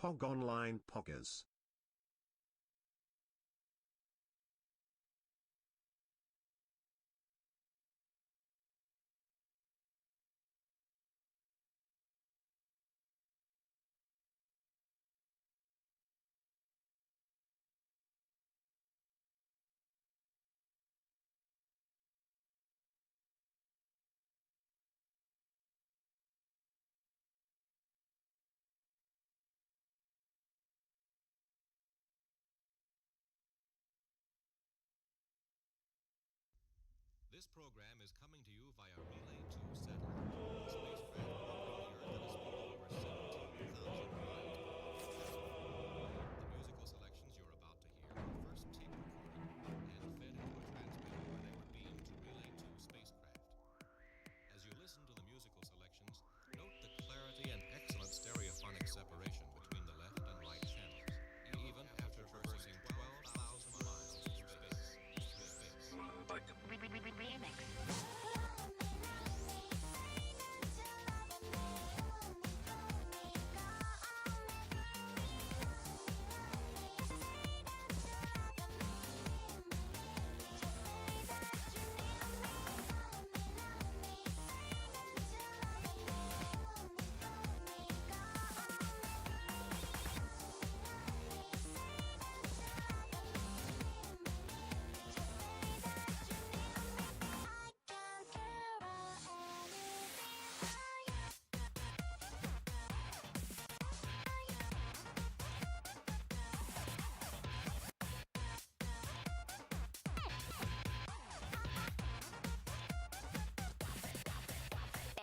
Pog Online Poggers. This program is coming to you via Relay 2 satellite, a spacecraft orbiting the Earth at a speed of over 17,000 miles per second. The musical selections you're about to hear were first tape recorded and fed into a transmitter where they were beamed to Relay 2 spacecraft. As you listen to the musical selections, note the clarity and excellent stereophonic separation between the left and right channels, even after traversing 12,000 miles through space. Remix.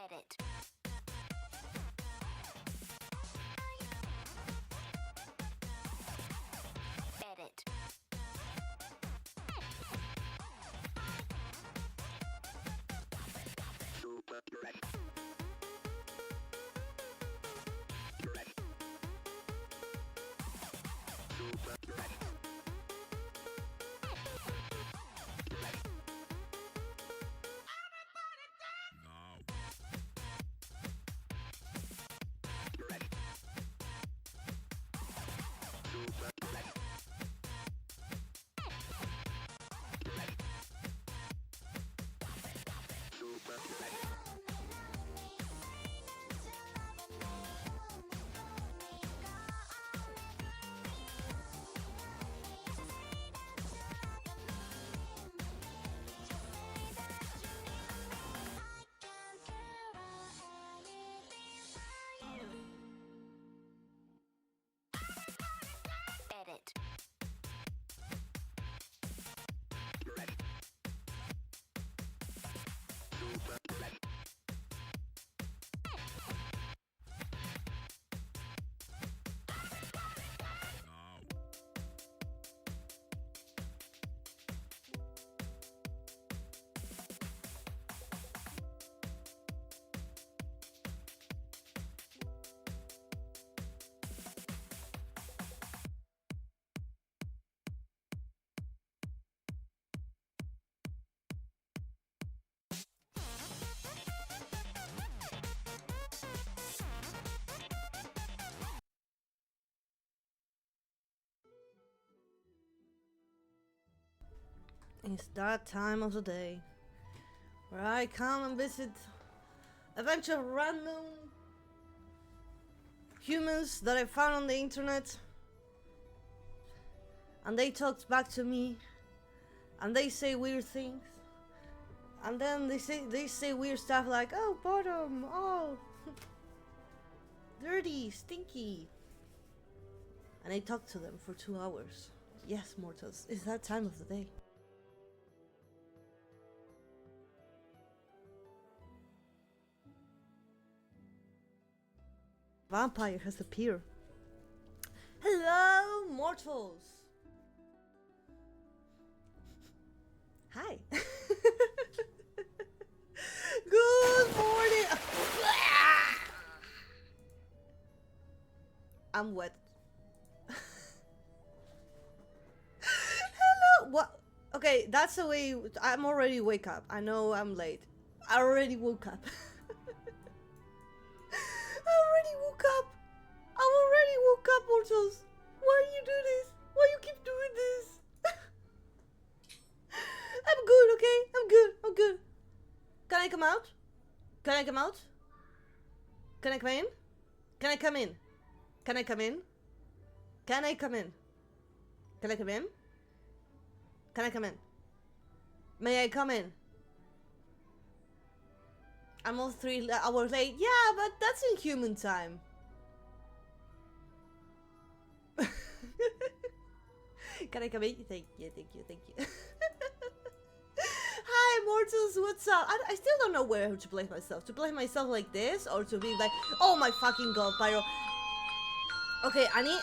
Edit. Edit. Super correct. Correct. Super correct. Correct. Now. Correct. Super correct. Correct. Super correct. Edit. Correct. Super correct. Now. It's that time of the day where I come and visit a bunch of random humans that I found on the internet, and they talked back to me, and they say weird things, and then they say weird stuff like, oh, bottom, oh, dirty, stinky, and I talk to them for 2 hours. Yes, mortals, it's that time of the day. Vampire has appeared. Hello, mortals. Hi. Good morning. I'm wet. Hello. What? Okay, that's the way. I'm already wake up. I know I'm late. I already woke up. I already woke up Can I come out? Can I come in? Can I come in? Can I come in? Can I come in? Can I come in? Can I come in? May I come in? I'm all 3 hours late. Yeah, but that's in human time. Can I come in? Thank you, thank you, thank you. Hi, mortals, what's up? I still don't know where to play myself. To play myself like this, or to be like, oh my fucking god, Pyro. Okay, I need...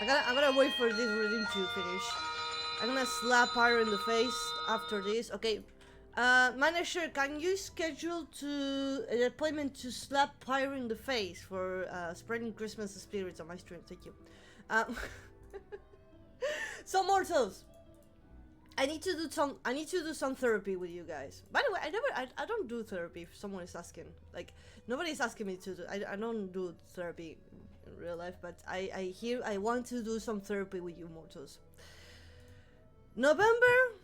I'm gonna wait for this reading to finish. I'm gonna slap Pyro in the face after this. Okay, manager, can you schedule an appointment to slap Pyro in the face for spreading Christmas spirits on my stream? Thank you. So mortals, I need to do some therapy with you guys. By the way, I don't do therapy if someone is asking. Like, nobody's asking me to do. I don't do therapy in real life, but I want to do some therapy with you mortals. November,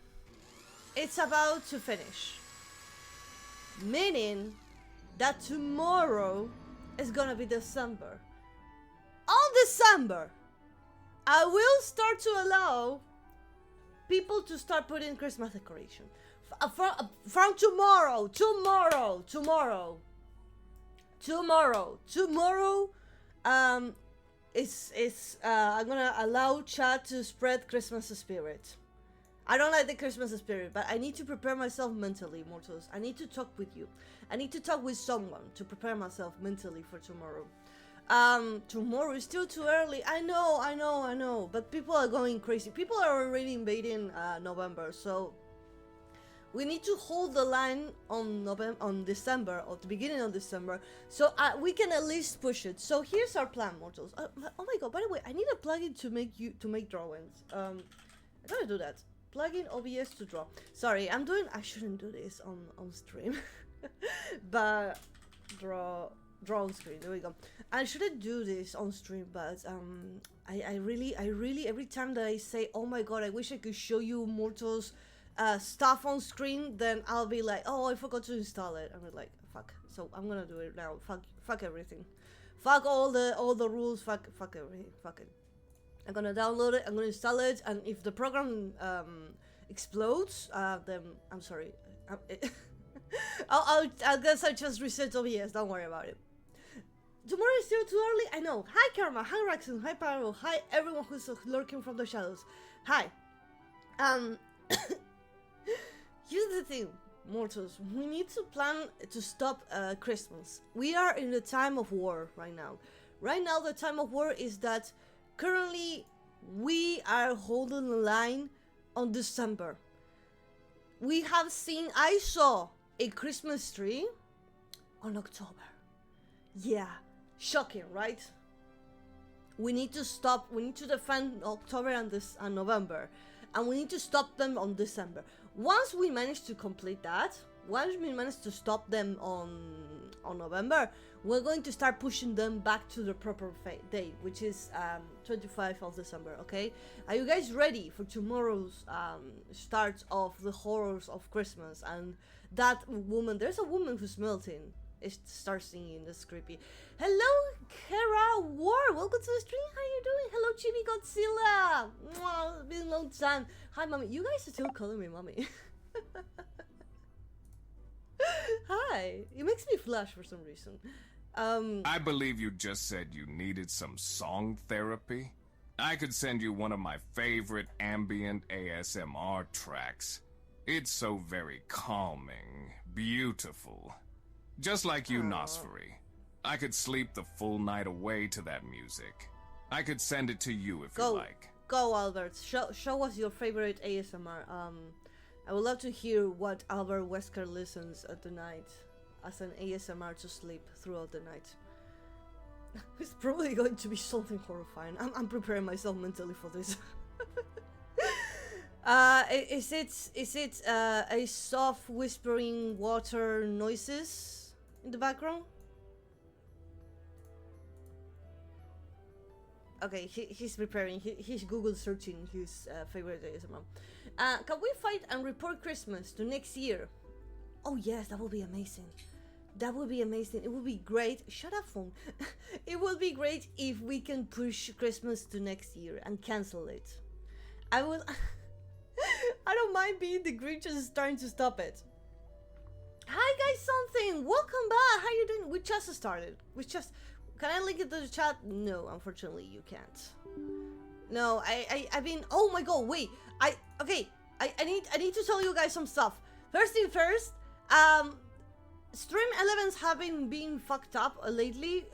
it's about to finish, meaning that tomorrow is gonna be December. On December, I will start to allow people to start putting Christmas decoration. From tomorrow, I'm gonna allow chat to spread Christmas spirit. I don't like the Christmas spirit, but I need to prepare myself mentally, mortals. I need to talk with you. I need to talk with someone to prepare myself mentally for tomorrow. Tomorrow is still too early. I know, but people are going crazy. People are already invading November, so we need to hold the line on December, or the beginning of December, so we can at least push it. So here's our plan, mortals. Oh my god! By the way, I need a plugin to make drawings. I gotta do that. Plugin OBS to draw. Sorry, I shouldn't do this on stream, but draw on screen. There we go. I shouldn't do this on stream, but I really every time that I say, oh my god, I wish I could show you mortals stuff on screen, then I'll be like, oh, I forgot to install it. I'm like, fuck. So I'm gonna do it now. Fuck everything. Fuck all the rules. Fuck everything. Fuck it. I'm gonna download it. I'm gonna install it, and if the program explodes, then I'm sorry. I guess I just reset OBS. Don't worry about it. Tomorrow is still too early. I know. Hi Karma. Hi Raxon. Hi Pyro. Hi everyone who's lurking from the shadows. Hi. Here's the thing, mortals. We need to plan to stop Christmas. We are in the time of war right now. Right now, the time of war is that currently we are holding the line on December. I saw a Christmas tree on October. Yeah, shocking, right? We need to stop. We need to defend October and November, and we need to stop them on December. Once we manage to complete that, once we manage to stop them on November, we're going to start pushing them back to the proper date, which is 25th of December. Okay, are you guys ready for tomorrow's start of the horrors of Christmas? And that woman, there's a woman who's melting. It starts singing. That's creepy. Hello, Kara War. Welcome to the stream. How you doing? Hello, Chibi Godzilla. Mwah, it's been a long time. Hi, mommy. You guys are still calling me mommy. Hi. It makes me flush for some reason. I believe you just said you needed some song therapy. I could send you one of my favorite ambient ASMR tracks. It's so very calming, beautiful. Just like you, Nosfery. I could sleep the full night away to that music. I could send it to you if you like. Go, Albert. Show us your favorite ASMR. I would love to hear what Albert Wesker listens at the night as an ASMR to sleep throughout the night. It's probably going to be something horrifying. I'm preparing myself mentally for this. Is it a soft whispering water noises in the background? Okay, he's preparing. He's Google searching his favorite ASMR. Can we fight and report Christmas to next year? Oh yes, that would be amazing. That would be amazing. It would be great. Shut up, phone. It would be great if we can push Christmas to next year and cancel it. I will. I don't mind being the Grinch and starting to stop it. Hi guys, something. Welcome back. How you doing? We just started. Can I link it to the chat? No, unfortunately, you can't. No, I mean. Oh my god. Wait. I need to tell you guys some stuff. First thing first. Stream 11s have been being fucked up lately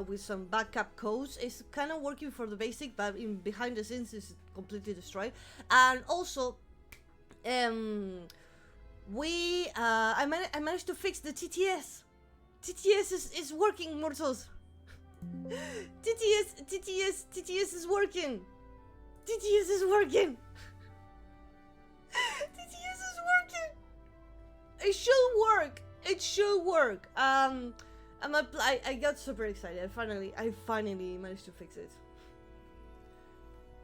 with some backup codes. It's kind of working for the basic, but behind the scenes it's completely destroyed. And also, I managed to fix the TTS. TTS is working, mortals. TTS is working. TTS is working. TTS is working. It should work. It should work. I got super excited. I finally managed to fix it.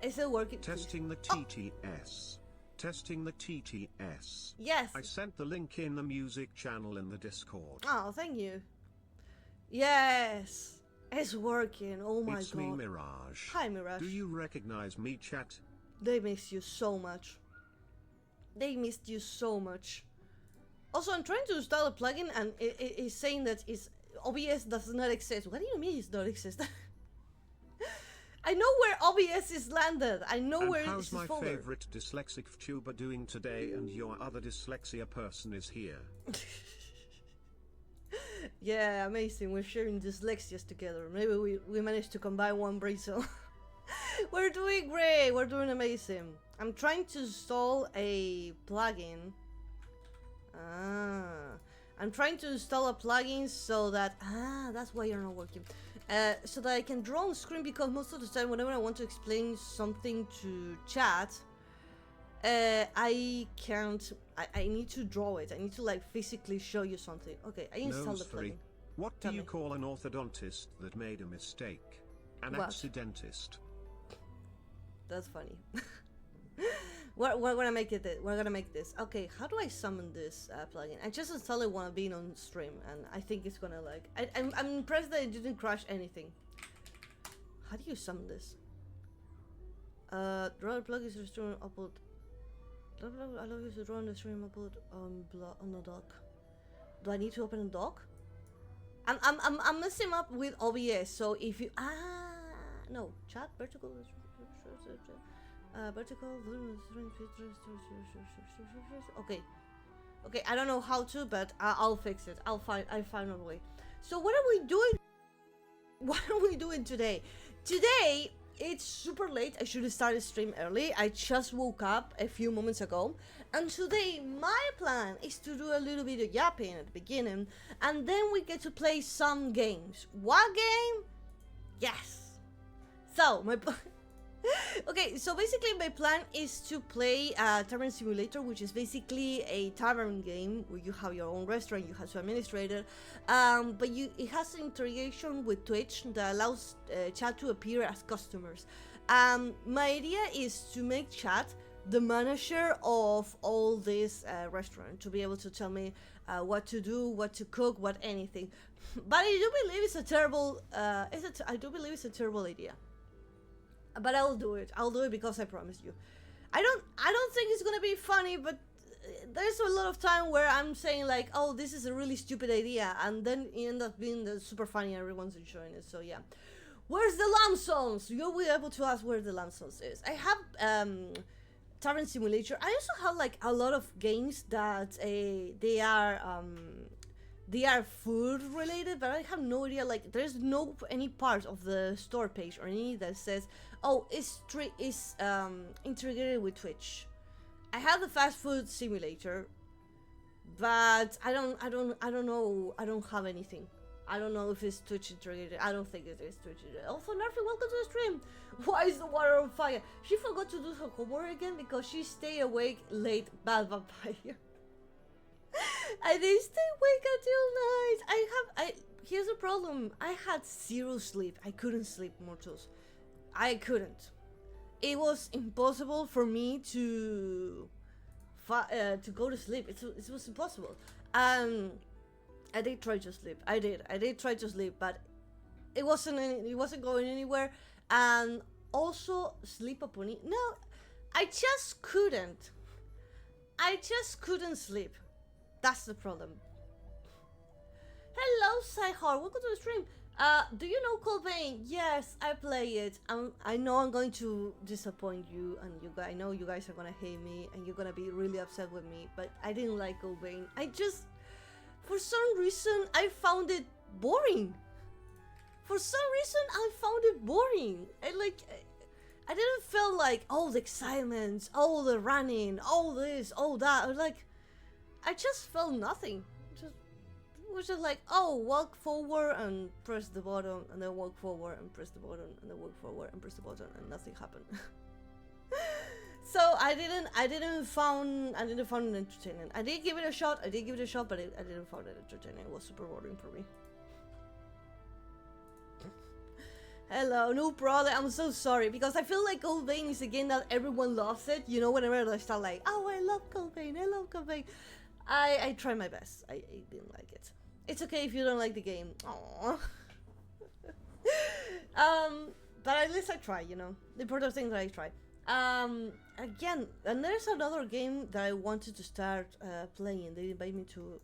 It's still working. Testing the TTS. Testing the TTS. Yes. I sent the link in the music channel in the Discord. Oh, thank you. Yes. It's working. Oh my god. It's me, Mirage. Hi, Mirage. Do you recognize me, chat? They missed you so much. They missed you so much. Also, I'm trying to install a plugin and it's saying that OBS does not exist. What do you mean it does not exist? I know where OBS is landed. I know and where it how's is. my folder. favorite dyslexic Vtuber doing today, and your other dyslexia person is here? Yeah, amazing. We're sharing dyslexias together. Maybe we managed to combine one brain cell. We're doing great. We're doing amazing. I'm trying to install a plugin. I'm trying to install a plugin so that that's why you're not working. So that I can draw on screen, because most of the time whenever I want to explain something to chat, I can't. I need to draw it. I need to like physically show you something. Okay, I installed the plugin. What do Tell you me. call an orthodontist that made a mistake? An What? accidentist. That's funny. We're gonna make it. We're gonna make this. Okay, how do I summon this plugin? I just installed it while being on stream, and I think it's gonna like. I'm impressed that it didn't crash anything. How do you summon this? Draw the plugin is restoring upload. Allow you to draw on the stream upload on the dock. Do I need to open a dock? I'm messing up with OBS. So if you no chat vertical. Vertical. Okay, I don't know how to, but I'll fix it. I'll find a way. So what are we doing? What are we doing today? Today it's super late. I should have started stream early. I just woke up a few moments ago, and today my plan is to do a little bit of yapping at the beginning, and then we get to play some games. What game? Yes. So my okay, so basically my plan is to play Tavern Simulator, which is basically a tavern game where you have your own restaurant, you have to administrate it, but it has an integration with Twitch that allows chat to appear as customers. My idea is to make chat the manager of all this restaurant, to be able to tell me what to do, what to cook, what anything. But I do believe it's a terrible idea. But I'll do it. I'll do it because I promised you. I don't think it's gonna be funny, but there's a lot of time where I'm saying like, oh, this is a really stupid idea, and then it ends up being super funny and everyone's enjoying it. So yeah. Where's the lamb sauce? You'll be able to ask where the lamb sauce is. I have Tavern Simulator. I also have like a lot of games that they are food related, but I have no idea, like there's no any part of the store page or any that says, oh, it's integrated with Twitch. I have the fast food simulator, but I don't know, I don't have anything. I don't know if it's Twitch integrated. I don't think it is Twitch integrated. Also, Nerfy, welcome to the stream. Why is the water on fire? She forgot to do her homework again because she stayed awake late. Bad vampire. I didn't stay awake until night. Here's the problem. I had zero sleep. I couldn't sleep, mortals. I couldn't. It was impossible for me to to go to sleep. It was impossible. I did try to sleep. I did try to sleep, but it wasn't going anywhere. And also sleep upon it. No, I just couldn't. I just couldn't sleep. That's the problem. Hello, Saihar. Welcome to the stream. Do you know Colbane? Yes, I play it. I know I'm going to disappoint you, and I know you guys are gonna hate me, and you're gonna be really upset with me. But I didn't like Colbane. For some reason, I found it boring. For some reason, I found it boring. I didn't feel like all the excitement, all the running, all this, all that. I just felt nothing. It was just like, oh, walk forward and press the button, and then walk forward and press the button, and then walk forward and press the button, and nothing happened. So I didn't find it entertaining. I did give it a shot, but I didn't find it entertaining. It was super boring for me. Hello, no problem. I'm so sorry, because I feel like Colbane is a game that everyone loves it. You know, whenever they start like, oh, I love Colbane. I try my best. I didn't like it. It's okay if you don't like the game. Aww. But at least I try, you know. The important thing that I try. Again, and there's another game that I wanted to start playing. They invite me to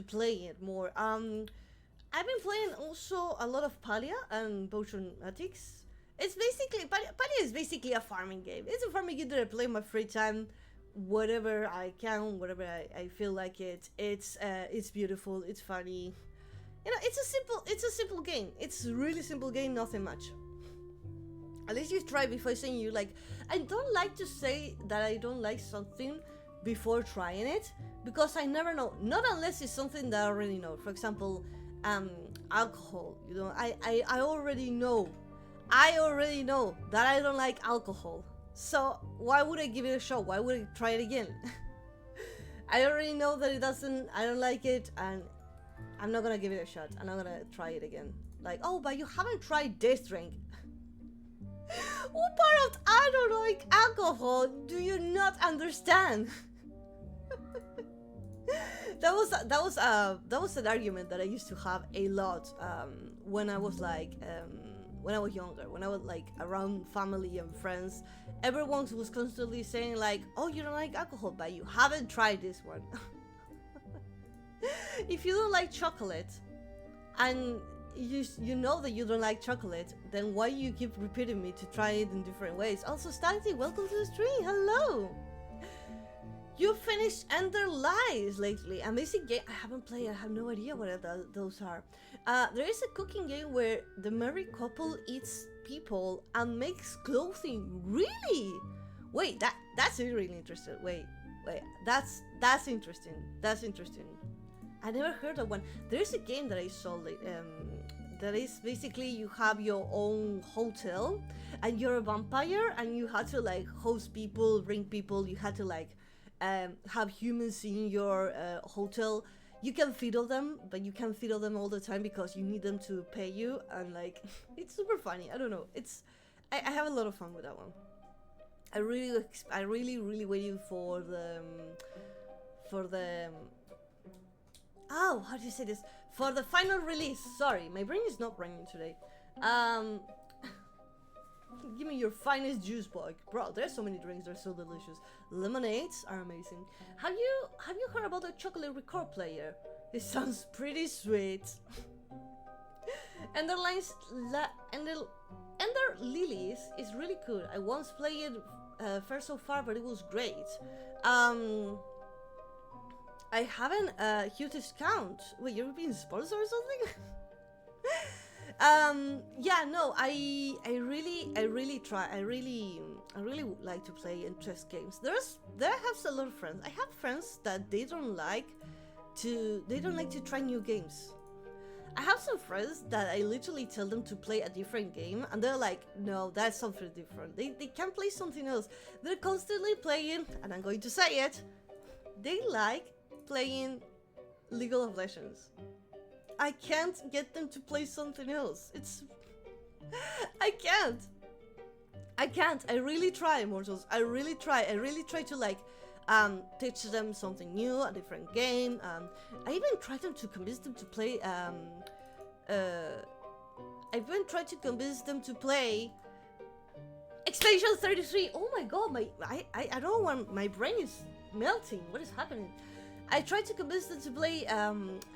play it more. I've been playing also a lot of Palia and Potion Attics. It's basically Palia is basically a farming game. It's a farming game that I play in my free time, whatever I can, whatever I feel like it. It's beautiful. It's funny. You know, it's a simple game. It's a really simple game. Nothing much. At least you try before saying you like. I don't like to say that I don't like something before trying it, because I never know. Not unless it's something that I already know. For example, alcohol. You know, I already know. I already know that I don't like alcohol. So why would I give it a shot? Why would I try it again? I already know that I don't like it, and I'm not gonna give it a shot. I'm not gonna try it again. Like, oh, but you haven't tried this drink. What part of I don't like alcohol do you not understand? that was an argument that I used to have a lot when I was younger, when I was like around family and friends. Everyone was constantly saying like, oh, you don't like alcohol, but you haven't tried this one. If you don't like chocolate and you know that you don't like chocolate, then why you keep repeating me to try it in different ways? Also, Stanley, welcome to the stream. Hello. You finished Ender Lies lately. Amazing game. I haven't played. I have no idea what those are. There is a cooking game where the married couple eats people and makes clothing. Really? Wait, that's really interesting. Wait, that's interesting. That's interesting. I never heard of one. There's a game that I saw that is basically you have your own hotel and you're a vampire and you had to like host people, bring people. You had to like have humans in your hotel. You can fiddle them, but you can't fiddle them all the time because you need them to pay you, and like it's super funny. I don't know. I have a lot of fun with that one. I really waiting for the oh, how do you say this? For the final release. Sorry, my brain is not running today. Give me your finest juice box, bro. There's so many drinks. They're so delicious. Lemonades are amazing. Have you heard about the chocolate record player? It sounds pretty sweet. Ender Lilies is really good. I once played it first so far, but it was great. I haven't huge discount. Wait, you're being sponsored or something? Yeah, no, I really try. I really like to play and chess games. There have a lot of friends. I have friends that they don't like to try new games. I have some friends that I literally tell them to play a different game, and they're like, no, that's something different. They can't play something else. They're constantly playing, and I'm going to say it, they like playing League of Legends. I can't get them to play something else. I can't. I really try, Immortals. I really try to like teach them something new, a different game. I even tried to convince them to play. I even tried to convince them to play Expedition 33. Oh my god, I don't know why my brain is melting. What is happening? I tried to convince them to play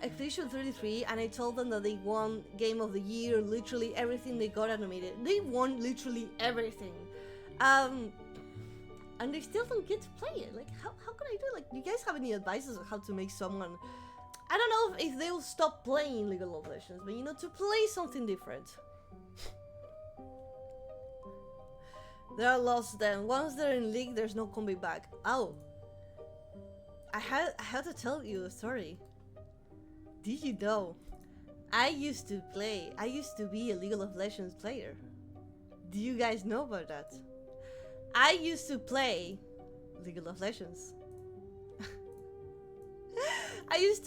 Expedition 33, and I told them that they won Game of the Year, literally everything they got animated. They won literally everything. And they still don't get to play it. Like, how can I do it? Like, do you guys have any advices on how to make someone... I don't know if they will stop playing League of Legends, but you know, to play something different. They are lost then. Once they're in League, there's no coming back. Oh. I had to tell you a story. Did you know? I used to be a League of Legends player. Do you guys know about that? I used to play League of Legends. I used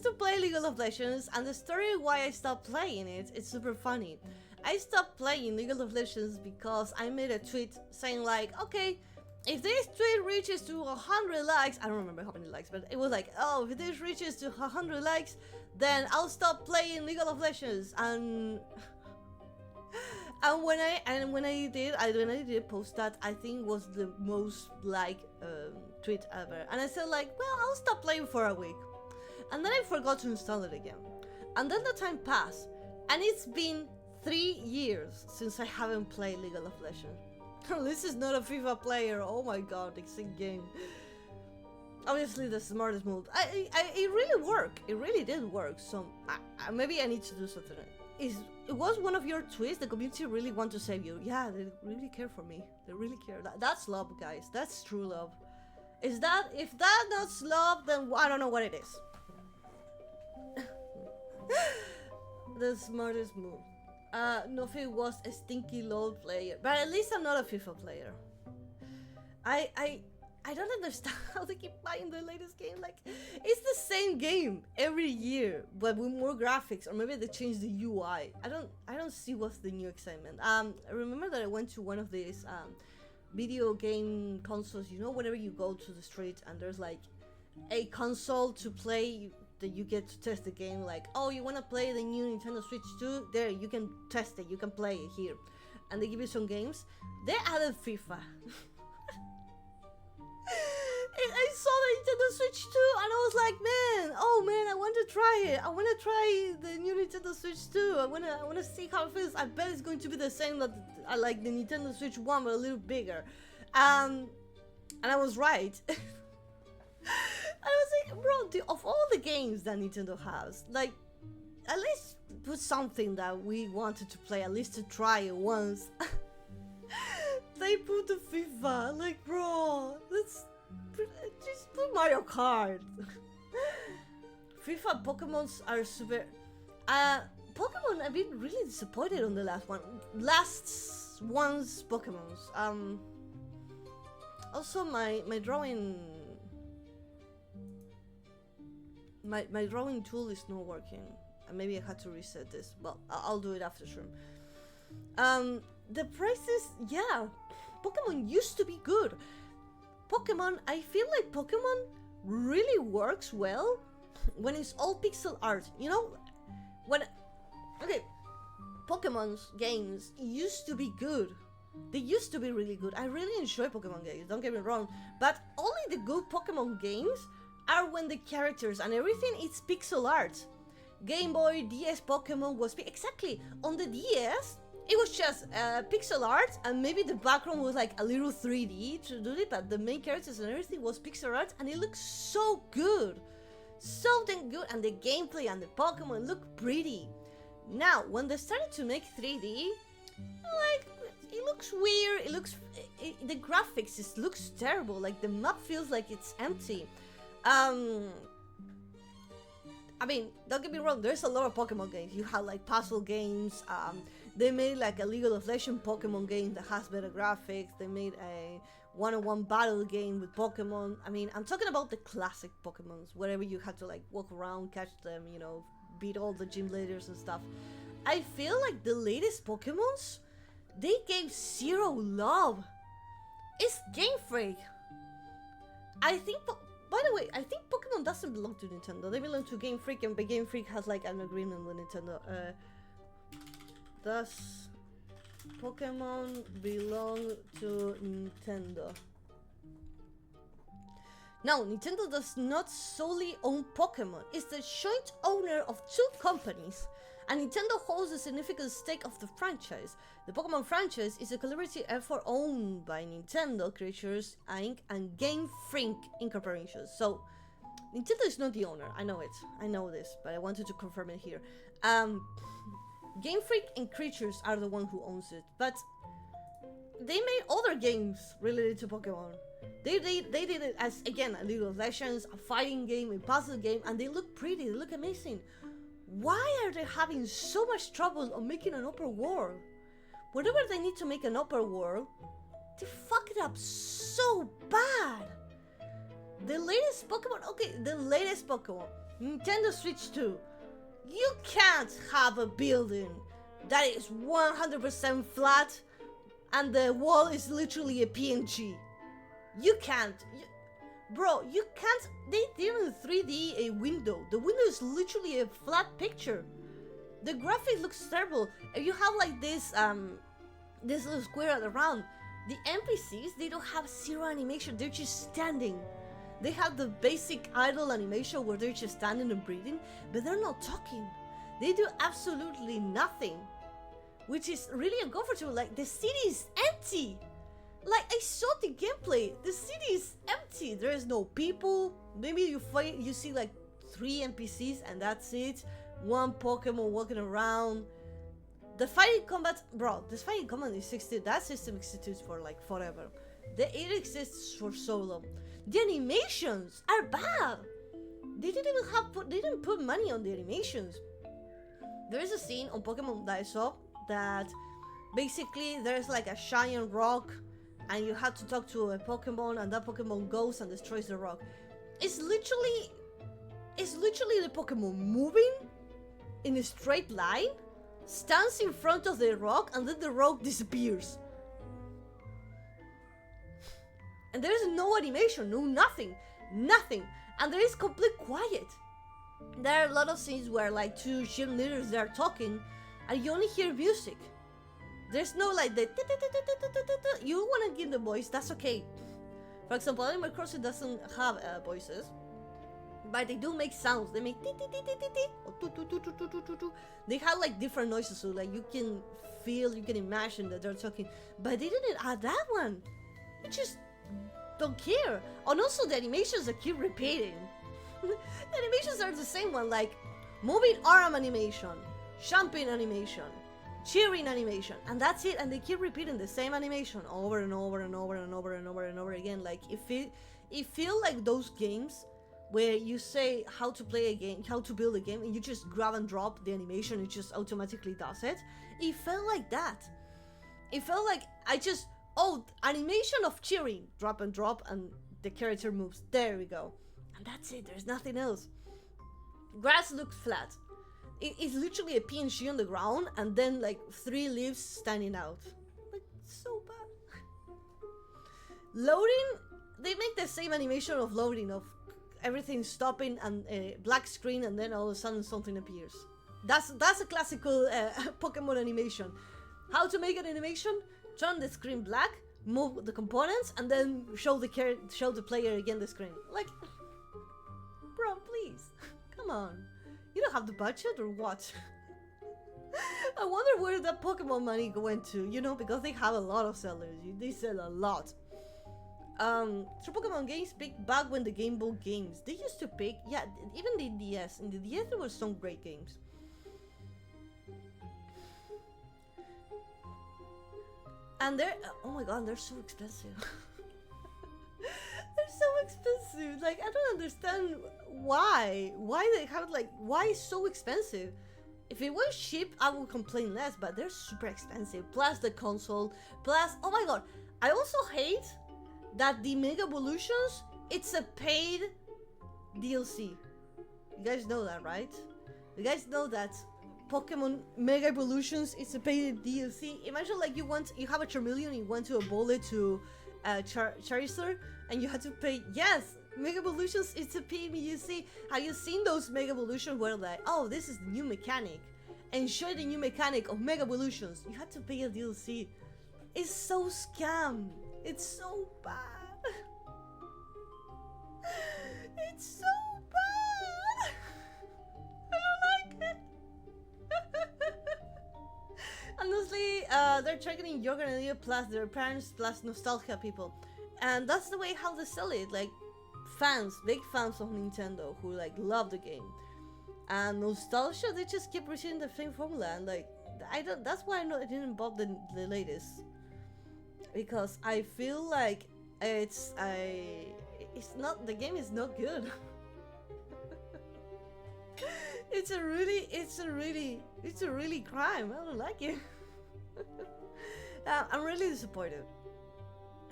to play League of Legends, and the story why I stopped playing it's super funny. I stopped playing League of Legends because I made a tweet saying like, okay, if this tweet reaches to 100 likes, I don't remember how many likes, but it was like, oh, if this reaches to 100 likes, then I'll stop playing League of Legends. And when I did post that, I think was the most liked tweet ever. And I said like, well, I'll stop playing for a week, and then I forgot to install it again. And then the time passed, and it's been 3 years since I haven't played League of Legends. This is not a FIFA player. Oh my god, it's a game. Obviously the smartest move. It really worked. It really did work. So maybe I need to do something. It was one of your tweets. The community really want to save you. Yeah, they really care for me. They really care. That's love, guys. That's true love. If that's not love, then I don't know what it is. The smartest move. Nofi was a stinky LOL player, but at least I'm not a FIFA player. I don't understand how they keep buying the latest game. Like, it's the same game every year, but with more graphics, or maybe they changed the UI. I don't see what's the new excitement. I remember that I went to one of these video game consoles. You know, whenever you go to the street and there's like a console to play. That you get to test the game, like, oh, you want to play the new Nintendo Switch 2? There, you can test it, you can play it here. And they give you some games. They added FIFA. I saw the Nintendo Switch 2 and I was like, man, oh man, I want to try it. I want to try the new Nintendo Switch 2. I want to see how it feels. I bet it's going to be the same that I like the Nintendo Switch 1, but a little bigger. And I was right. I was like, bro, of all the games that Nintendo has, like, at least put something that we wanted to play, at least to try it once. They put the FIFA, like, bro, let's just put Mario Kart. FIFA Pokemons are super. Pokemon, I've been really disappointed on the last one's Pokemons. Also, my drawing. My drawing tool is not working. Maybe I had to reset this. Well, I'll do it after stream. The prices, yeah. Pokemon used to be good. Pokemon, I feel like Pokemon really works well when it's all pixel art. You know, okay, Pokemon's games used to be good. They used to be really good. I really enjoy Pokemon games, don't get me wrong. But only the good Pokemon games are when the characters and everything it's pixel art. Game Boy, DS Pokemon was exactly on the DS. It was just pixel art, and maybe the background was like a little 3D to do it, but the main characters and everything was pixel art, and it looks so good, so damn good, and the gameplay and the Pokemon look pretty. Now, when they started to make 3D, like, it looks weird. The graphics just looks terrible. Like the map feels like it's empty. I mean, don't get me wrong, there's a lot of Pokemon games. You have like puzzle games, they made like a League of Legends Pokemon game that has better graphics. They made a one-on-one battle game with Pokemon. I mean, I'm talking about the classic Pokemons, wherever you had to like walk around, catch them, you know, beat all the gym leaders and stuff. I feel like the latest Pokemons, they gave zero love. It's Game Freak. I think, by the way, I think Pokemon doesn't belong to Nintendo. They belong to Game Freak, and Game Freak has like an agreement with Nintendo. Does Pokemon belong to Nintendo? Now, Nintendo does not solely own Pokemon. It's the joint owner of two companies, and Nintendo holds a significant stake of the franchise. The Pokemon franchise is a collaborative effort owned by Nintendo Creatures Inc. and Game Freak Incorporation. So, Nintendo is not the owner. I know it. I know this, but I wanted to confirm it here. Game Freak and Creatures are the one who owns it, but they made other games related to Pokemon. They did it as, again, a League of Legends, a fighting game, a puzzle game, and they look pretty, they look amazing. Why are they having so much trouble on making an open world? Whenever they need to make an open world, they fuck it up so bad. The latest Pokemon, Nintendo Switch 2. You can't have a building that is 100% flat and the wall is literally a PNG. You can't. You can't. They didn't 3D a window. The window is literally a flat picture. The graphic looks terrible. If you have like this little square around, the NPCs, they don't have zero animation. They're just standing. They have the basic idle animation where they're just standing and breathing, but they're not talking. They do absolutely nothing, which is really uncomfortable. Like, the city is empty. Like, I saw the gameplay. The city is empty. There is no people. Maybe you see like 3 NPCs and that's it. One Pokemon walking around. The fighting combat, bro, this fighting combat is 60. That system exists for like forever. It exists for so long. The animations are bad. They didn't put money on the animations. There is a scene on Pokemon that I saw that basically there's like a giant rock and you have to talk to a Pokemon and that Pokemon goes and destroys the rock. It's literally the Pokemon moving in a straight line, stands in front of the rock, and then the rock disappears. And there is no animation, no nothing. And there is complete quiet. There are a lot of scenes where like 2 gym leaders they are talking and you only hear music. There's no like the you want to give the voice, that's okay. For example, Animal Crossing doesn't have voices, but they do make sounds. They make or they have like different noises, so like you can imagine that they're talking. But they didn't add that one. You just don't care. And also the animations that keep repeating. The animations are the same one, like moving arm animation, jumping animation, cheering animation, and that's it. And they keep repeating the same animation over and over and over and over and over and over again. Like it feels like those games where you say how to play a game, how to build a game, and you just grab and drop the animation, it just automatically does it. It felt like that. It felt like animation of cheering, drop and drop, and the character moves. There we go. And that's it, there's nothing else. Grass looks flat. It's literally a PNG on the ground, and then like 3 leaves standing out. Like, so bad. Loading, they make the same animation of loading, of everything stopping and a black screen, and then all of a sudden something appears. That's a classical Pokemon animation. How to make an animation? Turn the screen black, move the components, and then show the player again the screen. Like, bro, please, come on. You don't have the budget or what? I wonder where that Pokemon money went to, you know, because they have a lot of sellers. They sell a lot. So Pokemon games picked back when the Game Boy games. They used to pick, yeah, even the DS. In the DS there were some great games. And they're, oh my god, they're so expensive. They're so expensive. Like, I don't understand why. Why they have like, why it's so expensive? If it was cheap, I would complain less, but they're super expensive. Plus the console, plus, oh my god. I also hate that the Mega Evolutions, it's a paid DLC. You guys know that, right? You guys know that Pokemon Mega Evolutions is a paid DLC. Imagine like you have a Charmeleon, you want to evolve it to Charizard, and you had to pay. Yes, Mega Evolutions. It's a pay. You see, have you seen those Mega Evolutions where like, oh, this is the new mechanic, and show the new mechanic of Mega Evolutions. You had to pay a DLC. It's so scam. It's so bad. It's so bad. I don't like it. Honestly, they're targeting Yoga and Leo plus their parents plus nostalgia people, and that's the way how they sell it. Like fans, big fans of Nintendo who like love the game, and nostalgia. They just keep repeating the same formula, and like I don't. That's why I didn't buy the latest, because I feel like it's not, the game is not good. It's a really crime. I don't like it. I'm really disappointed.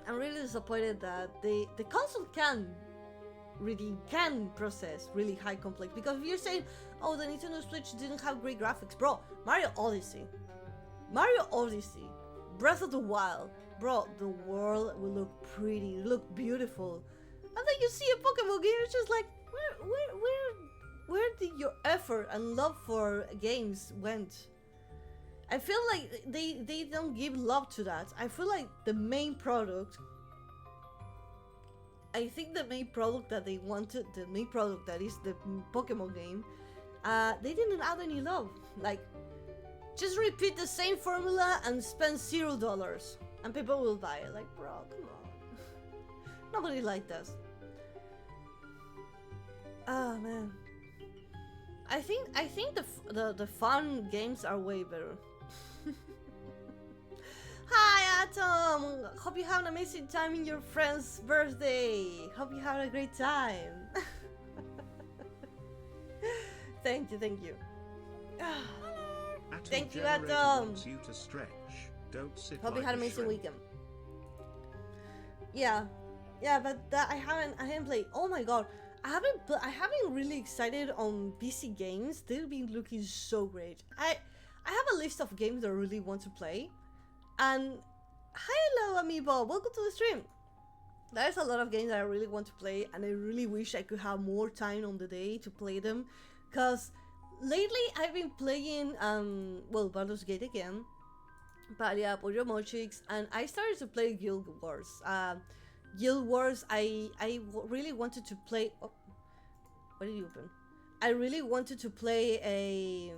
I'm really disappointed that the console can process really high complex, because if you're saying, oh, the Nintendo Switch didn't have great graphics, bro, Mario Odyssey, Breath of the Wild, bro, the world will look pretty, look beautiful, and then you see a Pokemon game, it's just like, where did your effort and love for games went? I feel like they don't give love to that. I feel like the main product, I think the main product that they wanted, the main product that is the Pokemon game, they didn't add any love. Like, just repeat the same formula and spend $0 and people will buy it. Like, bro, come on. Nobody liked us. Oh man. I think the fun games are way better. Hi Atom! Hope you have an amazing time in your friend's birthday. Hope you had a great time. Thank you. Thank you, Atom. Wants you to stretch. Don't sit Hope you like had an a amazing shrimp. weekend. Yeah, but I haven't played. Oh my god, I haven't really excited on PC games. They've been looking so great. I have a list of games that I really want to play. And hello Amiibo, welcome to the stream. There's a lot of games that I really want to play, and I really wish I could have more time on the day to play them. Cause lately I've been playing Baldur's Gate again. But yeah, Pollo Mochix, and I started to play Guild Wars. Guild Wars, I really wanted to play. Oh, what did you open? I really wanted to play a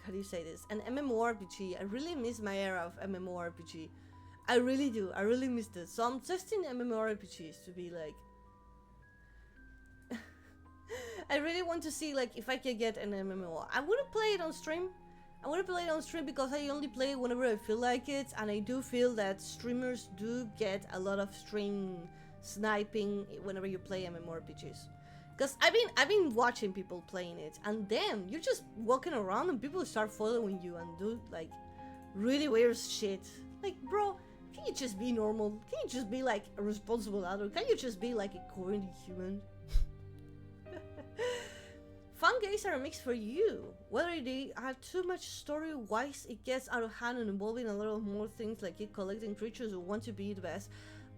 how do you say this? An MMORPG. I really miss my era of MMORPG. I really do. I really miss this. So I'm testing MMORPGs to be like. I really want to see like if I can get an MMO. I wouldn't play it on stream. Because I only play it whenever I feel like it, and I do feel that streamers do get a lot of stream sniping whenever you play MMORPGs. Because I've been watching people playing it, and then you're just walking around and people start following you and do like really weird shit. Like, bro, can you just be normal? Can you just be like a responsible adult? Can you just be like a corny human? Fun games are a mix for you. Whether they have too much story-wise, it gets out of hand and involving a lot of more things like you collecting creatures who want to be the best.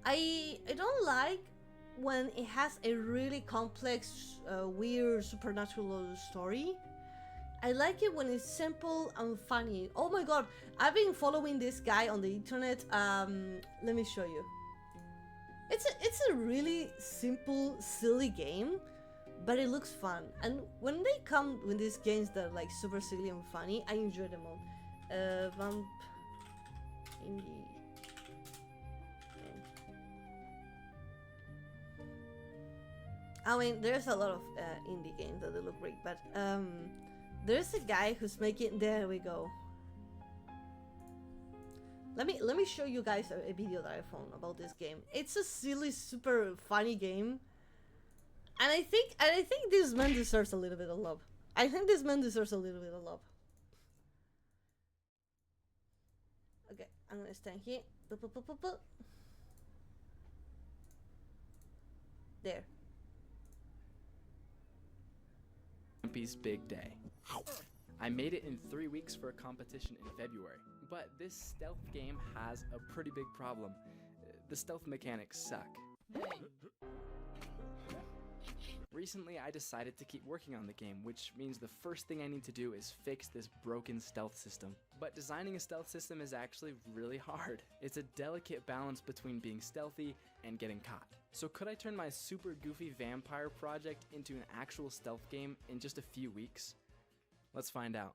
I don't like when it has a really complex, weird, supernatural story. I like it when it's simple and funny. Oh my god, I've been following this guy on the internet. Let me show you. It's a really simple, silly game, but it looks fun. And when they come with these games that are like super silly and funny, I enjoy them all. Vamp indie game. I mean, there's a lot of indie games that they look great, but there's a guy who's making. There we go. Let me show you guys a video that I found about this game. It's a silly, super funny game. And I think this man deserves a little bit of love. I think this man deserves a little bit of love. Okay, I'm gonna stand here. There. Grumpy's big day. I made it in 3 weeks for a competition in February, but this stealth game has a pretty big problem. the stealth mechanics suck. Recently, I decided to keep working on the game, which means the first thing I need to do is fix this broken stealth system. But designing a stealth system is actually really hard. It's a delicate balance between being stealthy and getting caught. So could I turn my super goofy vampire project into an actual stealth game in just a few weeks? Let's find out.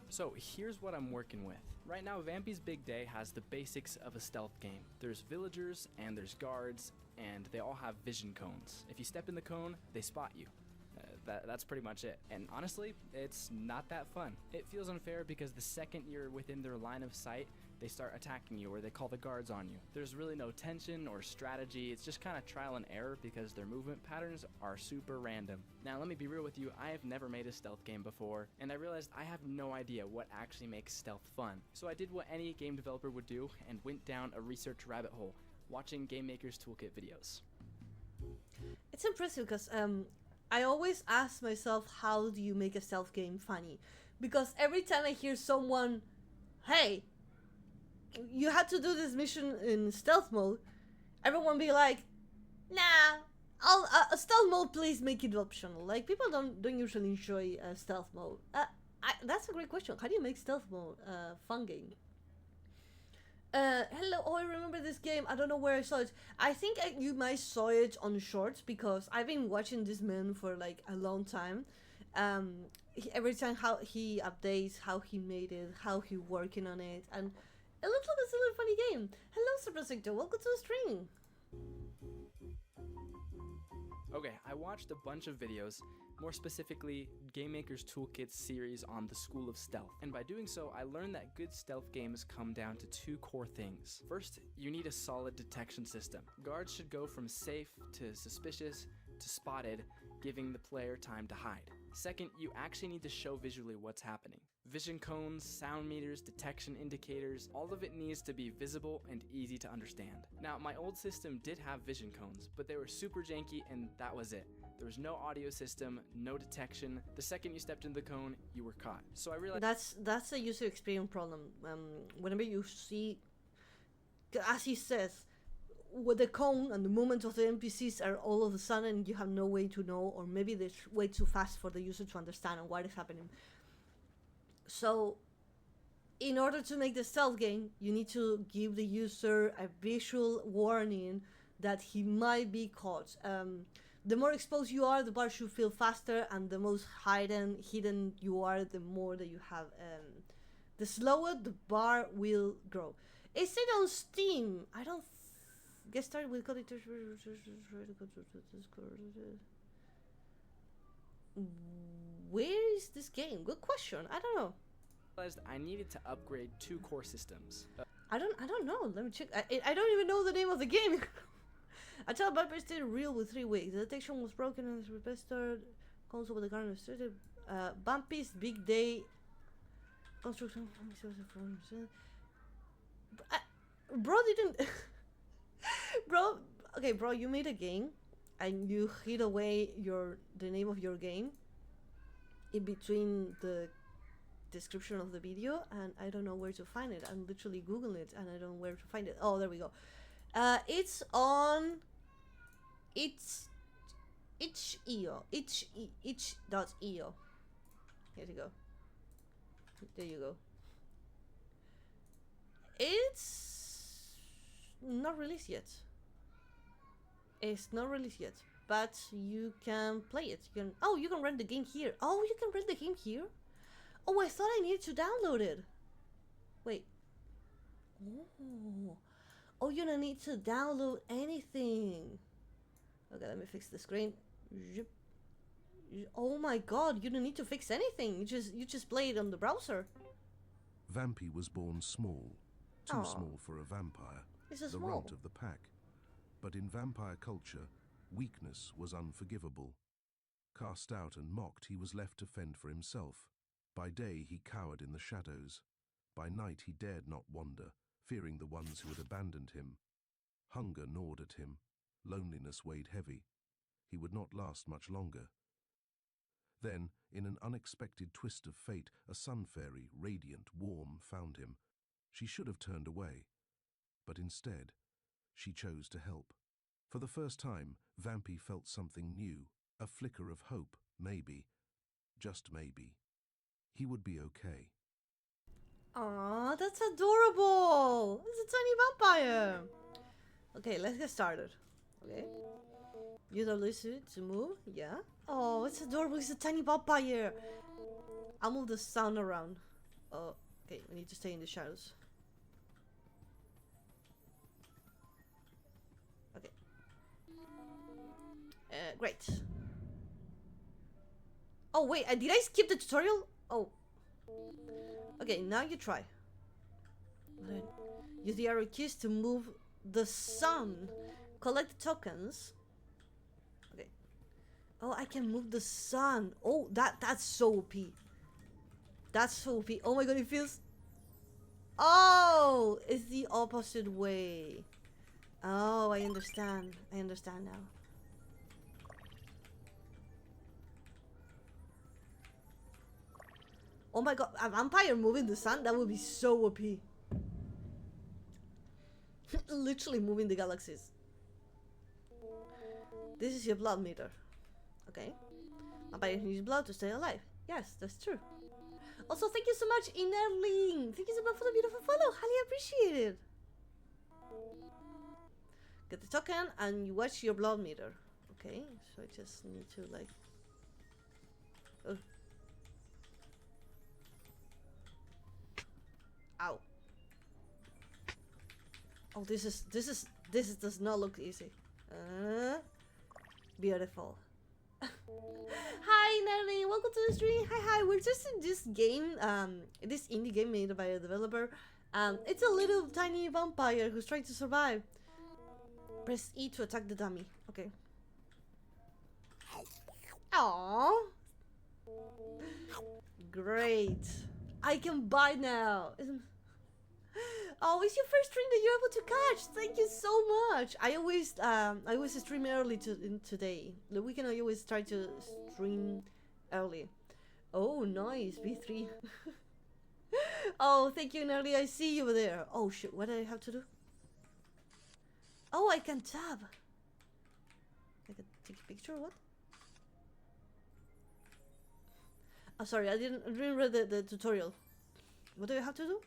So here's what I'm working with. Right now, Vampy's Big Day has the basics of a stealth game. There's villagers and there's guards, and they all have vision cones. If you step in the cone, they spot you. That's pretty much it. And honestly, it's not that fun. It feels unfair because the second you're within their line of sight, they start attacking you or they call the guards on you. There's really no tension or strategy. It's just kind of trial and error because their movement patterns are super random. Now let me be real with you, I have never made a stealth game before, and I realized I have no idea what actually makes stealth fun. So I did what any game developer would do and went down a research rabbit hole, watching Game Maker's Toolkit videos. It's impressive because I always ask myself, how do you make a stealth game funny? Because every time I hear someone, hey, you had to do this mission in stealth mode, everyone be like, nah, I'll stealth mode, please make it optional. Like, people don't usually enjoy stealth mode. That's a great question. How do you make stealth mode fun game? Hello, oh, I remember this game. I don't know where I saw it. I think you might saw it on shorts because I've been watching this man for like a long time. Every time how he updates, how he made it, how he working on it, and it looks like it's a really funny game. Hello, Super Sector. Welcome to the stream. Okay, I watched a bunch of videos, more specifically Game Maker's Toolkit series on the School of Stealth. And by doing so, I learned that good stealth games come down to two core things. First, you need a solid detection system. Guards should go from safe to suspicious to spotted, giving the player time to hide. Second, you actually need to show visually what's happening. Vision cones, sound meters, detection indicators, all of it needs to be visible and easy to understand. Now, my old system did have vision cones, but they were super janky and that was it. There was no audio system, no detection. The second you stepped in the cone, you were caught. So I realized that's a user experience problem. Whenever you see, as he says, with the cone and the movement of the NPCs are all of a sudden you have no way to know, or maybe they're way too fast for the user to understand and what is happening. So in order to make the stealth game, you need to give the user a visual warning that he might be caught. The more exposed you are, the bar should feel faster, and the most hidden you are, the more that you have. The slower the bar will grow. Is it on Steam? I don't get started with code. Where is this game? Good question. I don't know. I needed to upgrade two core systems. I don't know. Let me check. I don't even know the name of the game. I tell Vampire stayed real with 3 weeks. The detection was broken and was restored. Console with the garden started. Vampy's Big Day. Construction. Bro didn't. Bro. Okay, bro. You made a game, and you hid away the name of your game in between the description of the video, and I don't know where to find it. I'm literally googling it and I don't know where to find it. Oh, there we go. It's on itch.io. Here you go. There you go. It's not released yet. It's not released yet, but you can play it. You can rent the game here. Oh, you can rent the game here? Oh, I thought I needed to download it. Wait. Oh, you don't need to download anything. Okay, let me fix the screen. Oh my god, you don't need to fix anything. You just play it on the browser. Vampy was born small. Too Aw. small for a vampire. It's a The small. runt of the pack. But in vampire culture, weakness was unforgivable. Cast out and mocked, he was left to fend for himself. By day he cowered in the shadows. By night he dared not wander, fearing the ones who had abandoned him. Hunger gnawed at him. Loneliness weighed heavy. He would not last much longer. Then, in an unexpected twist of fate, a sun fairy, radiant, warm, found him. She should have turned away, but instead, she chose to help. For the first time, Vampy felt something new, a flicker of hope, maybe, just maybe. He would be okay. Aw, that's adorable! It's a tiny vampire! Okay, let's get started. Okay. Use our lizard to move, yeah. Oh, it's adorable, it's a tiny vampire! I'll move the sound around. Oh, okay, we need to stay in the shadows. Okay. Great. Oh wait, did I skip the tutorial? Oh. Okay, now you try. Then use the arrow keys to move the sun. Collect the tokens. Okay. Oh, I can move the sun. Oh, that's so OP. That's so OP. Oh my god, it feels... Oh, it's the opposite way. Oh, I understand. I understand now. Oh my god, a vampire moving the sun? That would be so OP. Literally moving the galaxies. This is your blood meter. Okay. Vampires need blood to stay alive. Yes, that's true. Also, thank you so much, Innerling. Thank you so much for the beautiful follow. Highly appreciated. Get the token and you watch your blood meter. Okay, so I just need to like... Oh. Ow. Oh, this does not look easy. Beautiful. Hi Natalie, welcome to the stream. Hi, we're just in this game, this indie game made by a developer. It's a little tiny vampire who's trying to survive. Press E to attack the dummy. Okay. Aww. Great. I can buy now. Oh, it's your first stream that you're able to catch. Thank you so much. I always stream early today. The weekend I always try to stream early. Oh, nice. B3. Oh, thank you, Nelly. I see you there. Oh, shit. What do I have to do? Oh, I can tab. I can take a picture or what? Oh, sorry. I didn't read the tutorial. What do I have to do?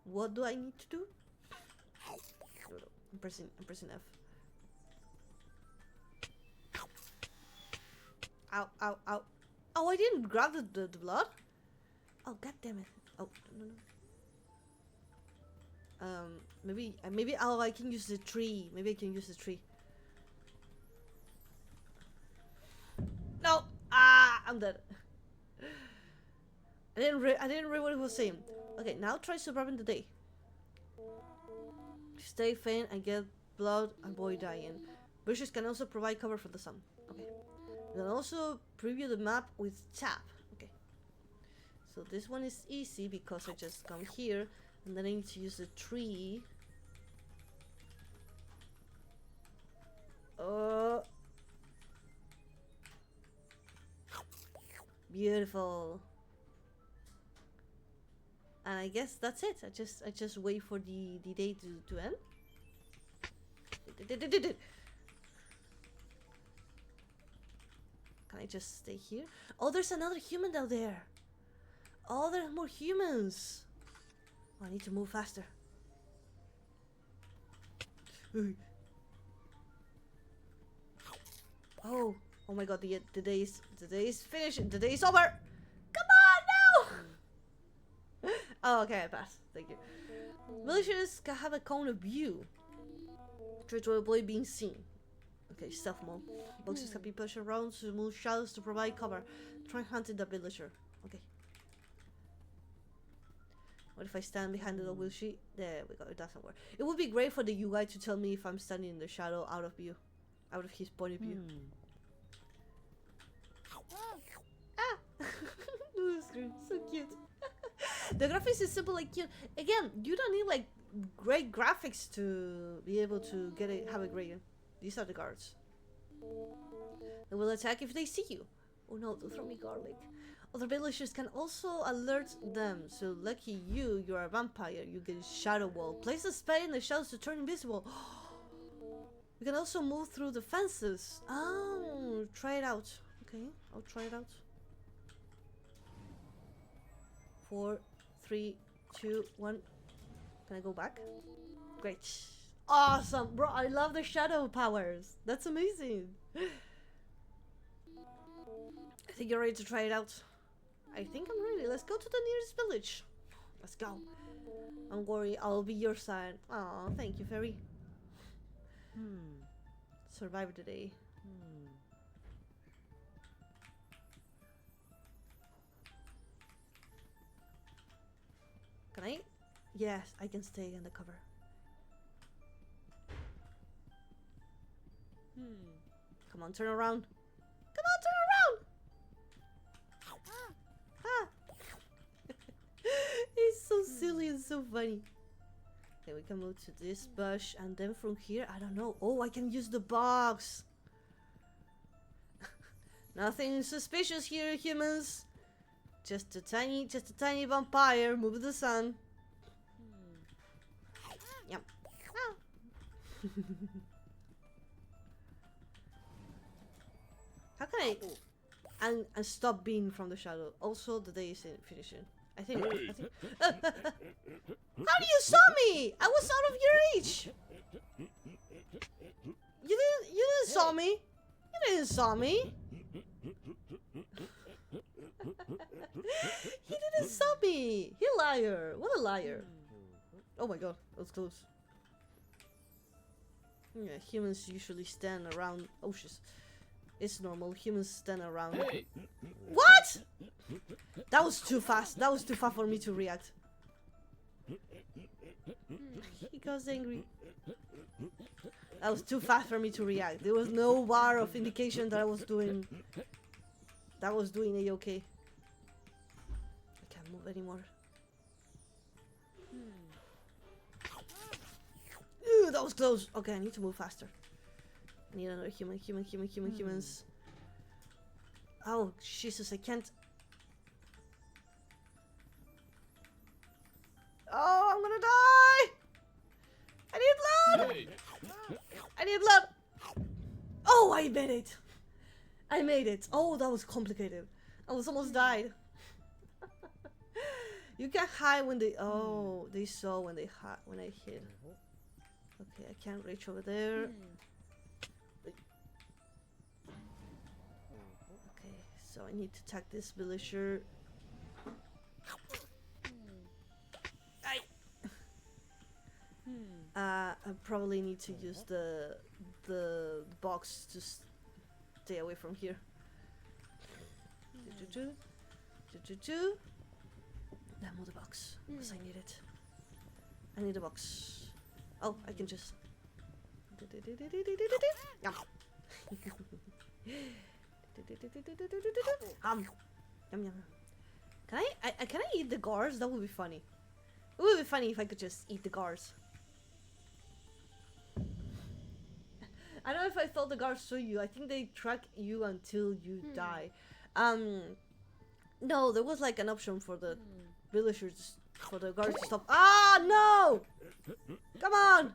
What do I need to do? I'm pressing F. Ow, ow, ow. Oh, I didn't grab the blood? Oh, god damn it. Oh, no. Maybe I can use the tree. Maybe I can use the tree. No! Ah, I'm dead. I didn't read what it was saying. Okay, now try surviving the day. Stay faint and get blood, avoid dying. Bushes can also provide cover for the sun. Okay. You can also preview the map with tap. Okay. So this one is easy because I just come here and then I need to use the tree. Beautiful. And I guess that's it. I just wait for the day to end. Can I just stay here? Oh, there's another human down there. Oh, there's more humans. Oh, I need to move faster. Oh my god, the day is finished. The day is over. Come on, no! Oh, okay, I passed. Thank you. Villagers can have a cone of view. Try to avoid being seen. Okay, stealth mode. Boxes can be pushed around to move shadows to provide cover. Try hunting the villager. Okay. What if I stand behind the dog? Will she? There we go. It doesn't work. It would be great for the UI to tell me if I'm standing in the shadow out of view. Out of his point of view. Ah! So cute. The graphics is simple and cute. Again, you don't need like great graphics to be able to have a great. These are the guards. They will attack if they see you. Oh no, don't throw me garlic. Other villagers can also alert them. So lucky you, you're a vampire. You get shadow wall. Place a spell in the shadows to turn invisible. You can also move through the fences. Oh, try it out. Okay, I'll try it out. 4, 3, 2, 1. Can I go back? Great. Awesome, bro. I love the shadow powers. That's amazing. I think you're ready to try it out. I think I'm ready. Let's go to the nearest village. Let's go. Don't worry, I'll be your side. Aw, thank you, fairy. Survived the day. Can I? Yes, I can stay in the cover. Come on, turn around. Come on, turn around! Ah. It's so silly and so funny. Okay, we can move to this bush, and then from here, I don't know. Oh, I can use the box. Nothing suspicious here, humans. Just a tiny vampire. Move the sun. Yep. Ah. How can I and stop being from the shadow? Also, the day is finishing. I think. How do you saw me? I was out of your reach. You didn't saw me. You didn't saw me. He didn't saw me. He liar. What a liar. Oh my god, that was close. Yeah, humans usually stand around. Oh shit. It's normal. Humans stand around. Hey. What? That was too fast. That was too fast for me to react. He got angry. That was too fast for me to react. There was no bar of indication that I was doing. That was doing a-okay. I can't move anymore. Ooh, that was close. Okay, I need to move faster. I need another humans. Oh, Jesus, I can't. Oh, I'm gonna die! I need blood! Hey. I need blood! Oh, I made it! I made it! Oh, that was complicated. I was almost died. You can hide when they... Oh, they saw when they when I hid. Okay, I can't reach over there. Okay, so I need to attack this villager. I probably need to use the box to stay away from here. Now move the box because I need it. I need a box. Oh, I can just. Yum. Yum yum. Can I eat the guards? That would be funny. It would be funny if I could just eat the guards. I don't know if I thought the guards saw you. I think they track you until you die. No, there was like an option for the villagers, for the guards to stop. Ah, no! Come on!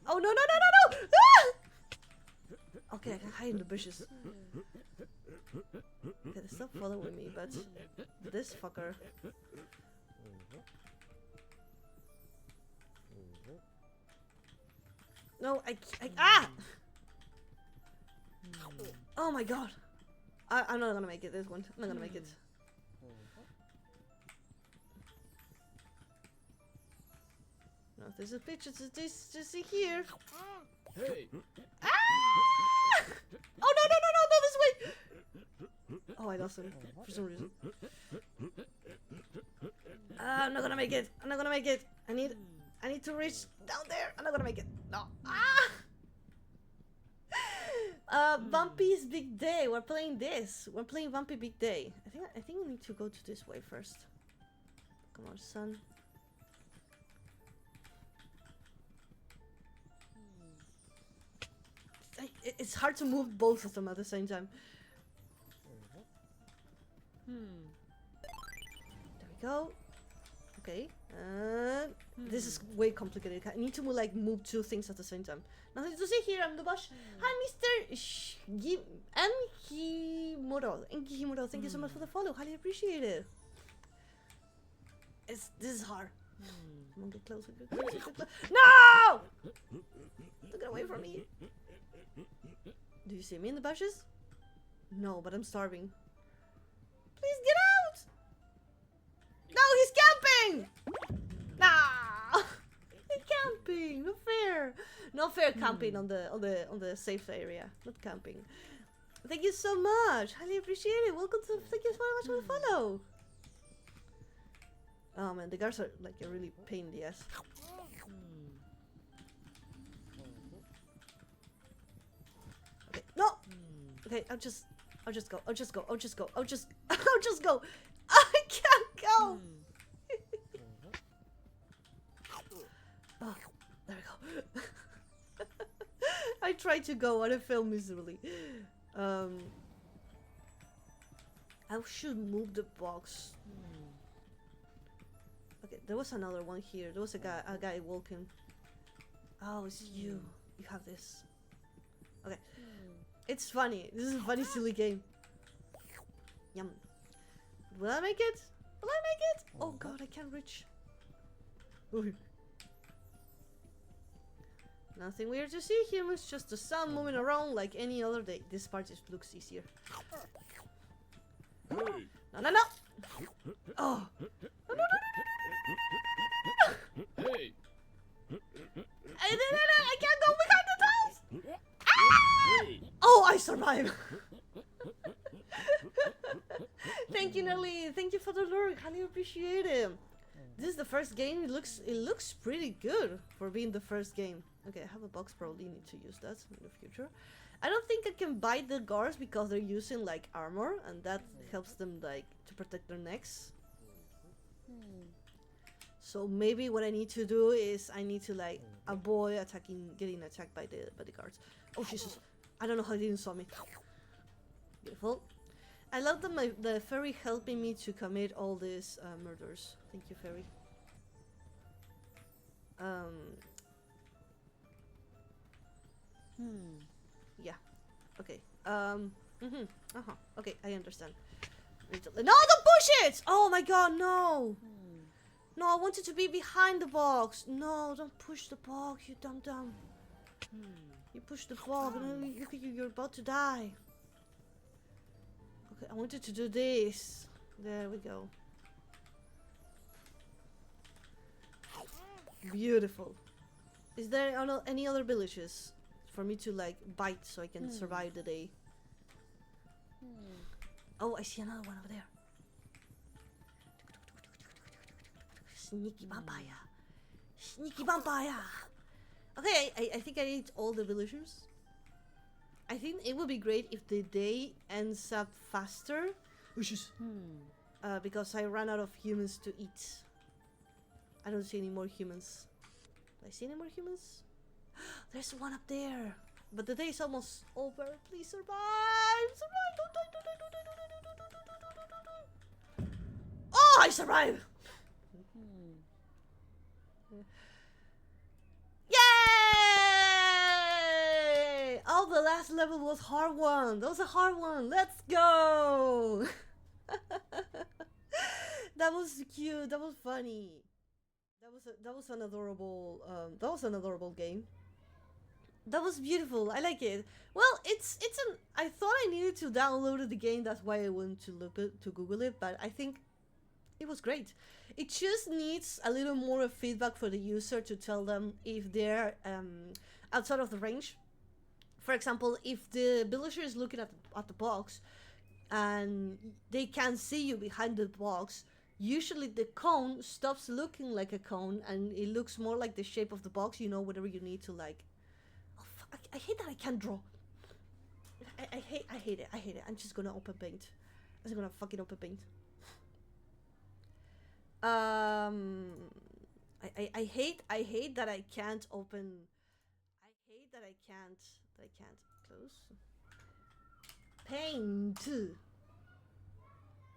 Oh, no! Ah! Okay, I can hide in the bushes. Okay, they stop following me, but this fucker. No, ah! Oh my god. I'm not gonna make it this one. I'm not gonna make it. No, there's a picture to see here. Hey. Ah! Oh no, this way! Oh, I lost him for some reason. I'm not gonna make it. I'm not gonna make it. I need to reach down there. I'm not gonna make it. No. Ah! Vampy's Big Day. We're playing this. We're playing Vampy Big Day. I think we need to go to this way first. Come on, son. It's hard to move both of them at the same time. There we go. Okay. This is way complicated. I need to move two things at the same time. Nothing to see here. I'm the boss. Hi, Mr. Enkihimuro. Enkihimuro, thank you so much for the follow. Highly appreciate it. This is hard. Come on, get closer. Get closer, get closer. No! Don't get away from me. Do you see me in the bushes? No, but I'm starving. Please get out! No, he's camping! Nah! He's camping. Not fair. Not fair camping on the safe area. Not camping. Thank you so much. Highly appreciate it. Welcome to. Thank you so much for the follow. Oh man, the guards are like a really pain in the ass. Okay, no. Okay, I'll just go. I'll just go. I can't go. Oh, there we go. I tried to go and I failed miserably. I should move the box. Okay, there was another one here. There was a guy walking. Oh, it's you. You have this. Okay. It's funny. This is a funny, silly game. Yum. Will I make it? Will I make it? Oh god, I can't reach. Ooh. Nothing weird to see, humans. Just the sun moving around like any other day. This part just looks easier. No, no, no! Oh! No, no, no, no, no, no, no, no, no! Hey! I can't go behind the tiles! Ah! Oh, I survived! Thank you, Nelly. Thank you for the lurk. Highly appreciate it. This is the first game. It looks pretty good for being the first game. Okay, I have a box. Probably need to use that in the future. I don't think I can bite the guards because they're using like armor, and that helps them like to protect their necks. So maybe what I need to do is I need to like avoid getting attacked by the guards. Oh Jesus! I don't know how they didn't saw me. Beautiful. I love that the fairy helping me to commit all these murders. Thank you, fairy. Yeah. Okay. Okay, I understand. No, don't push it! Oh my god, no! No, I wanted to be behind the box. No, don't push the box, you dumb. You push the box and then look at you, you're about to die. Okay, I wanted to do this. There we go. Beautiful. Is there any other villages for me to like bite so I can survive the day? Oh, I see another one over there. Sneaky vampire. Sneaky vampire. Okay, I think I ate all the villagers. I think it would be great if the day ends up faster. Because I ran out of humans to eat. I don't see any more humans. Do I see any more humans? There's one up there. But the day is almost over. Please survive! Survive! Don't die! Don't die! Don't die! Don't die! Oh, I survived! Yay! Oh, the last level was hard one. That was a hard one. Let's go! That was cute. That was funny. That was an adorable. That was an adorable game. That was beautiful. I like it. Well, I thought I needed to download the game. That's why I went to Google it. But I think it was great. It just needs a little more of feedback for the user to tell them if they're outside of the range. For example, if the villager is looking at the box and they can't see you behind the box, usually the cone stops looking like a cone and it looks more like the shape of the box. You know, whatever you need to like. Oh fuck! I hate that I can't draw. I hate it. I hate it. I'm just gonna open paint. I'm just gonna fucking open paint. I hate that I can't open. I hate that I can't close. Paint.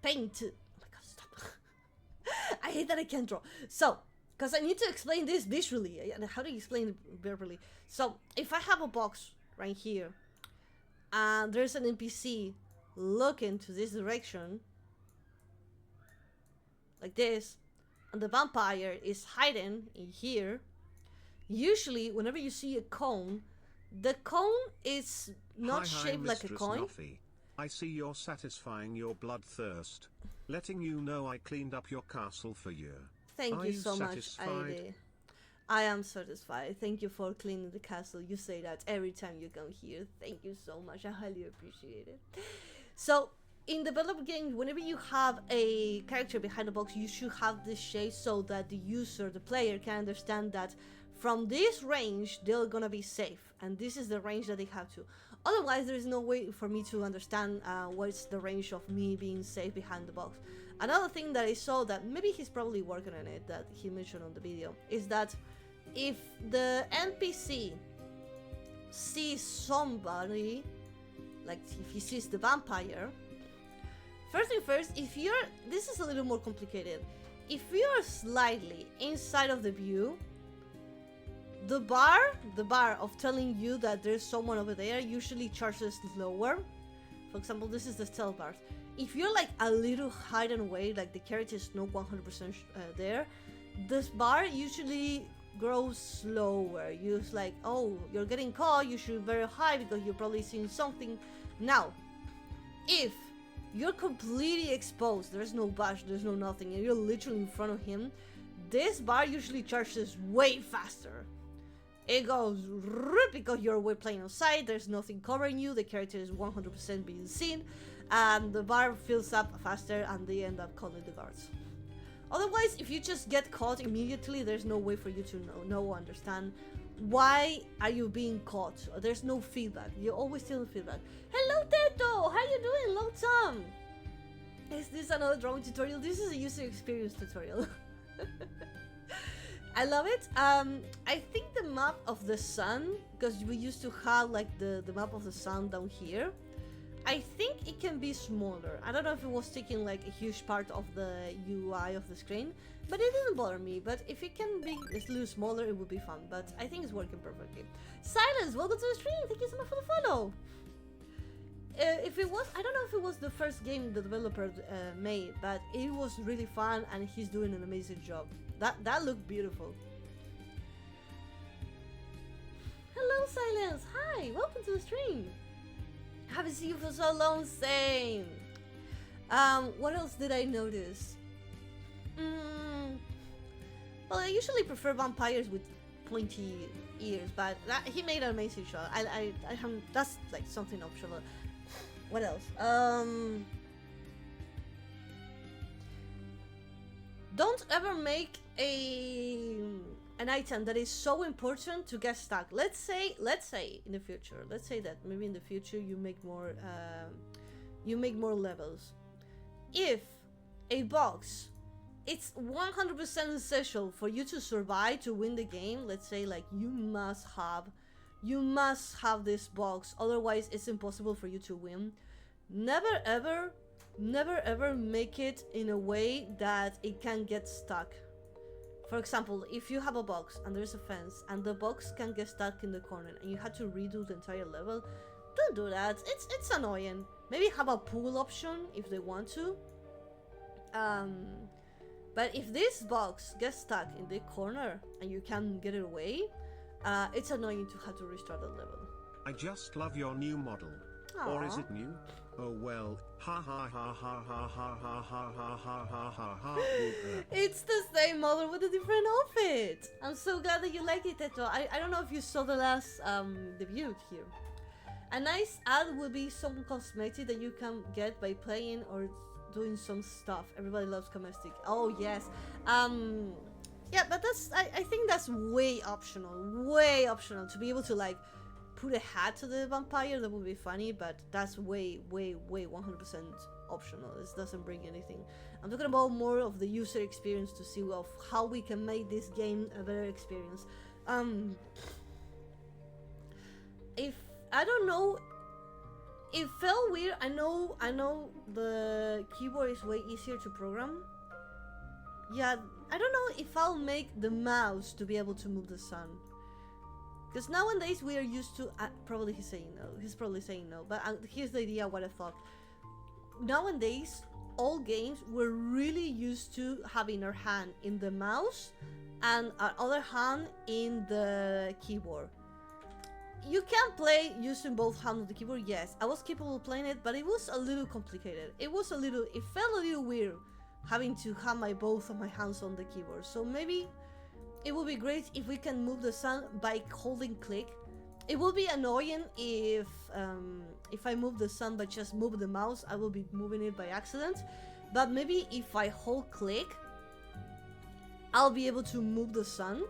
paint. Oh my god, stop. I hate that I can't draw. So, because I need to explain this visually. And how do you explain it verbally? So, if I have a box right here, and there's an NPC looking to this direction, like this, and the vampire is hiding in here, usually whenever you see a cone, the cone is not Hi, shaped like a Mistress coin. Noffy. I see you're satisfying your bloodthirst. Letting you know I cleaned up your castle for you. Thank Are you you so much, satisfied? Aide. I am satisfied. Thank you for cleaning the castle. You say that every time you come here. Thank you so much. I highly appreciate it. So, in developed games, whenever you have a character behind the box, you should have this shape so that the user, the player, can understand that from this range, they're gonna be safe. And this is the range that they have to. Otherwise, there is no way for me to understand what's the range of me being safe behind the box. Another thing that I saw that maybe he's probably working on it, that he mentioned on the video, is that if the NPC sees somebody, like if he sees the vampire, first thing first, if you're, this is a little more complicated, if you're slightly inside of the view, the bar of telling you that there's someone over there usually charges lower. For example, this is the stealth bar. If you're like a little hidden away, like the character is not 100% there, this bar usually grows slower. You're like, oh, you're getting caught, you should be very high because you're probably seeing something. Now, if you're completely exposed, there's no bush, there's no nothing, and you're literally in front of him, this bar usually charges way faster. It goes because you're way playing outside, there's nothing covering you, the character is 100% being seen, and the bar fills up faster and they end up calling the guards. Otherwise, if you just get caught immediately, there's no way for you to know or understand why are you being caught. There's no feedback. You always steal feedback. Hello, Teto! How you doing? Long time! Is this another drawing tutorial? This is a user experience tutorial. I love it. I think the map of the sun, because we used to have like the map of the sun down here, I think it can be smaller. I don't know if it was taking like a huge part of the UI of the screen, but it didn't bother me. But if it can be a little smaller, it would be fun. But I think it's working perfectly. Silence, welcome to the stream. Thank you so much for the follow. If it was, I don't know if it was the first game the developer made, but it was really fun and he's doing an amazing job. That looked beautiful. Hello, Silence. Hi, welcome to the stream. Haven't seen you for so long. Same. What else did I notice? Well, I usually prefer vampires with pointy ears, but he made an amazing shot. I that's like something optional. What else? Don't ever make an item that is so important to get stuck. Let's say in the future, let's say that maybe in the future you make more levels. If a box, it's 100% essential for you to survive, to win the game. Let's say like you must have this box, otherwise it's impossible for you to win. Never ever make it in a way that it can get stuck. For example, if you have a box and there's a fence and the box can get stuck in the corner and you have to redo the entire level, don't do that. It's annoying. Maybe have a pull option if they want to. But if this box gets stuck in the corner and you can't get it away, it's annoying to have to restart the level. I just love your new model. Or is Aw. it new? Oh well, ha ha ha ha ha ha ha ha ha ha ha ha ha. It's the same model with a different outfit. I'm so glad that you like it, Teto. I don't know if you saw the last debut here. A nice ad would be some cosmetic that you can get by playing or doing some stuff. Everybody loves cosmetic. Oh yes. Yeah, but that's I think that's way optional to be able to like put a hat to the vampire. That would be funny, but that's way 100% optional. This doesn't bring anything. I'm talking about more of the user experience, to see of how we can make this game a better experience. If I don't know it felt weird. I know the keyboard is way easier to program. Yeah, I don't know if I'll make the mouse to be able to move the sun. Because nowadays we are used to, probably he's saying no. He's probably saying no, but here's the idea what I thought. Nowadays, all games we're really used to having our hand in the mouse and our other hand in the keyboard. You can play using both hands of the keyboard, yes. I was capable of playing it, but it was a little complicated. It felt a little weird having to have both of my hands on the keyboard. So maybe it would be great if we can move the sun by holding click. It will be annoying if I move the sun but just move the mouse. I will be moving it by accident. But maybe if I hold click, I'll be able to move the sun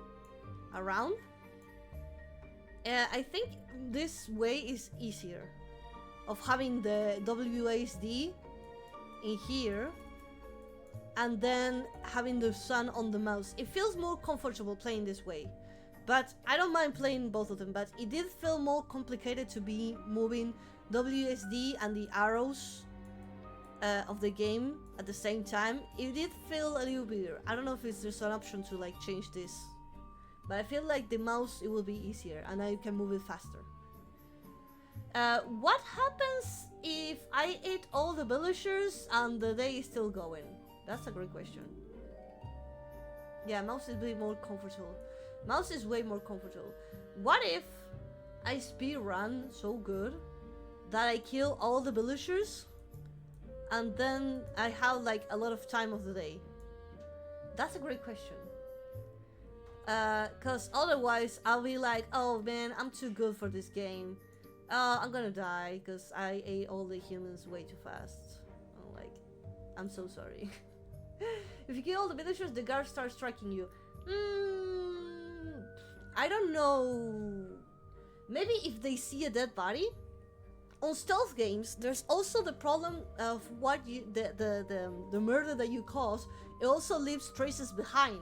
around. I think this way is easier. Of having the WASD in here and then having the sun on the mouse. It feels more comfortable playing this way. But I don't mind playing both of them, but it did feel more complicated to be moving WSD and the arrows of the game at the same time. It did feel a little weird. I don't know if there's an option to like change this. But I feel like the mouse, it will be easier and I can move it faster. What happens if I ate all the villagers and the day is still going? That's a great question. Yeah, mouse is way more comfortable. Mouse is way more comfortable. What if I speed run so good that I kill all the villagers and then I have like a lot of time of the day? That's a great question. Cause otherwise I'll be like, oh man, I'm too good for this game. I'm gonna die because I ate all the humans way too fast. I'm like, I'm so sorry. If you kill all the villagers, the guards start striking you. I don't know. Maybe if they see a dead body. On stealth games, there's also the problem of what you the murder that you cause. It also leaves traces behind.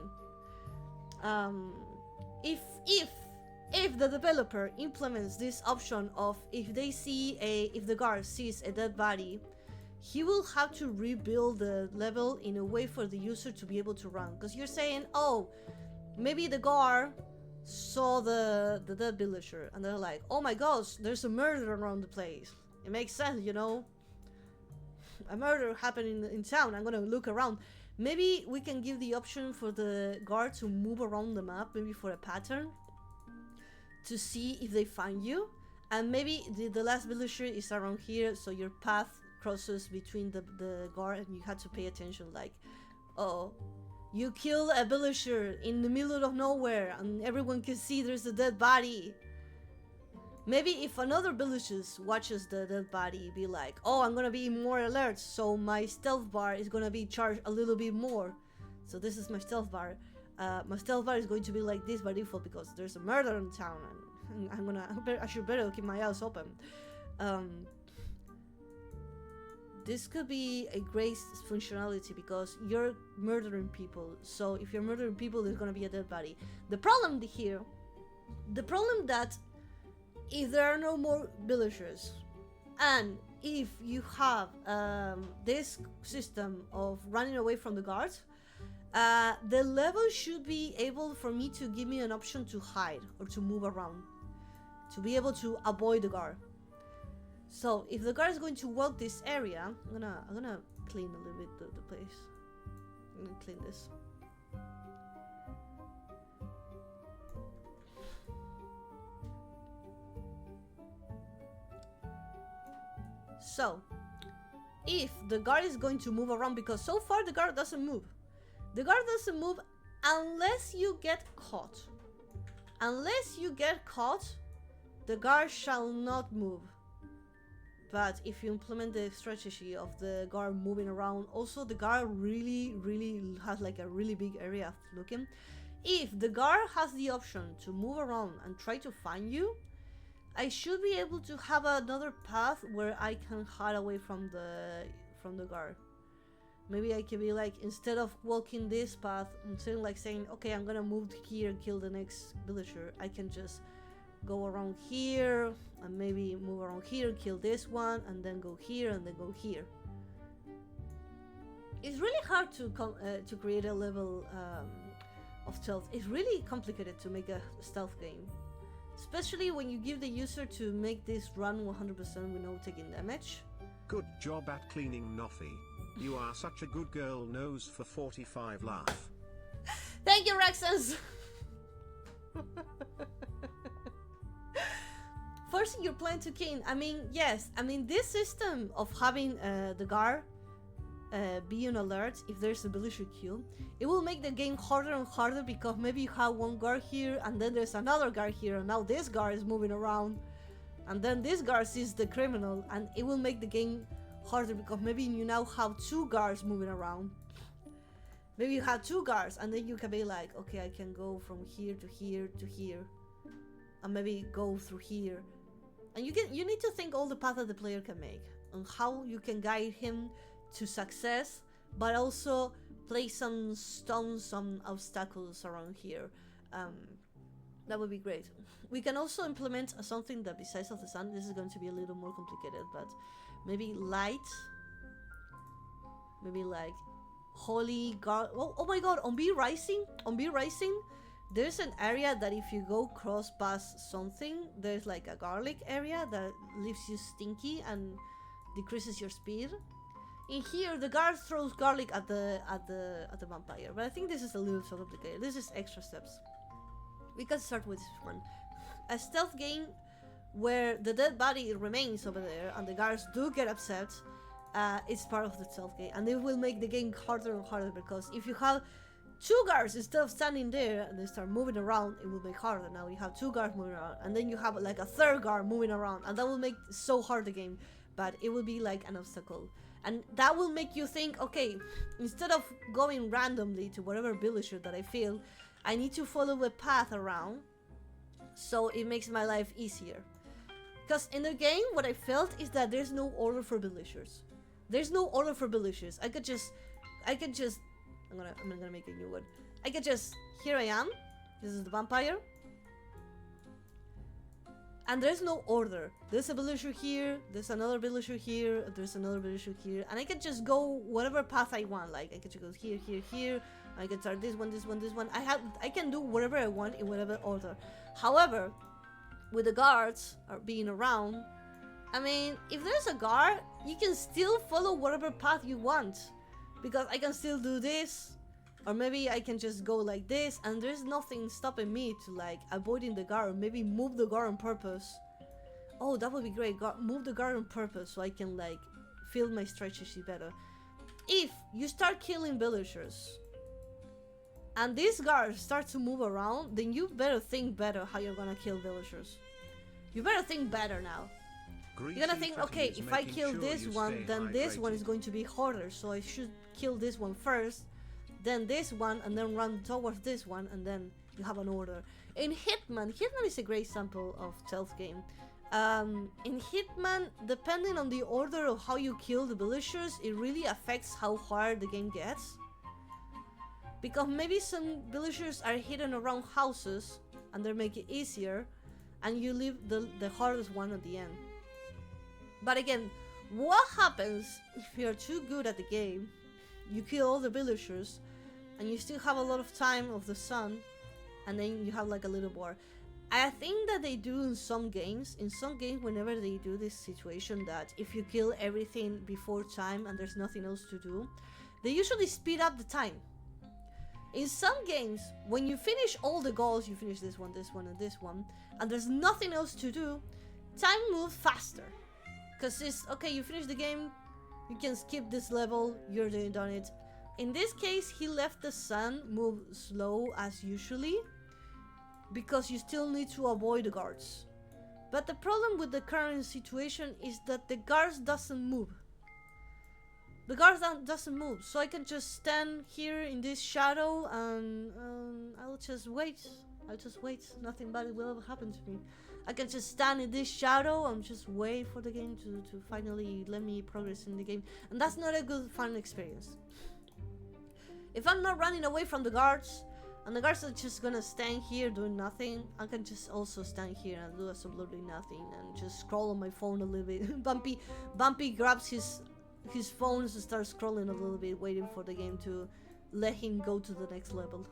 If the developer implements this option of if the guard sees a dead body, he will have to rebuild the level in a way for the user to be able to run. Because you're saying, oh, maybe the guard saw the dead villager and they're like, oh my gosh, there's a murder around the place. It makes sense, you know. A murder happened in town. I'm gonna look around. Maybe we can give the option for the guard to move around the map, maybe for a pattern, to see if they find you. And maybe the last villager is around here, so your path crosses between the guard and you had to pay attention, like, oh, you kill a villager in the middle of nowhere and everyone can see there's a dead body. Maybe if another villager watches the dead body, be like, oh, I'm gonna be more alert, so my stealth bar is gonna be charged a little bit more. So this is my stealth bar. My stealth bar is going to be like this by default because there's a murder in town and I should better keep my eyes open. This could be a great functionality because you're murdering people. So if you're murdering people, there's gonna be a dead body. The problem that if there are no more villagers, and if you have this system of running away from the guards, the level should be able for me to give me an option to hide or to move around, to be able to avoid the guard. So if the guard is going to walk this area, I'm gonna clean a little bit the place. I'm gonna clean this. So, if the guard is going to move around, because so far the guard doesn't move. The guard doesn't move unless you get caught. Unless you get caught, the guard shall not move. But if you implement the strategy of the guard moving around, also the guard really has like a really big area of looking. If the guard has the option to move around and try to find you, I should be able to have another path where I can hide away from the guard. Maybe I can be like, instead of walking this path, instead of like saying, okay, I'm gonna move here and kill the next villager, I can just go around here and maybe move around here, kill this one, and then go here, and then go here. It's really hard to create a level of stealth. It's really complicated to make a stealth game, especially when you give the user to make this run 100% with no taking damage. Good job at cleaning Noffy. You are such a good girl. Nose for 45 laugh. Thank you, Rexens! Forcing your plan to king. I mean, yes. I mean, this system of having the guard be on alert if there's a villager kill, it will make the game harder and harder, because maybe you have one guard here and then there's another guard here, and now this guard is moving around, and then this guard sees the criminal, and it will make the game harder because maybe you now have two guards moving around. Maybe you have two guards, and then you can be like, okay, I can go from here to here to here, and maybe go through here. And you need to think all the path that the player can make, and how you can guide him to success, but also place some stones, some obstacles around here. That would be great. We can also implement something that, besides of the sun, this is going to be a little more complicated, but maybe light, maybe like holy god. Oh my god, on B Rising, there's an area that if you go cross past something, there's like a garlic area that leaves you stinky and decreases your speed. In here, the guard throws garlic at the vampire, but I think this is a little too complicated. This is extra steps. We can start with this one. A stealth game where the dead body remains over there and the guards do get upset. It's part of the stealth game, and it will make the game harder and harder, because if you have two guards instead of standing there and they start moving around, it will make harder. Now you have two guards moving around, and then you have like a third guard moving around, and that will make so hard the game, but it will be like an obstacle. And that will make you think, okay, instead of going randomly to whatever villager that I feel, I need to follow a path around, so it makes my life easier. Because in the game, what I felt is that there's no order for villagers. There's no order for villagers. I'm gonna make a new one. I could just, here I am. This is the vampire. And there's no order. There's a villager here, there's another villager here, there's another villager here, and I can just go whatever path I want. Like I can just go here, here, here. I can start this one, this one, this one. I can do whatever I want in whatever order. However, with the guards being around, I mean, if there's a guard, you can still follow whatever path you want, because I can still do this, or maybe I can just go like this, and there's nothing stopping me to like avoiding the guard, or maybe move the guard on purpose. Oh, that would be great. Move the guard on purpose so I can like feel my strategy better. If you start killing villagers and these guards start to move around, then you better think better how you're gonna kill villagers. You better think better now. You're gonna think, okay, if I kill this one, then this one is going to be harder, so I should kill this one first, then this one, and then run towards this one, and then you have an order. In Hitman is a great example of stealth game. In Hitman, depending on the order of how you kill the villagers, it really affects how hard the game gets. Because maybe some villagers are hidden around houses, and they make it easier, and you leave the hardest one at the end. But again, what happens if you're too good at the game, you kill all the villagers, and you still have a lot of time of the sun, and then you have like a little war? I think that they do in some games, whenever they do this situation that if you kill everything before time and there's nothing else to do, they usually speed up the time. In some games, when you finish all the goals, you finish this one, and this one, and there's nothing else to do, time moves faster. Because it's, okay, you finish the game, you can skip this level, you're done it. In this case, he left the sun move slow as usually, because you still need to avoid the guards. But the problem with the current situation is that the guards doesn't move. The guards doesn't move, so I can just stand here in this shadow and I'll just wait. Nothing bad will ever happen to me. I can just stand in this shadow and just wait for the game to finally let me progress in the game. And that's not a good fun experience. If I'm not running away from the guards, And the guards are just gonna stand here doing nothing. I can just also stand here and do absolutely nothing and just scroll on my phone a little bit. Bumpy grabs his phone and starts scrolling a little bit, waiting for the game to let him go to the next level.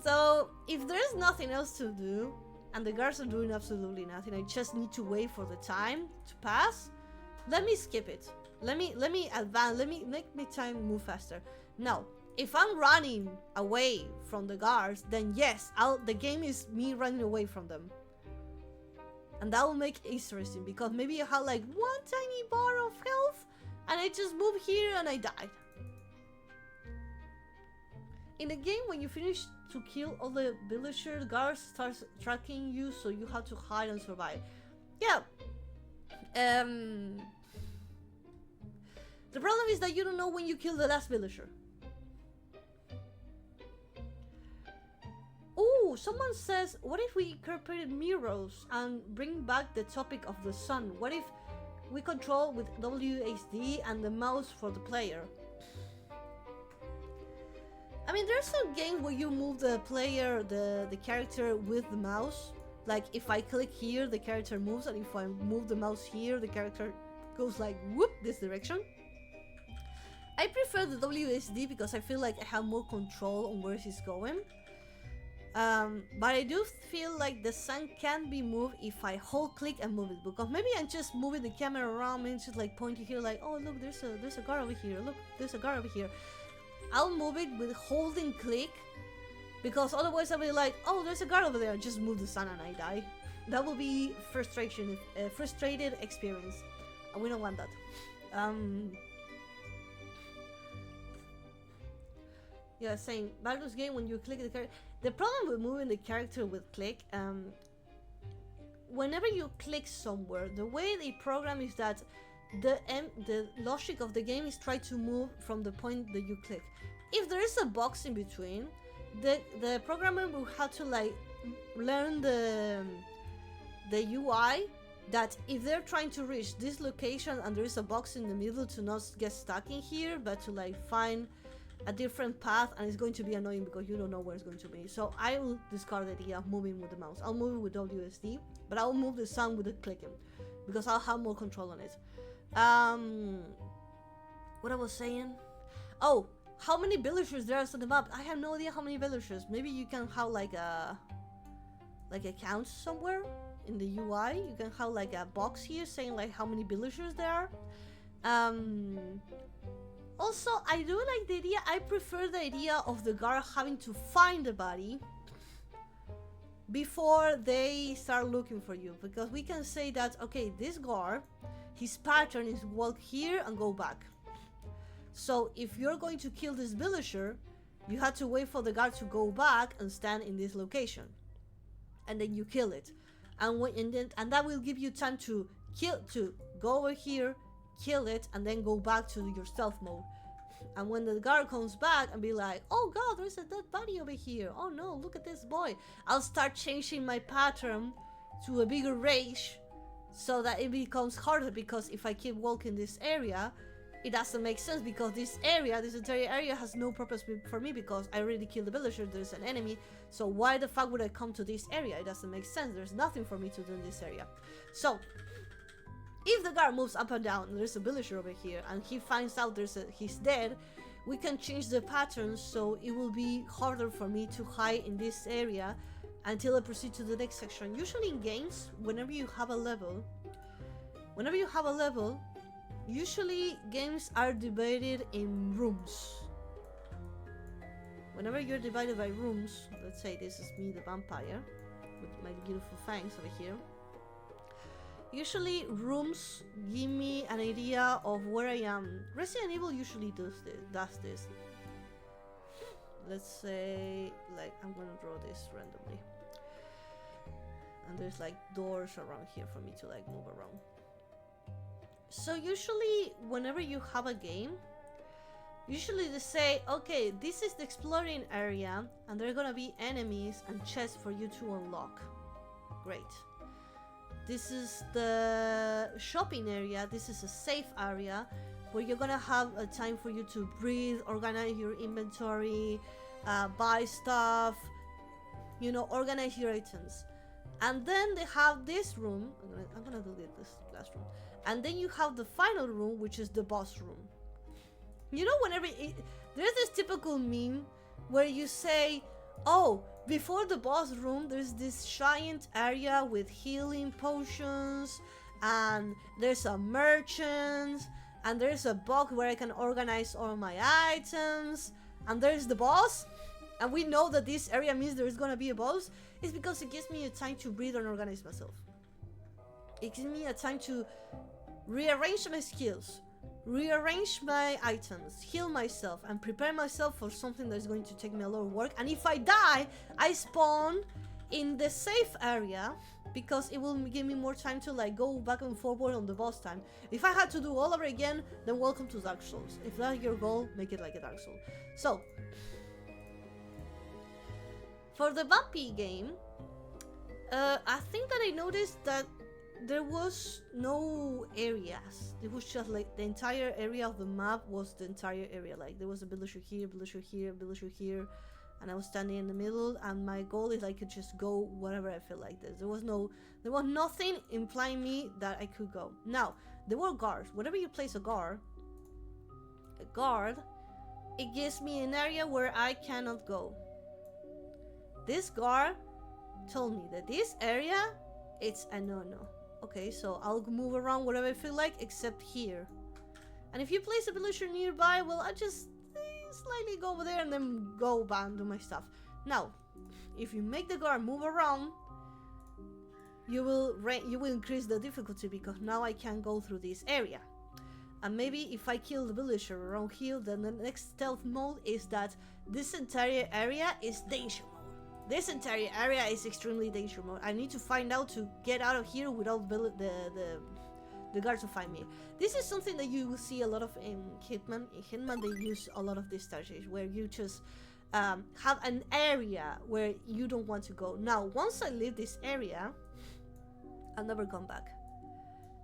So if there's nothing else to do and the guards are doing absolutely nothing, I just need to wait for the time to pass. Let me skip it. Let me advance. Let me make my time move faster. Now, if I'm running away from the guards, then yes, the game is me running away from them. And that will make it interesting, because maybe I have like one tiny bar of health and I just move here and I died. In the game, when you finish to kill all the villagers, guards starts tracking you, so you have to hide and survive. Yeah. The problem is that you don't know when you kill the last villager. Oh, someone says, what if we incorporated mirrors and bring back the topic of the sun? What if we control with WASD and the mouse for the player? I mean, there's some games where you move the player, the character with the mouse. Like, if I click here, the character moves, and if I move the mouse here, the character goes like, whoop, this direction. I prefer the WASD because I feel like I have more control on where he's going. But I do feel like the sun can be moved if I hold click and move it, because maybe I'm just moving the camera around and just like pointing here like, oh look, there's a guard over here, look, there's a guard over here. I'll move it with holding click, because otherwise I'll be like, oh, there's a guard over there, just move the sun and I die. That will be frustrated experience, and we don't want that. Yeah, saying Baldur's game, when you click the character, the problem with moving the character with click, whenever you click somewhere, the way they program is that the logic of the game is try to move from the point that you click. If there is a box in between, the programmer will have to like learn the UI that if they're trying to reach this location and there is a box in the middle, to not get stuck in here, but to like find a different path, and it's going to be annoying because you don't know where it's going to be. So I will discard the idea of moving with the mouse. I'll move it with WSD, but I'll move the sun with the clicking because I'll have more control on it. What I was saying? Oh, how many villagers there are on the map? I have no idea how many villagers. Maybe you can have like a count somewhere in the UI. You can have like a box here saying like how many villagers there are. Also, I do like the idea, I prefer the idea of the guard having to find the body before they start looking for you, because we can say that, okay, this guard, his pattern is walk here and go back. So if you're going to kill this villager, you have to wait for the guard to go back and stand in this location, and then you kill it, and that will give you time to go over here, kill it, and then go back to your stealth mode. And when the guard comes back and be like, oh god, there's a dead body over here, oh no, look at this boy, I'll start changing my pattern to a bigger range so that it becomes harder, because if I keep walking this area, it doesn't make sense, because this entire area has no purpose for me, because I already killed the villager, there's an enemy, so why the fuck would I come to this area? It doesn't make sense, there's nothing for me to do in this area. So if the guard moves up and down and there's a villager over here and he finds out he's dead, we can change the pattern so it will be harder for me to hide in this area until I proceed to the next section. Usually in games, whenever you have a level, usually games are divided in rooms. Whenever you're divided by rooms, let's say this is me, the vampire, with my beautiful fangs over here. Usually rooms give me an idea of where I am. Resident Evil usually does this. Let's say, like, I'm gonna draw this randomly. And there's like doors around here for me to like move around. So usually whenever you have a game, usually they say, okay, this is the exploring area and there are gonna be enemies and chests for you to unlock. Great. This is the shopping area, this is a safe area, where you're gonna have a time for you to breathe, organize your inventory, buy stuff, you know, organize your items. And then they have this room. I'm gonna delete this last room. And then you have the final room, which is the boss room. You know, there's this typical meme where you say, oh, before the boss room, there's this giant area with healing potions, and there's a merchant, and there's a box where I can organize all my items, and there's the boss. And we know that this area means there is gonna be a boss. It's because it gives me a time to breathe and organize myself. It gives me a time to rearrange my skills, rearrange my items, heal myself, and prepare myself for something that's going to take me a lot of work. And if I die, I spawn in the safe area, because it will give me more time to like go back and forward on the boss time. If I had to do all over again, then welcome to Dark Souls. If that's your goal, make it like a Dark Souls. So, for the Vampy game, I think that I noticed that there was no areas. It was just like the entire area of the map was the entire area. Like there was a villager here, villager here, villager here, and I was standing in the middle. And my goal is I could just go wherever I feel like this. There was nothing implying me that I could go. Now there were guards. Whenever you place a guard, it gives me an area where I cannot go. This guard told me that this area, it's a no-no. Okay, so I'll move around wherever I feel like, except here. And if you place a villager nearby, well, I just slightly go over there and then go back and do my stuff. Now, if you make the guard move around, you will increase the difficulty, because now I can go through this area. And maybe if I kill the villager around here, then the next stealth mode is that this entire area is danger mode. This entire area is extremely danger mode. I need to find out to get out of here without the guard to find me. This is something that you will see a lot of in Hitman. In Hitman, they use a lot of these strategies where you just have an area where you don't want to go. Now, once I leave this area, I'll never come back.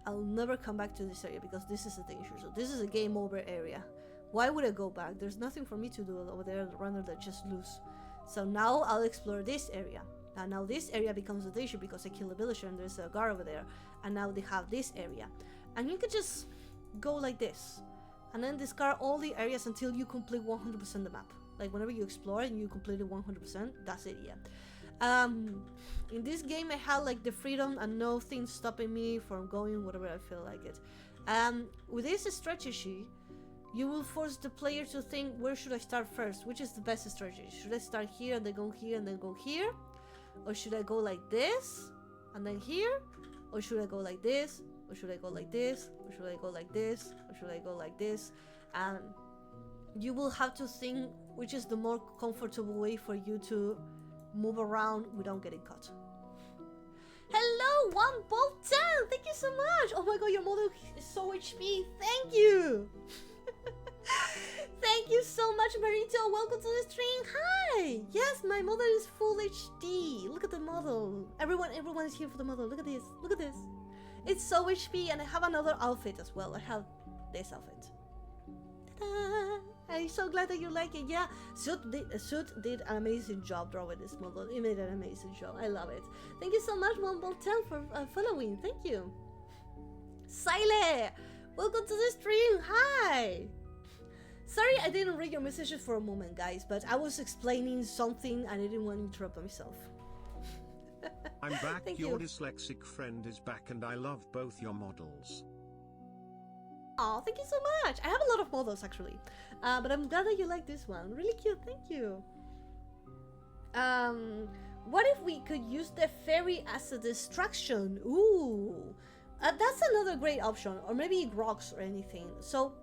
I'll never come back to this area because this is a danger zone. This is a game over area. Why would I go back? There's nothing for me to do over there rather than just lose. So now I'll explore this area. And now this area becomes a danger because I kill a villager and there's a guard over there. And now they have this area. And you can just go like this. And then discard all the areas until you complete 100% the map. Like whenever you explore and you complete it 100%, that's it, yeah. In this game I had like the freedom and nothing stopping me from going whatever I feel like it. With this strategy, you will force the player to think, where should I start first? Which is the best strategy? Should I start here and then go here and then go here? Or should I go like this and then here? Or should I go like this? Or should I go like this? Or should I go like this? Or should I go like this? And you will have to think which is the more comfortable way for you to move around without getting caught. Hello, 1Bolt10! Thank you so much! Oh my god, your model is so HP! Thank you! Thank you so much, Marito. Welcome to the stream. Hi. Yes, my model is full HD. Look at the model. Everyone is here for the model. Look at this. Look at this. It's so HP, and I have another outfit as well. I have this outfit. Ta-da! I'm so glad that you like it. Yeah, Suit did an amazing job drawing this model. He made an amazing job. I love it. Thank you so much, 1Bolt10, for following. Thank you. Sile, welcome to the stream. Hi. Sorry I didn't read your messages for a moment, guys, but I was explaining something and I didn't want to interrupt myself. I'm back, Thank your you. dyslexic friend is back and I love both your models. Oh, thank you so much. I have a lot of models actually, but I'm glad that you like this one. Really cute, thank you. What if we could use the fairy as a distraction? Ooh, that's another great option, or maybe rocks or anything. So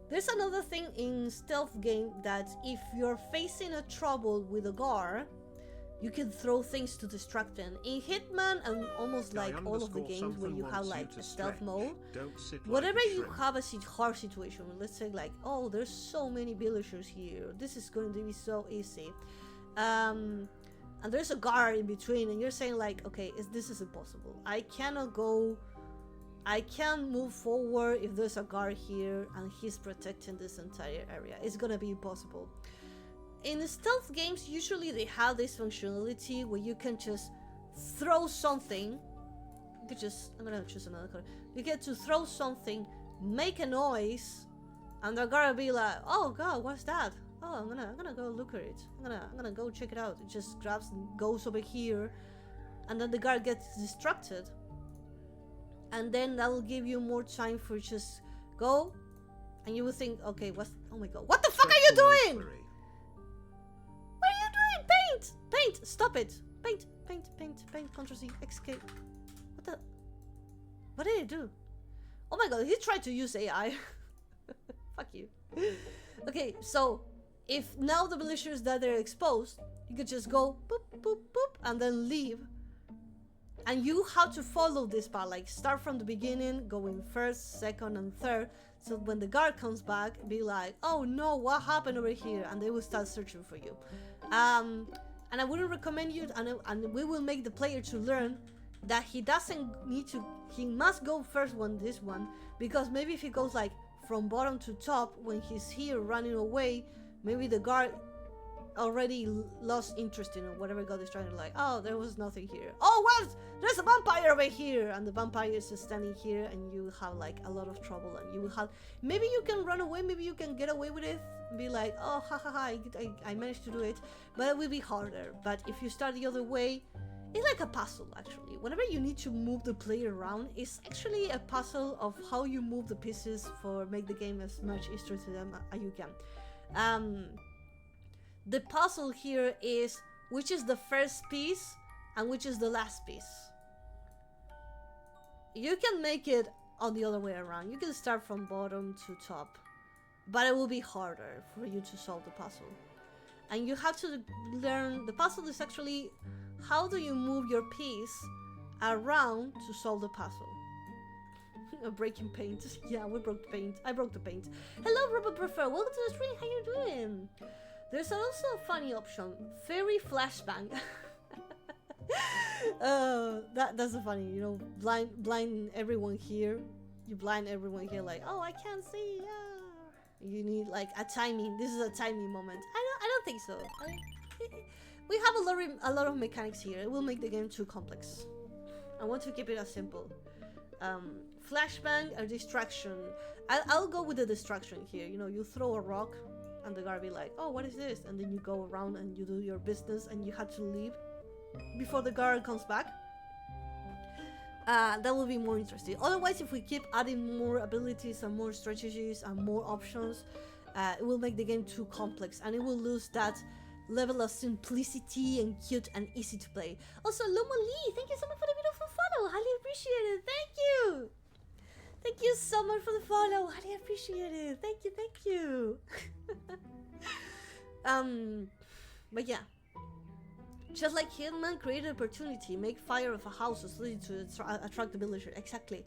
there's another thing in stealth game that if you're facing a trouble with a guard, you can throw things to distract them. In Hitman and almost like all of the games where you have like a stealth mode, whatever you have a hard situation, let's say like, oh, there's so many villagers here, this is going to be so easy, and there's a guard in between and you're saying like, okay, this is impossible, I cannot go I can move forward if there's a guard here and he's protecting this entire area. It's gonna be impossible. In stealth games, usually they have this functionality where you can just throw something. You could just, I'm gonna choose another color. You get to throw something, make a noise, and they're gonna be like, oh god, what's that? Oh, I'm gonna go look at it. I'm gonna go check it out. It just grabs and goes over here, and then the guard gets distracted. And then that will give you more time for just go, and you will think, okay, oh my god, what the fuck are you doing? What are you doing? Paint! Paint! Stop it! Paint! Paint! Paint! Paint! Ctrl-C! Escape! What the? What did he do? Oh my god, he tried to use AI. Fuck you. Okay, so if now the villagers that they're exposed, you could just go boop, boop, boop, and then leave. And you have to follow this path, like start from the beginning, going first, second, and third. So when the guard comes back, be like, oh no, what happened over here? And they will start searching for you. And I wouldn't recommend you, and we will make the player to learn that he doesn't need to, he must go first on this one, because maybe if he goes like from bottom to top, when he's here running away, maybe the guard already lost interest in whatever god is trying to, like, oh, there was nothing here. Oh, what? There's a vampire over here, and the vampire is standing here, and you have like a lot of trouble, and you will have, maybe you can run away, maybe you can get away with it, be like, oh, ha ha ha, I managed to do it, but it will be harder. But if you start the other way, it's like a puzzle, actually. Whenever you need to move the player around, it's actually a puzzle of how you move the pieces for make the game as much easier to them as you can. The puzzle here is which is the first piece and which is the last piece. You can make it on the other way around. You can start from bottom to top, but it will be harder for you to solve the puzzle. And you have to learn, the puzzle is actually how do you move your piece around to solve the puzzle. Breaking paint. Yeah, we broke the paint. I broke the paint. Hello, Robert Prefer. Welcome to the stream. How you doing? There's also a funny option, fairy flashbang. That's a funny, you know, blind everyone here. You blind everyone here, like, oh, I can't see. You need like a timing. This is a timing moment. I don't think so. We have a lot of mechanics here. It will make the game too complex. I want to keep it as simple. Flashbang or distraction. I'll go with the distraction here. You know, you throw a rock, and the guard be like, oh, what is this? And then you go around and you do your business, and you have to leave before the guard comes back. That will be more interesting. Otherwise, if we keep adding more abilities and more strategies and more options, it will make the game too complex, and it will lose that level of simplicity and cute and easy to play. Also, Luma Lee, thank you so much for the beautiful follow. Highly appreciate it. Thank you. Thank you so much for the follow. Highly appreciate it. Thank you, thank you. But yeah. Just like Hitman created opportunity, make fire of a house to attract the villager. Exactly.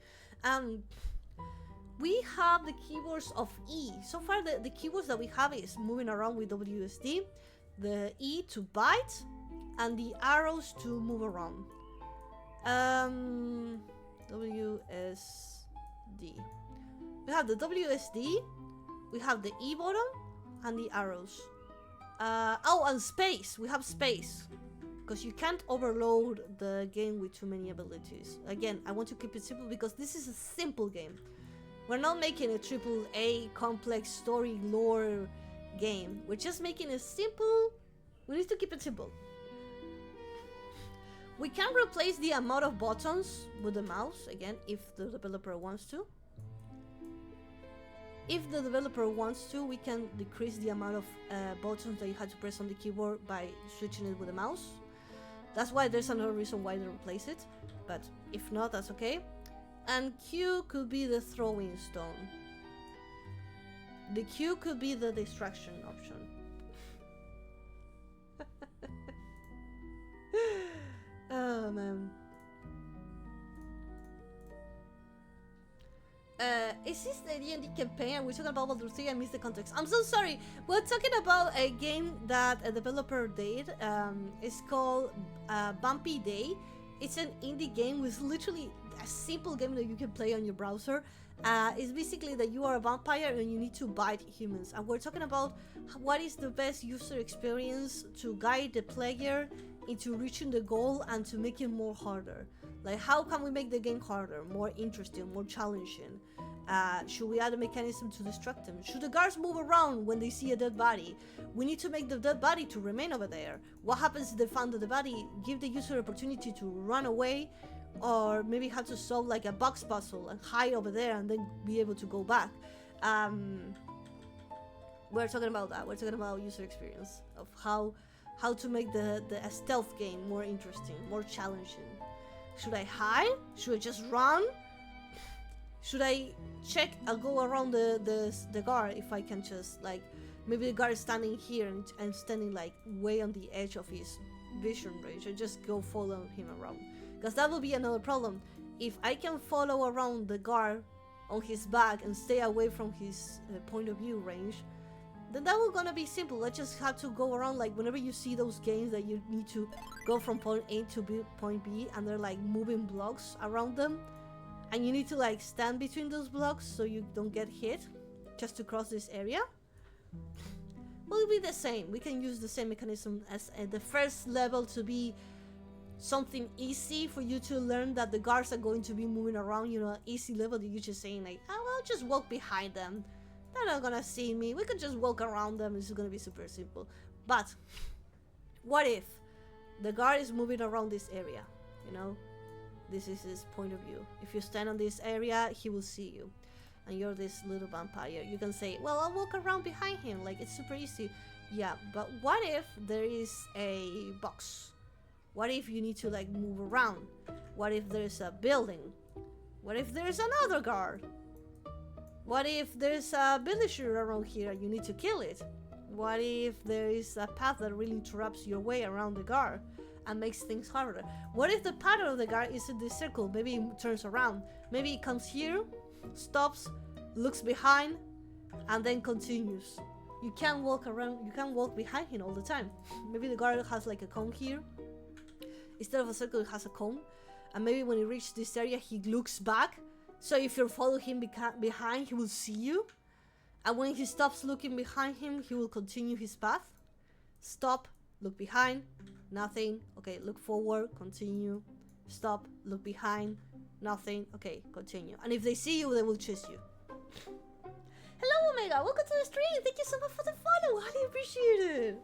We have the keywords of E. So far, the keywords that we have is moving around with WSD, the E to bite, and the arrows to move around. WSD. We have the WSD, we have the E button, and the arrows. Oh, and space. We have space. Because you can't overload the game with too many abilities. Again, I want to keep it simple because this is a simple game. We're not making a AAA complex story lore game. We're just making it simple. We need to keep it simple. We can replace the amount of buttons with the mouse, again, if the developer wants to. If the developer wants to, we can decrease the amount of buttons that you have to press on the keyboard by switching it with the mouse. That's why there's another reason why they replace it, but if not, that's okay. And Q could be the throwing stone. The Q could be the distraction option. Oh man. Is this the D&D campaign? We're talking about Baldur's 3. I missed the context. I'm so sorry. We're talking about a game that a developer did. It's called Bumpy Day. It's an indie game with literally a simple game that you can play on your browser. It's basically that you are a vampire and you need to bite humans. And we're talking about what is the best user experience to guide the player into reaching the goal and to make it more harder. Like, how can we make the game harder, more interesting, more challenging? Should we add a mechanism to distract them? Should the guards move around when they see a dead body? We need to make the dead body to remain over there. What happens if they find the body? Give the user opportunity to run away, or maybe have to solve like a box puzzle and hide over there and then be able to go back. We're talking about that. We're talking about user experience of how to make the stealth game more interesting, more challenging. Should I hide? Should I just run? Should I check? I'll go around the guard if I can just like, maybe the guard is standing here and I'm standing like way on the edge of his vision range. I just go follow him around, because that will be another problem. If I can follow around the guard on his back and stay away from his point of view range, then that will gonna be simple. I just have to go around, like whenever you see those games that you need to go from point A to point B and they're like moving blocks around them, and you need to like stand between those blocks so you don't get hit just to cross this area. Well, it'll be the same. We can use the same mechanism as the first level to be something easy for you to learn that the guards are going to be moving around, you know, an easy level that you're just saying like, oh, well, just walk behind them. They're not gonna see me. We can just walk around them. It's gonna be super simple. But what if the guard is moving around this area, you know? This is his point of view. If you stand on this area, he will see you. And you're this little vampire. You can say, well, I'll walk around behind him. Like, it's super easy. Yeah, but what if there is a box? What if you need to, like, move around? What if there's a building? What if there's another guard? What if there's a villager around here and you need to kill it? What if there is a path that really interrupts your way around the guard and makes things harder? What if the pattern of the guard is in this circle? Maybe it turns around. Maybe it comes here, stops, looks behind, and then continues. You can't walk around, you can't walk behind him all the time. Maybe the guard has like a cone here. Instead of a circle, it has a cone. And maybe when he reaches this area, he looks back. So if you follow him behind, he will see you. And when he stops looking behind him, he will continue his path. Stop, look behind, nothing. Okay, look forward, continue. Stop, look behind, nothing. Okay, continue. And if they see you, they will chase you. Hello, Omega. Welcome to the stream. Thank you so much for the follow. Highly appreciate it.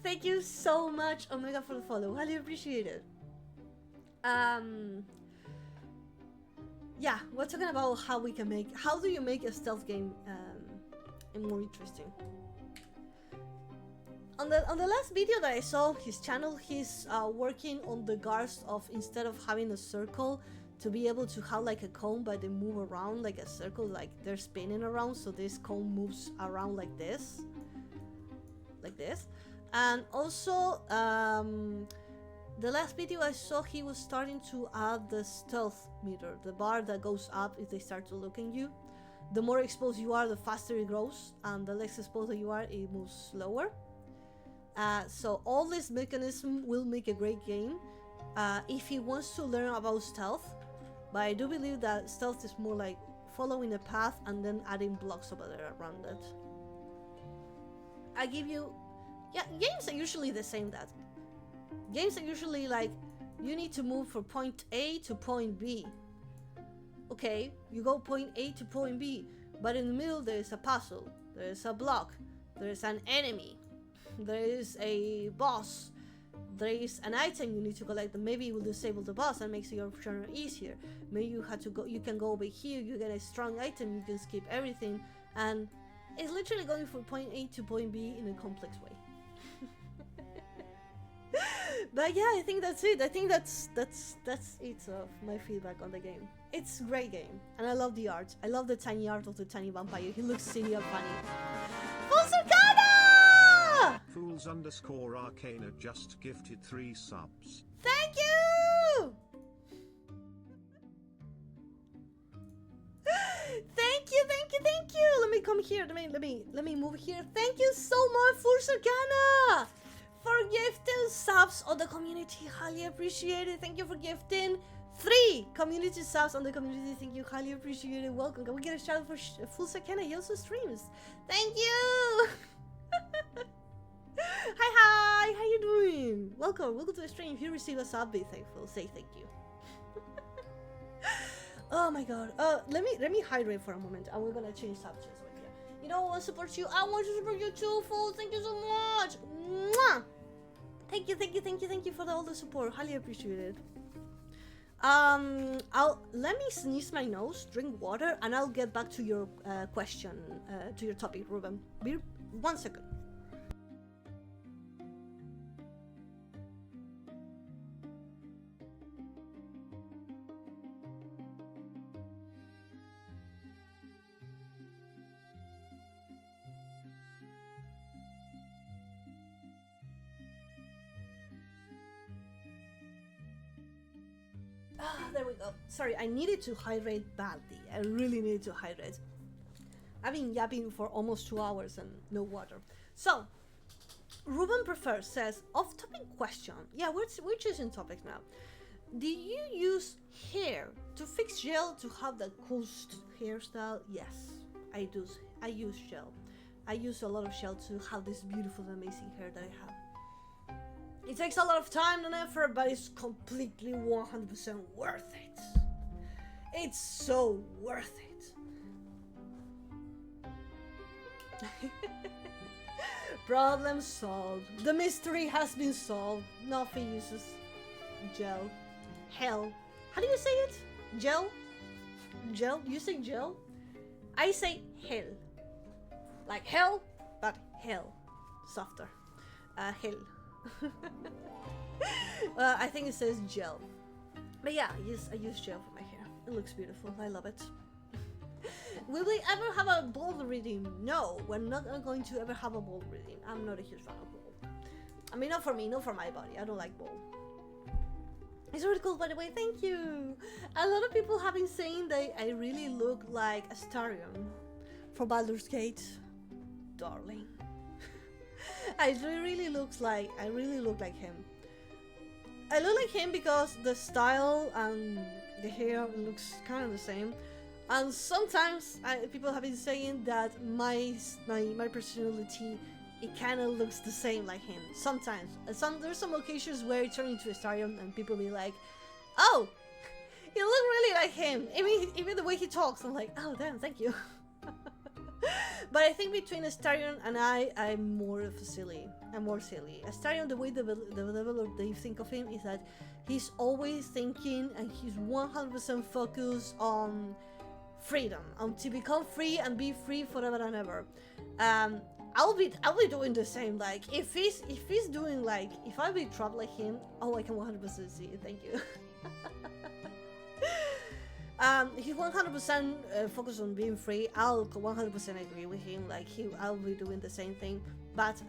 Thank you so much, Omega, for the follow. Highly appreciate it. Yeah, we're talking about how do you make a stealth game more interesting. On the last video that I saw his channel, he's working on the guards of, instead of having a circle, to be able to have like a cone, but they move around like a circle, like they're spinning around, so this cone moves around like this. And also the last video I saw, he was starting to add the stealth meter, the bar that goes up if they start to look at you. The more exposed you are, the faster it grows, and the less exposed that you are, it moves slower. So all this mechanism will make a great game if he wants to learn about stealth. But I do believe that stealth is more like following a path and then adding blocks over there around it. I give you... Yeah, games are usually the same that. Games are usually like, you need to move from point A to point B. Okay, you go point A to point B, but in the middle there is a puzzle, there is a block, there is an enemy, there is a boss, there is an item you need to collect, and maybe it will disable the boss and makes your journey easier. Maybe you can go over here, you get a strong item, you can skip everything, and it's literally going from point A to point B in a complex way. But yeah, I think that's it. I think that's it of my feedback on the game. It's a great game, and I love the art. I love the tiny art of the tiny vampire. He looks silly and funny. Fonsercana! Fools_Arcana just gifted 3 subs. Thank you! Thank you! Let me come here. Let me move here. Thank you so much, Fonsercana! for gifting subs on the community. Highly appreciated. Thank you for gifting 3 community subs on the community. Thank you. Highly appreciated. Welcome. Can we get a shout out for Full Sakana? He also streams. Thank you. Hi. How you doing? Welcome to the stream. If you receive a sub, be thankful. Say thank you. Oh my god. Let me hydrate for a moment, and we're gonna change subjects with you. You know, I want to support you. I want to support you too, Full. Thank you so much. Mwah! Thank you for all the support. Highly appreciated. Let me sneeze my nose, drink water, and I'll get back to your question, to your topic, Ruben. Be 1 second. There we go. Sorry, I needed to hydrate badly. I really needed to hydrate. I've been yapping for almost 2 hours and no water. So, Ruben Prefers says, off-topic question. Yeah, we're choosing topics now. Do you use hair to fix gel to have that cool hairstyle? Yes, I do. I use gel. I use a lot of gel to have this beautiful, amazing hair that I have. It takes a lot of time and effort, but it's completely 100% worth it. It's so worth it. Problem solved. The mystery has been solved. Nothing uses gel. Hell. How do you say it? Gel? Gel? You say gel? I say hell. Like hell, but hell. Softer. Hell. I think it says gel. But yeah, I use gel for my hair. It looks beautiful. I love it. Will we ever have a ball reading? No, we're not going to ever have a ball reading. I'm not a huge fan of ball. I mean, not for me, not for my body. I don't like ball. It's really cool, by the way. Thank you. A lot of people have been saying that I really look like Astarion for Baldur's Gate. Darling. I really look like him. I look like him because the style and the hair looks kind of the same. And sometimes people have been saying that my personality, it kind of looks the same like him. Sometimes, there's some occasions where I turn into a Starion and people be like, "Oh, you look really like him." Even the way he talks, I'm like, "Oh, damn, thank you." But I think between Astarion and I'm more of a silly. I'm more silly. Astarion, the way the developer they think of him is that he's always thinking and he's 100% focused on freedom, to become free and be free forever and ever. I'll be doing the same. Like if he's doing like if I be trapped like him, oh, I can 100% see it. Thank you. He's 100% focused on being free. I'll 100% agree with him. Like I'll be doing the same thing. But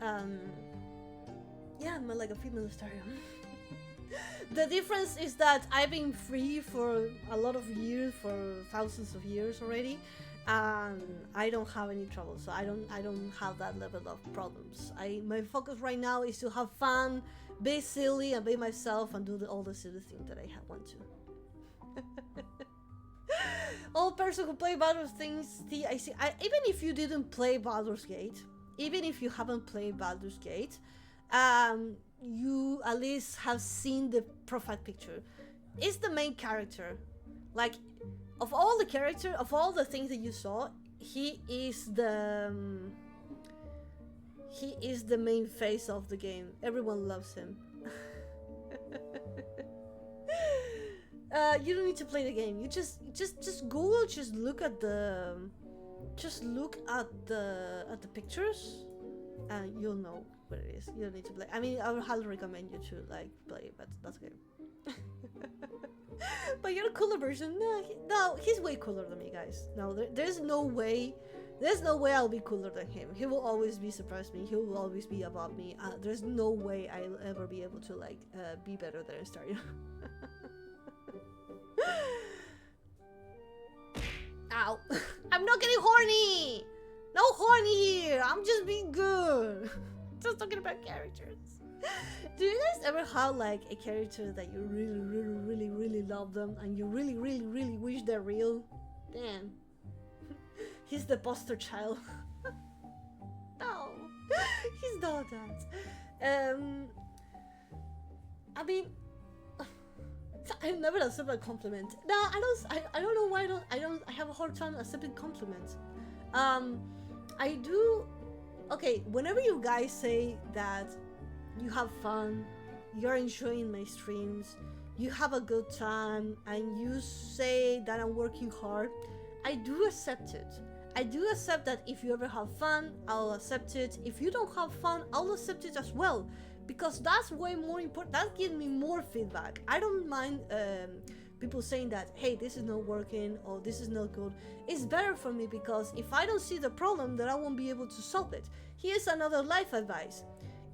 yeah, I'm like a female Astarion. The difference is that I've been free for a lot of years, for thousands of years already, and I don't have any trouble. So I don't have that level of problems. My focus right now is to have fun, be silly, and be myself, and do all the silly things that I want to. All person who play Baldur's things, even if you didn't play Baldur's Gate, even if you haven't played Baldur's Gate, you at least have seen the profile picture. It's the main character. Like, of all the character, of all the things that you saw, he is the main face of the game. Everyone loves him. You don't need to play the game. You just Google, look at the pictures, and you'll know what it is. You don't need to play. I mean, I would highly recommend you to play it, but that's okay. But you're a cooler version. No, he's way cooler than me, guys. No, there's no way I'll be cooler than him. He will always surprise me. He will always be above me. There's no way I'll ever be able to be better than Astarion. Ow. I'm not getting horny! No horny here! I'm just being good! Just talking about characters. Do you guys ever have like a character that you really love them and you really wish they're real? Damn. He's the poster child. No, he's not that. I mean, I never accept a compliment. No, I don't know why I have a hard time accepting compliments. I do. Okay, whenever you guys say that you have fun, you're enjoying my streams, you have a good time, and you say that I'm working hard, I do accept it. I do accept that if you ever have fun, I'll accept it. If you don't have fun, I'll accept it as well. Because that's way more important. That gives me more feedback. I don't mind people saying that, hey, this is not working or this is not good. It's better for me because if I don't see the problem, then I won't be able to solve it. Here's another life advice.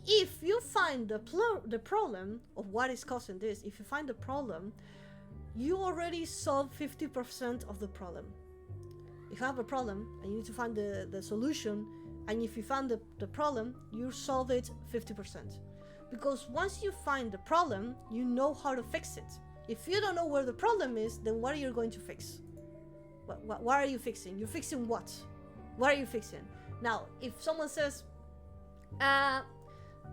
If you find the problem of what is causing this, if you find the problem, you already solved 50% of the problem. If you have a problem and you need to find the solution, and if you find the problem, you solve it 50%. Because once you find the problem, you know how to fix it. If you don't know where the problem is, then what are you going to fix? What are you fixing? You're fixing what? What are you fixing? Now, if someone says,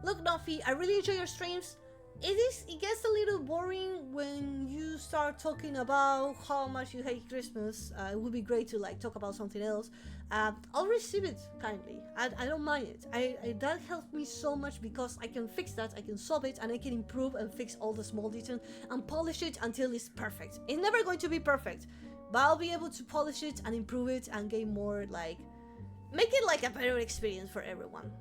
look, Nuffy, I really enjoy your streams. It gets a little boring when you start talking about how much you hate Christmas. It would be great to like talk about something else. I'll receive it kindly. I don't mind it. That helps me so much because I can fix that, I can solve it, and I can improve and fix all the small details and polish it until it's perfect. It's never going to be perfect, but I'll be able to polish it and improve it and gain more, like, make it like a better experience for everyone.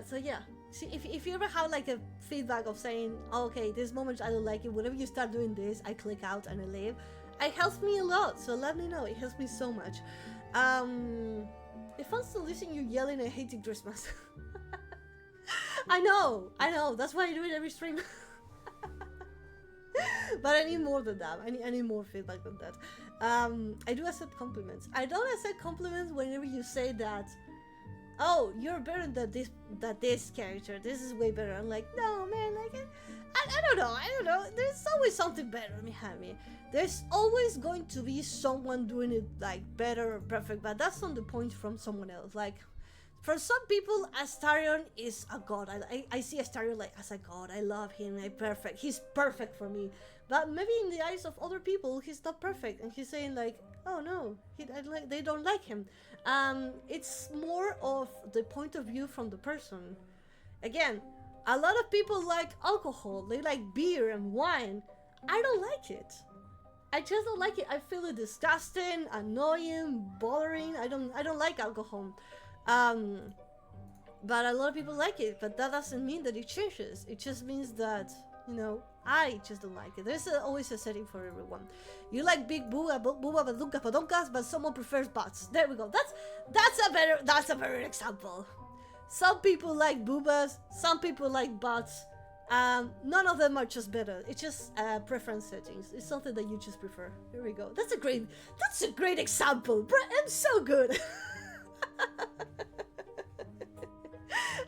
So yeah, see, if you ever have like a feedback of saying, oh, okay, this moment I don't like it, whenever you start doing this, I click out and I leave, it helps me a lot, so let me know, it helps me so much. If I'm still listening you yelling and hating Christmas. I know, that's why I do it every stream. But I need more than that, I need more feedback than that. I do accept compliments. I don't accept compliments whenever you say that, oh, you're better than this character. This is way better. I'm like, no, man. Like, I don't know. There's always something better behind me. There's always going to be someone doing it like better or perfect. But that's not the point from someone else. Like, for some people, Astarion is a god. I see Astarion like as a god. I love him. He's perfect for me. But maybe in the eyes of other people, he's not perfect, and he's saying like, oh no, they don't like him. It's more of the point of view from the person. Again, a lot of people like alcohol. They like beer and wine. I don't like it. I just don't like it. I feel it disgusting, annoying, bothering. I don't like alcohol. But a lot of people like it. But that doesn't mean that it changes. It just means that, you know, I just don't like it. There's always a setting for everyone. You like big booba badunka padonkas, but someone prefers butts. There we go. That's a better example. Some people like boobas, some people like butts. None of them are just better. It's just preference settings. It's something that you just prefer. Here we go. That's a great example. I'm so good.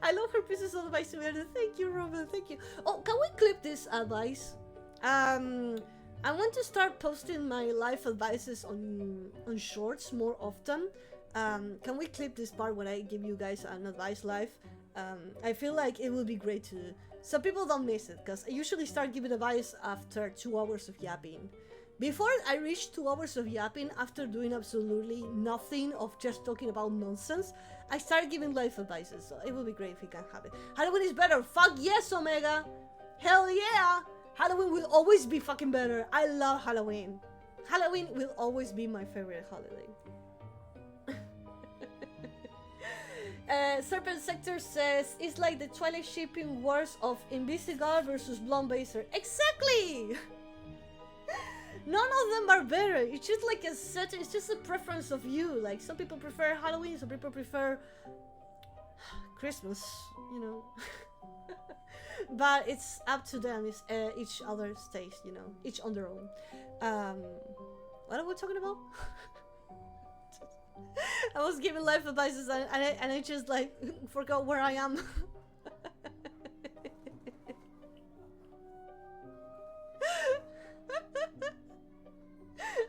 I love her pieces of advice. Thank you, Robin. Thank you. Oh, can we clip this advice? I want to start posting my life advices on shorts more often. Can we clip this part when I give you guys an advice live? I feel like it would be great to... So people don't miss it, because I usually start giving advice after 2 hours of yapping. Before I reach 2 hours of yapping, after doing absolutely nothing of just talking about nonsense, I start giving life advices, so it would be great if we can have it. Halloween is better! Fuck yes, Omega! Hell yeah! Halloween will always be fucking better. I love Halloween. Halloween will always be my favorite holiday. Serpent Sector says, it's like the Twilight shipping wars of Invisigar versus Blonde Baser. Exactly! None of them are better. It's just like a set. It's just a preference of you. Like, some people prefer Halloween, some people prefer Christmas, you know. But it's up to them. It's each other's taste, you know, each on their own. What are we talking about? I was giving life advices and I just like forgot where I am.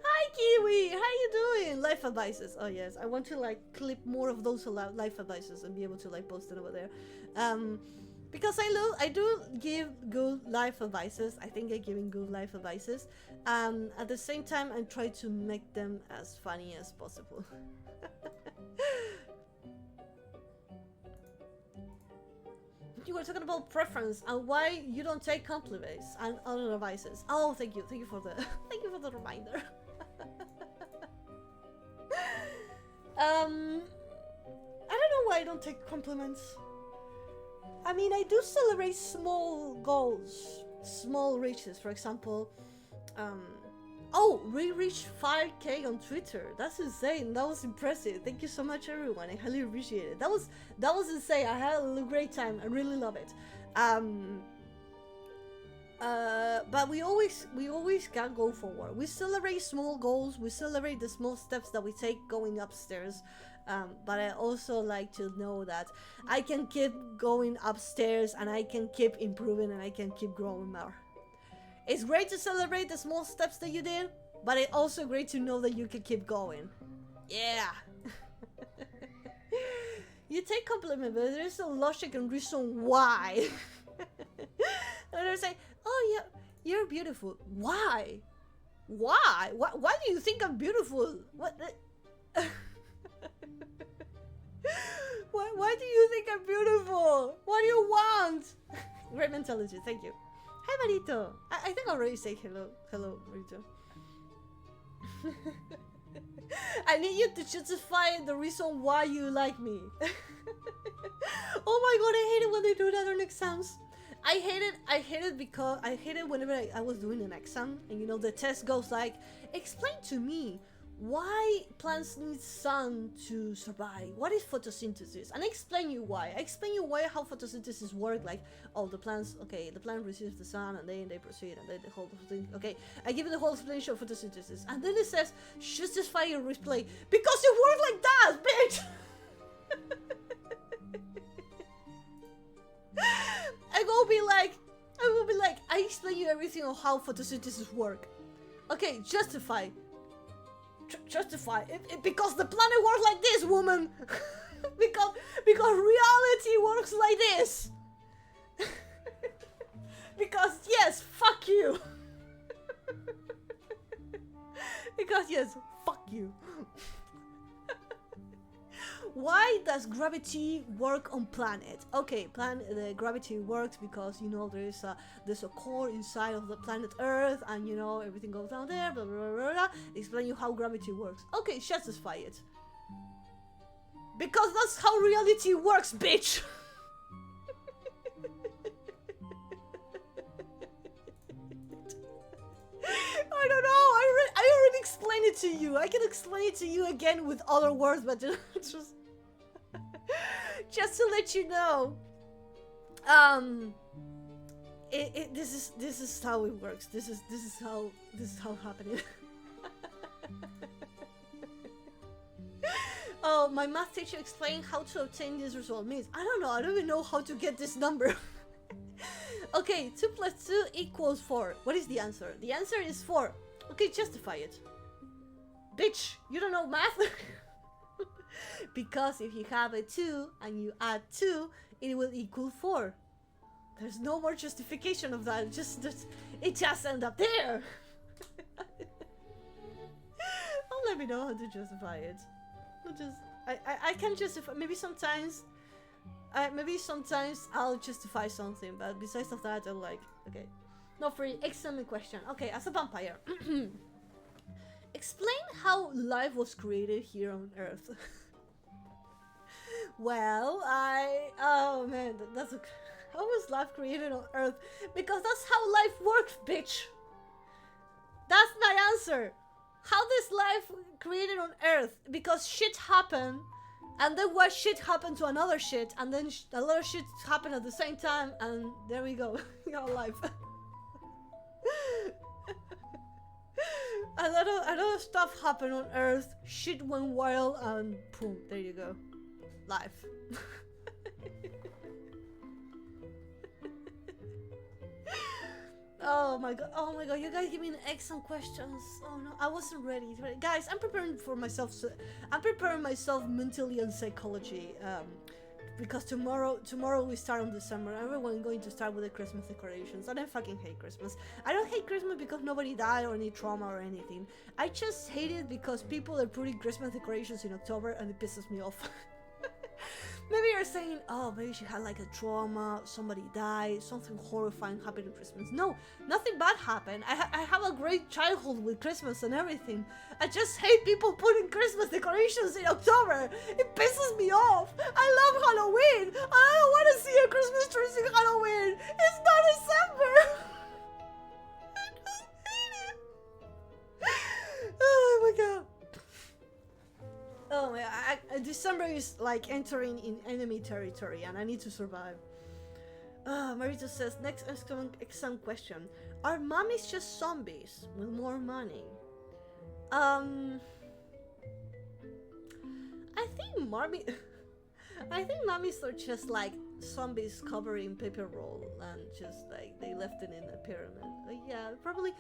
Hi Kiwi, how you doing? Life advices. Oh yes, I want to like clip more of those life advices and be able to like post it over there. Because I do give good life advices. I think I'm giving good life advices. At the same time, I try to make them as funny as possible. You were talking about preference and why you don't take compliments and other advices. Oh, thank you for the thank you for the reminder. I don't know why I don't take compliments. I mean, I do celebrate small goals, small reaches. For example, oh, we reached 5K on Twitter. That's insane. That was impressive. Thank you so much, everyone. I highly appreciate it. That was insane. I had a great time. I really love it. But we always can go forward. We celebrate small goals. We celebrate the small steps that we take going upstairs. But I also like to know that I can keep going upstairs and I can keep improving and I can keep growing more. It's great to celebrate the small steps that you did, but it's also great to know that you can keep going. Yeah. You take compliment, but there's a logic and reason why. And they say, "Oh yeah, you're beautiful." Why? Why? Why do you think I'm beautiful? What? Why do you think I'm beautiful? What do you want? Great mentality. Thank you. Hi, Marito. I think I already said hello. Hello, Marito. I need you to justify the reason why you like me. Oh my god, I hate it when they do that on exams. I hate it because I hate it whenever I was doing an exam and you know the test goes like, explain to me why plants need sun to survive. What is photosynthesis? And I explain you why. I explain you why how photosynthesis works. Like, oh, the plants, okay, the plant receives the sun and then they proceed and then the whole thing. Okay, I give you the whole explanation of photosynthesis, and then it says justify your replay because it works like that, bitch. I will be like, I explain you everything on how photosynthesis work. Okay, justify. Justify it because the planet works like this, woman. because reality works like this. Because yes, fuck you. Because yes, fuck you. Why does gravity work on planet? Okay, the gravity works because you know there's a core inside of the planet Earth, and you know everything goes down there. Blah blah blah blah. Explain you how gravity works. Okay, justify it. Because that's how reality works, bitch. I don't know. I already explained it to you. I can explain it to you again with other words, but just to let you know. This is how it works. This is how happening. Oh, my math teacher explained how to obtain this result. Means I don't know. I don't even know how to get this number. Okay, 2 + 2 = 4. What is the answer? The answer is 4. Okay, justify it. Bitch, you don't know math? Because if you have a 2 and you add 2, it will equal 4. There's no more justification of that. It just ends up there. Don't let me know how to justify it. I can justify. Maybe sometimes I'll justify something, but besides of that, I'm like, okay. No, free. Excellent question. Okay, as a vampire, explain how life was created here on Earth. Well, oh man, that's okay. How was life created on Earth? Because that's how life works, bitch. That's my answer. How is life created on Earth? Because shit happened, and then what shit happened to another shit, and then a lot of shit happened at the same time, and there we go. We got life. A lot of stuff happened on Earth. Shit went wild, and boom, there you go. Life. Oh my god, you guys give me excellent questions. Oh no, I wasn't ready. Guys, I'm preparing myself mentally and psychology. Because tomorrow we start on December. Everyone's going to start with the Christmas decorations, and I fucking hate Christmas. I don't hate Christmas because nobody died or any trauma or anything. I just hate it because people are putting Christmas decorations in October, and it pisses me off. Maybe you're saying, oh, maybe she had like a trauma, somebody died, something horrifying happened at Christmas. No, nothing bad happened. I have a great childhood with Christmas and everything. I just hate people putting Christmas decorations in October. It pisses me off. I love Halloween. I don't want to see a Christmas tree in Halloween. It's not December. I just hate it. Oh my god. Oh my god, December is like entering in enemy territory and I need to survive. Marito says, next exam question. Are mummies just zombies with more money? I think mummies are just like zombies covered in paper roll and just like they left it in a pyramid. Yeah, probably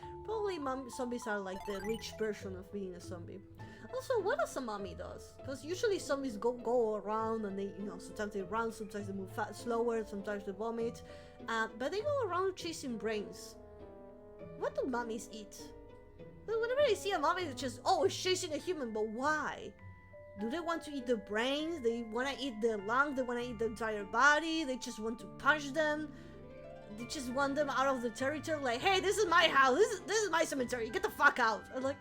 zombies are like the rich version of being a zombie. Also, what does a mummy does? Because usually zombies go around and they, sometimes they run, sometimes they move slower, sometimes they vomit, but they go around chasing brains. What do mummies eat? Whenever I see a mummy, it's just, it's chasing a human, but why? Do they want to eat the brains? They want to eat the lungs? They want to eat the entire body? They just want to punch them? They just want them out of the territory? Like, hey, this is my house. This is my cemetery. Get the fuck out. I'm like,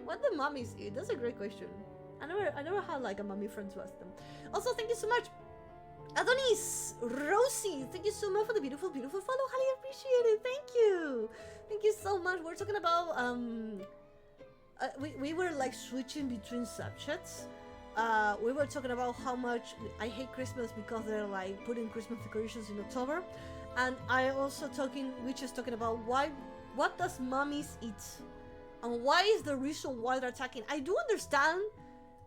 what do mummies eat? That's a great question. I never had like a mummy friend to ask them. Also, thank you so much, Adonis, Rosie. Thank you so much for the beautiful follow. Highly appreciate it. Thank you so much. We're talking about we were like switching between subjects. We were talking about how much I hate Christmas because they're like putting Christmas decorations in October, and we just talking about what does mummies eat, and why is the reason why they're attacking. I do understand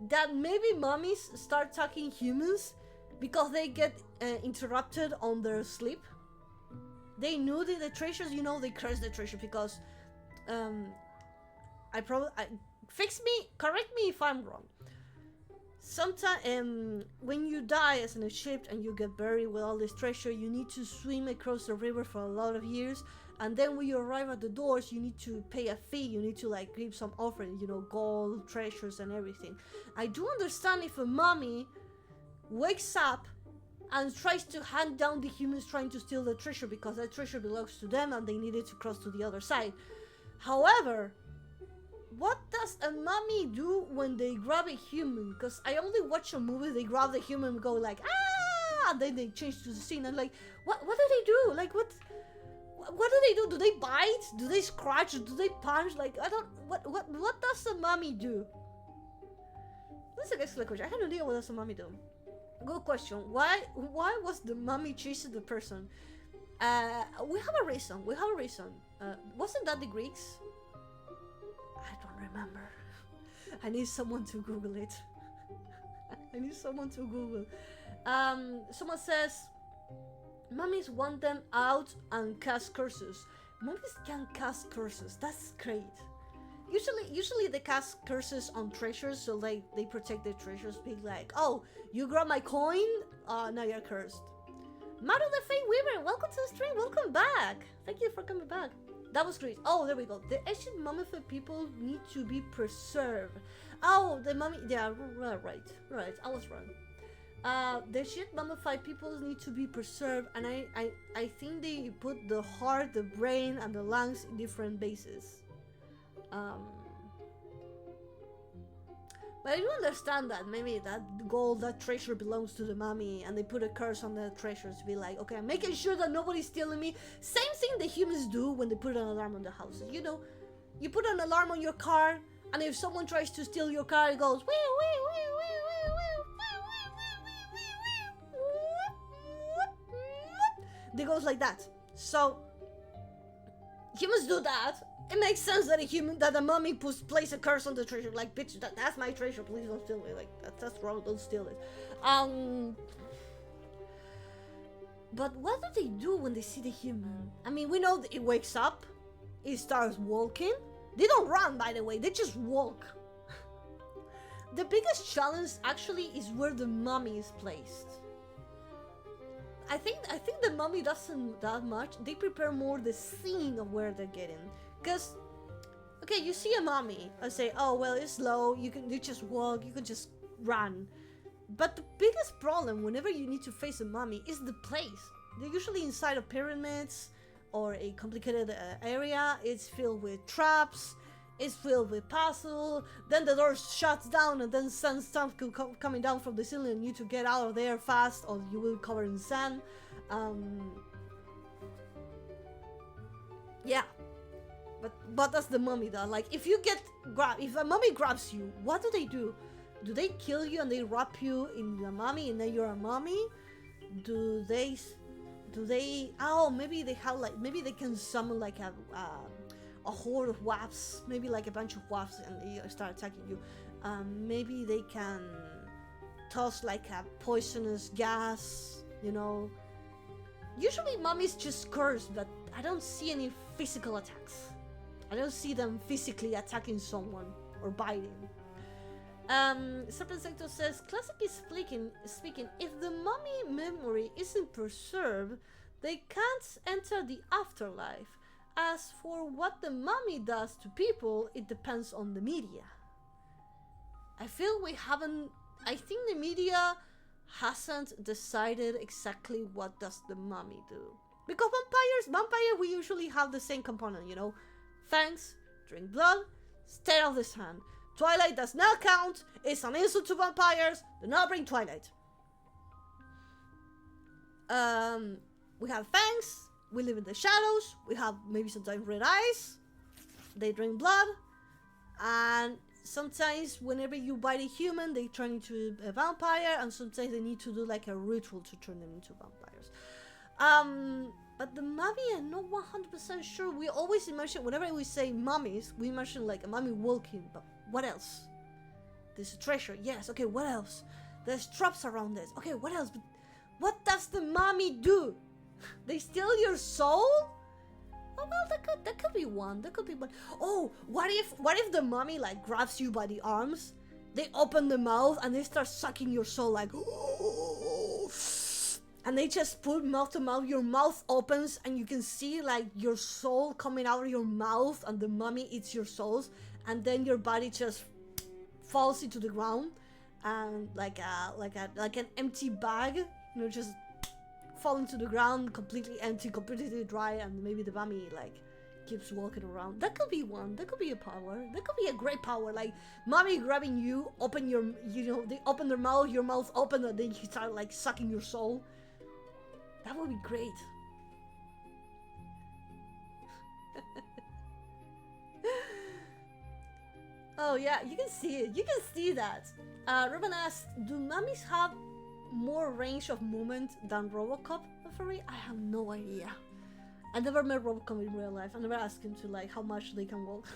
that maybe mummies start attacking humans because they get interrupted on their sleep. They knew that the treasures, they cursed the treasure because correct me if I'm wrong. Sometimes when you die as an Egypt and you get buried with all this treasure, you need to swim across the river for a lot of years, and then when you arrive at the doors, you need to pay a fee. You need to like give some offering, gold, treasures, and everything. I do understand if a mummy wakes up and tries to hunt down the humans trying to steal the treasure because that treasure belongs to them and they needed to cross to the other side. However, what does a mummy do when they grab a human? Because I only watch a movie, they grab the human and go like, ah, and then they change to the scene. I'm like, what do they do? Like, what do they do? Do they bite? Do they scratch? Do they punch? Like, I don't, what does a mummy do? That's an excellent question. I have no idea what does a mummy do. Good question. Why was the mummy chasing the person? We have a reason. Wasn't that the Greeks? I don't remember. I need someone to Google it. Someone says, mummies want them out and cast curses. Mummies can cast curses. That's great. Usually they cast curses on treasures, so like they protect their treasures, being like, oh, you grab my coin, now you're cursed. Maru the Faye Weaver, welcome to the stream, welcome back. Thank you for coming back. That was great. Oh, there we go. The ancient mummified people need to be preserved. Oh, the mummy, yeah, right, I was wrong. The ancient mummified people need to be preserved, and I think they put the heart, the brain, and the lungs in different bases. But I do understand that maybe that gold, that treasure belongs to the mummy, and they put a curse on the treasure to be like, okay, I'm making sure that nobody's stealing me. Same thing the humans do when they put an alarm on the houses. You put an alarm on your car, and if someone tries to steal your car, it goes, it goes like that. So humans do that. it makes sense that a mummy plays a curse on the treasure. Like, bitch, that's my treasure. Please don't steal it. Like, that's wrong. Don't steal it. But what do they do when they see the human? I mean, we know that it wakes up, it starts walking. They don't run, by the way. They just walk. The biggest challenge actually is where the mummy is placed. I think the mummy doesn't that much. They prepare more the scene of where they're getting. Cause, okay, you see a mummy and say, oh well, it's slow. You just walk. You can just run. But the biggest problem whenever you need to face a mummy is the place. They're usually inside of pyramids or a complicated area. It's filled with traps. It's filled with puzzle. Then the door shuts down, and then sand stuff coming down from the ceiling, and you need to get out of there fast, or you will cover in sand. Yeah, but that's the mummy though. Like, if a mummy grabs you, what do? Do they kill you and they wrap you in the mummy, and then you're a mummy? Do they? Oh, maybe they have maybe they can summon like a horde of wasps, maybe like a bunch of wasps, and they start attacking you. Maybe they can toss like a poisonous gas, you know. Usually mummies just curse, but I don't see any physical attacks. I don't see them physically attacking someone or biting. Serpent Sector says, classically speaking, if the mummy memory isn't preserved, they can't enter the afterlife. As for what the mummy does to people, it depends on the media. I think the media hasn't decided exactly what does the mummy do. Because vampire, we usually have the same component, you know. Fangs, drink blood, stay out of the sun. Twilight does not count. It's an insult to vampires. Do not bring Twilight. We have fangs. We live in the shadows. We have maybe sometimes red eyes. They drink blood. And sometimes whenever you bite a human, they turn into a vampire. And sometimes they need to do like a ritual to turn them into vampires. But the mummy, I'm not 100% sure. We always imagine, whenever we say mummies, we imagine like a mummy walking. But what else? There's a treasure. Yes. Okay, what else? There's traps around this. Okay, what else? But what does the mummy do? They steal your soul? Oh well, that could be one. That could be one. Oh, what if the mummy like grabs you by the arms? They open the mouth and they start sucking your soul like, and they just put mouth to mouth. Your mouth opens and you can see like your soul coming out of your mouth, and the mummy eats your souls, and then your body just falls into the ground, and like an empty bag, you know, just fall into the ground, completely empty, completely dry, and maybe the mummy like keeps walking around. That could be one. That could be a power. That could be a great power. Like mummy grabbing you, open your, you know, they open their mouth, your mouth open, and then you start like sucking your soul. That would be great. Oh yeah, you can see it. You can see that. Ruben asked, do mummies have more range of movement than Robocop? For me, I have no idea. I never met Robocop in real life. I never asked him to like how much they can walk.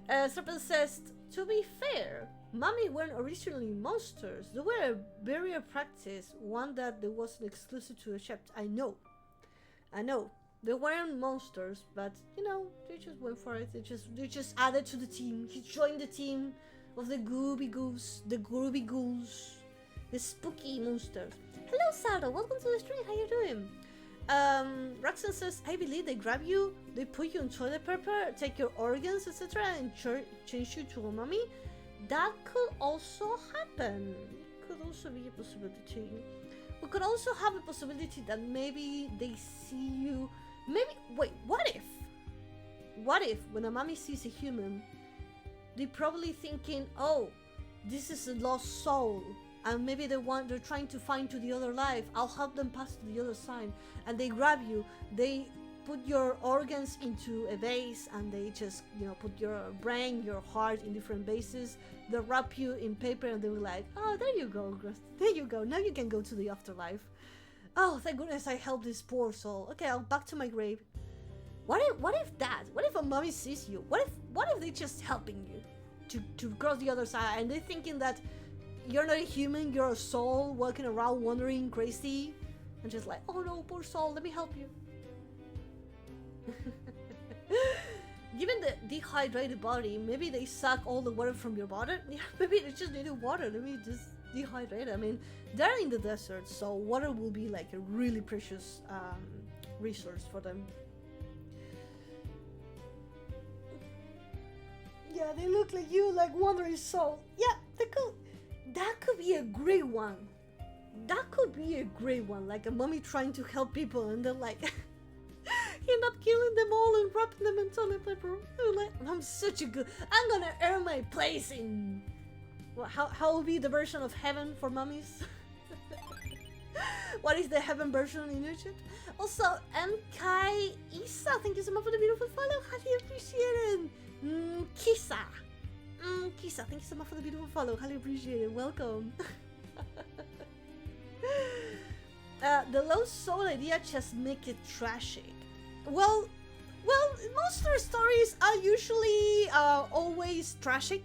Serpent says, to be fair, mummy weren't originally monsters. They were a burial practice, one that wasn't exclusive to Egypt. I know. They weren't monsters, but you know, they just went for it. They just added to the team. He joined the team of the Gooby Goose, the Groovy Ghouls, the spooky monsters. Hello, Sarah. Welcome to the stream. How you doing? Roxanne says, I believe they grab you, they put you in toilet paper, take your organs, etc., and change you to a mummy. That could also happen. Could also be a possibility. We could also have a possibility that maybe they see you. Maybe, wait, what if when a mummy sees a human, they're probably thinking, oh, this is a lost soul, and maybe they're trying to find to the other life. I'll help them pass to the other side. And they grab you, they put your organs into a vase, and they just, you know, put your brain, your heart in different bases. They wrap you in paper, and they were like, oh, there you go, there you go. Now you can go to the afterlife. Oh, thank goodness I helped this poor soul. Okay, I'll back to my grave. What if a mommy sees you? What if they're just helping you to cross the other side, and they're thinking that you're not a human, you're a soul walking around wandering crazy, and just like, oh no, poor soul, let me help you. Given the dehydrated body, maybe they suck all the water from your body. Yeah, maybe they just need water. Let me just dehydrate. I mean, they're in the desert, so water will be like a really precious resource for them. Yeah, they look like you, like wandering soul. Yeah, that could be a great one. That could be a great one, like a mummy trying to help people, and then like end up killing them all and wrapping them in toilet paper. Like, I'm gonna earn my place in. Well, how will be the version of heaven for mummies? What is the heaven version in Egypt? Also, MK Isa, thank you so much for the beautiful follow. Highly appreciate it. Kisa, Kisa, thank you so much for the beautiful follow. Highly appreciate it. Welcome. The low soul idea just make it trashy. Well, monster stories are usually always tragic.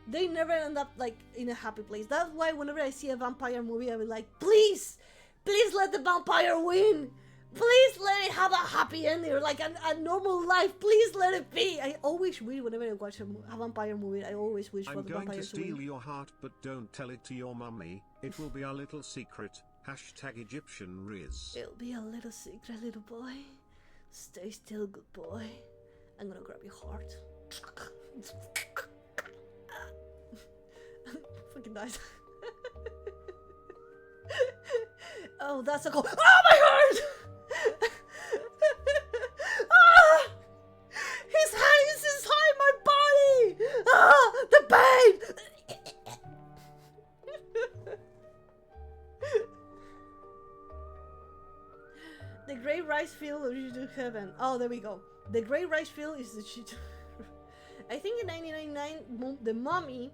They never end up like in a happy place. That's why whenever I see a vampire movie, I be like, please let the vampire win. Please let it have a happy ending, or like a normal life. Please let it be. I always wish whenever I watch a vampire movie, I always wish for the vampire to win. I'm going to steal your heart, but don't tell it to your mummy. It will be our little secret. Hashtag Egyptian Riz. It'll be a little secret, little boy. Stay still, good boy. I'm gonna grab your heart. Fucking nice. Oh, that's a call. Oh, my heart! Ah! His hand is inside my body! Ah! The pain! The Great Rice Field or you to Heaven. Oh, there we go. The Great Rice Field is the shit. I think in 1999, the Mummy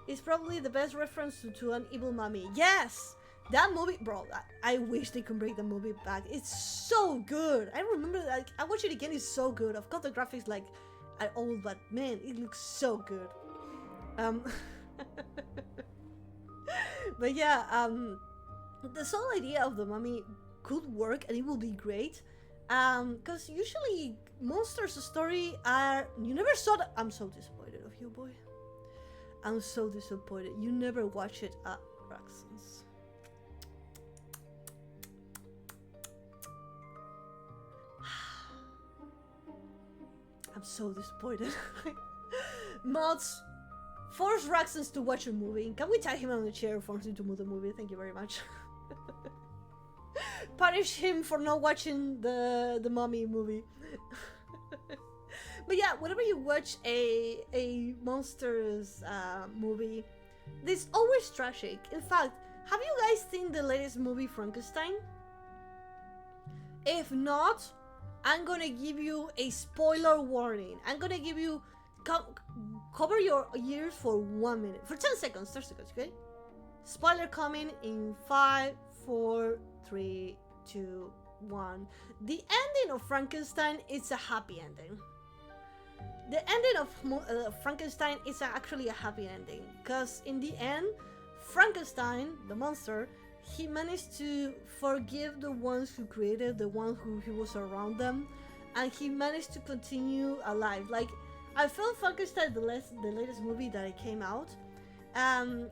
is probably the best reference to an evil mummy. Yes! That movie, bro, I wish they could bring the movie back. It's so good. I remember, like, I watched it again, it's so good. Of course, the graphics, like, are old, but man, it looks so good. But yeah, the whole idea of the mummy could work and it will be great. Because usually monsters story are, you never saw that. I'm so disappointed of you, boy. I'm so disappointed. You never watch it at Raxon's. I'm so disappointed. Mods, force Raxons to watch a movie. Can we tie him on the chair, force him to move the movie? Thank you very much. Punish him for not watching the Mummy movie. But yeah, whenever you watch a monsters movie, it's always tragic. In fact, have you guys seen the latest movie Frankenstein? If not, I'm gonna give you a spoiler warning. I'm gonna give you cover your ears for 1 minute, for 10 seconds, 30 seconds, okay? Spoiler coming in 5, 4, 3, 2, 1. The ending of Frankenstein is a happy ending. The ending of Frankenstein is actually a happy ending, because in the end, Frankenstein, the monster, he managed to forgive the ones who created, the one who he was around them, and he managed to continue alive. Like, I felt Frankenstein, the latest movie that came out,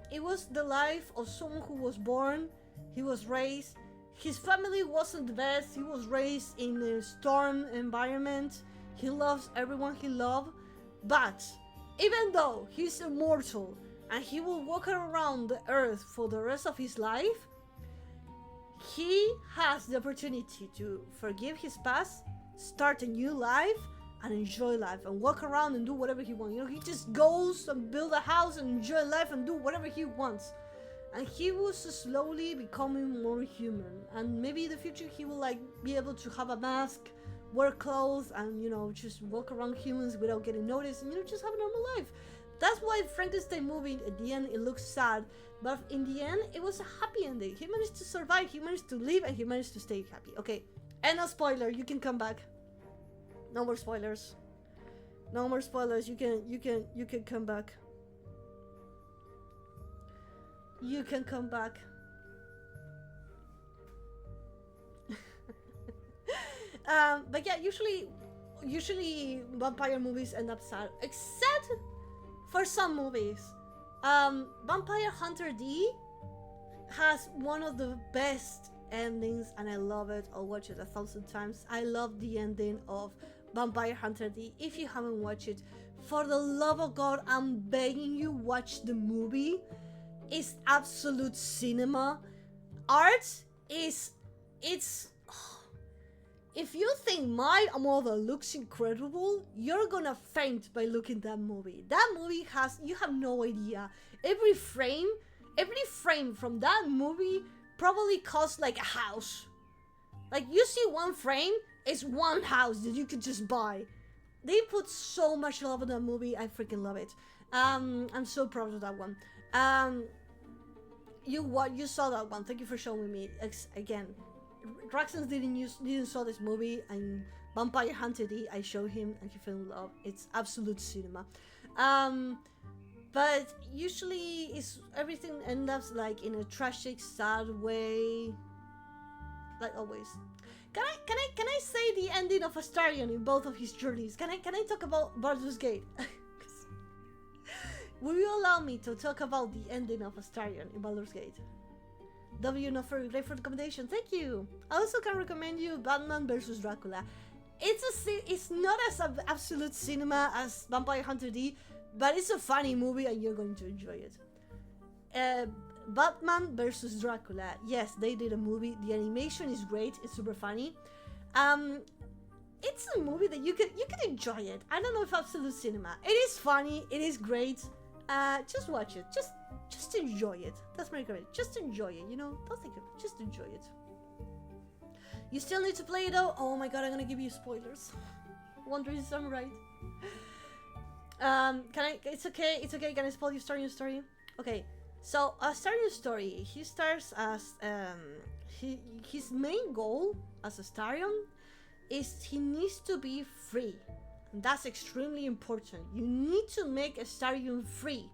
it was the life of someone who was born, he was raised, his family wasn't the best, he was raised in a storm environment, he loves everyone he loved, but even though he's immortal and he will walk around the earth for the rest of his life, he has the opportunity to forgive his past, start a new life, and enjoy life, and walk around and do whatever he wants. You know, he just goes and build a house and enjoy life and do whatever he wants. And he was slowly becoming more human. And maybe in the future he will like be able to have a mask, wear clothes, and you know, just walk around humans without getting noticed, and you know, just have a normal life. That's why Frankenstein movie at the end it looks sad, but in the end it was a happy ending. He managed to survive, he managed to live, and he managed to stay happy. Okay, and a spoiler, you can come back. No more spoilers. No more spoilers. You can come back. You can come back. But yeah, usually vampire movies end up sad, except for some movies. Vampire Hunter D has one of the best endings, and I love it. I'll watch it 1,000 times. I love the ending of Vampire Hunter D. If you haven't watched it, for the love of God, I'm begging you, watch the movie. It's absolute cinema. Art is, it's, if you think my mother looks incredible, you're gonna faint by looking at that movie. That movie has, you have no idea. Every frame from that movie probably cost like a house. Like, you see one frame, it's one house that you could just buy. They put so much love in that movie. I freaking love it. I'm so proud of that one. You saw that one. Thank you for showing me again. Draxons didn't saw this movie, and Vampire Hunter D, I showed him and he fell in love. It's absolute cinema. But usually everything ends up like in a tragic, sad way, like always. Can I say the ending of Astarion in both of his journeys? Can I talk about Baldur's Gate? Will you allow me to talk about the ending of Astarion in Baldur's Gate? W not for great for recommendation. Thank you. I also can recommend you Batman vs Dracula. It's not as absolute cinema as Vampire Hunter D, but it's a funny movie and you're going to enjoy it. Batman vs Dracula. Yes, they did a movie. The animation is great. It's super funny. It's a movie that you can enjoy it. I don't know if absolute cinema. It is funny. It is great. Just watch it. Just enjoy it. That's my recommendation. Just enjoy it. You know, don't think of it. Just enjoy it. You still need to play it though. Oh my god, I'm gonna give you spoilers. Wondering if I'm right. Can I? It's okay. It's okay. Can I spoil you starting your story? Okay. So, starting your story, he starts as his main goal as Astarion is he needs to be free. And that's extremely important. You need to make Astarion free.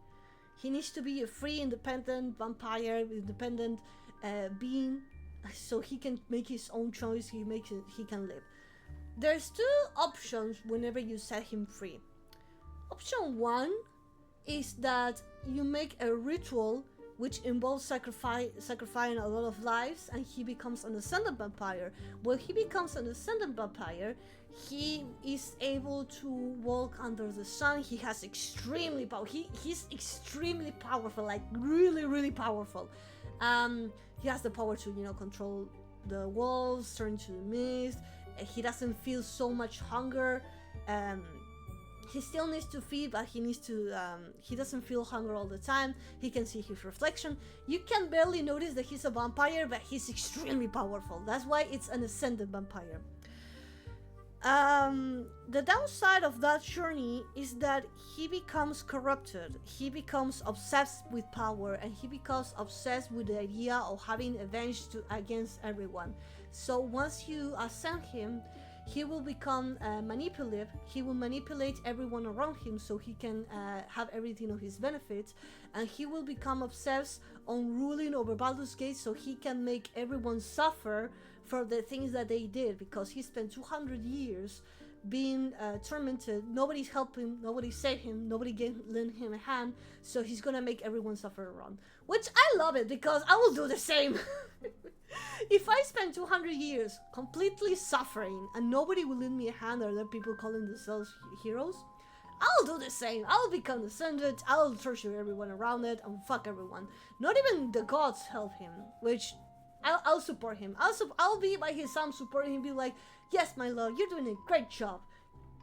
He needs to be a free, independent vampire, independent being, so he can make his own choice. He can live. There's two options whenever you set him free. Option one is that you make a ritual which involves sacrificing a lot of lives, and he becomes an ascendant vampire. When he becomes an ascendant vampire, he is able to walk under the sun. He has extremely power. He's extremely powerful, like really, really powerful. He has the power to, you know, control the wolves, turn to the mist. He doesn't feel so much hunger. He still needs to feed, but he doesn't feel hunger all the time. He can see his reflection. You can barely notice that he's a vampire, but he's extremely powerful. That's why it's an ascendant vampire. The downside of that journey is that he becomes corrupted. He becomes obsessed with power, and he becomes obsessed with the idea of having revenge against everyone. So once you ascend him, he will become manipulative. He will manipulate everyone around him so he can have everything of his benefit, and he will become obsessed on ruling over Baldur's Gate so he can make everyone suffer for the things that they did, because he spent 200 years being tormented. Nobody's helped him, nobody saved him, nobody lent him a hand, so he's gonna make everyone suffer around. Which I love it, because I will do the same. If I spend 200 years completely suffering and nobody will lend me a hand, or there are people calling themselves heroes, I'll do the same. I'll become descendant, I'll torture everyone around it and fuck everyone. Not even the gods help him, which I'll support him. I'll be by his side supporting him, be like, yes, my lord, you're doing a great job.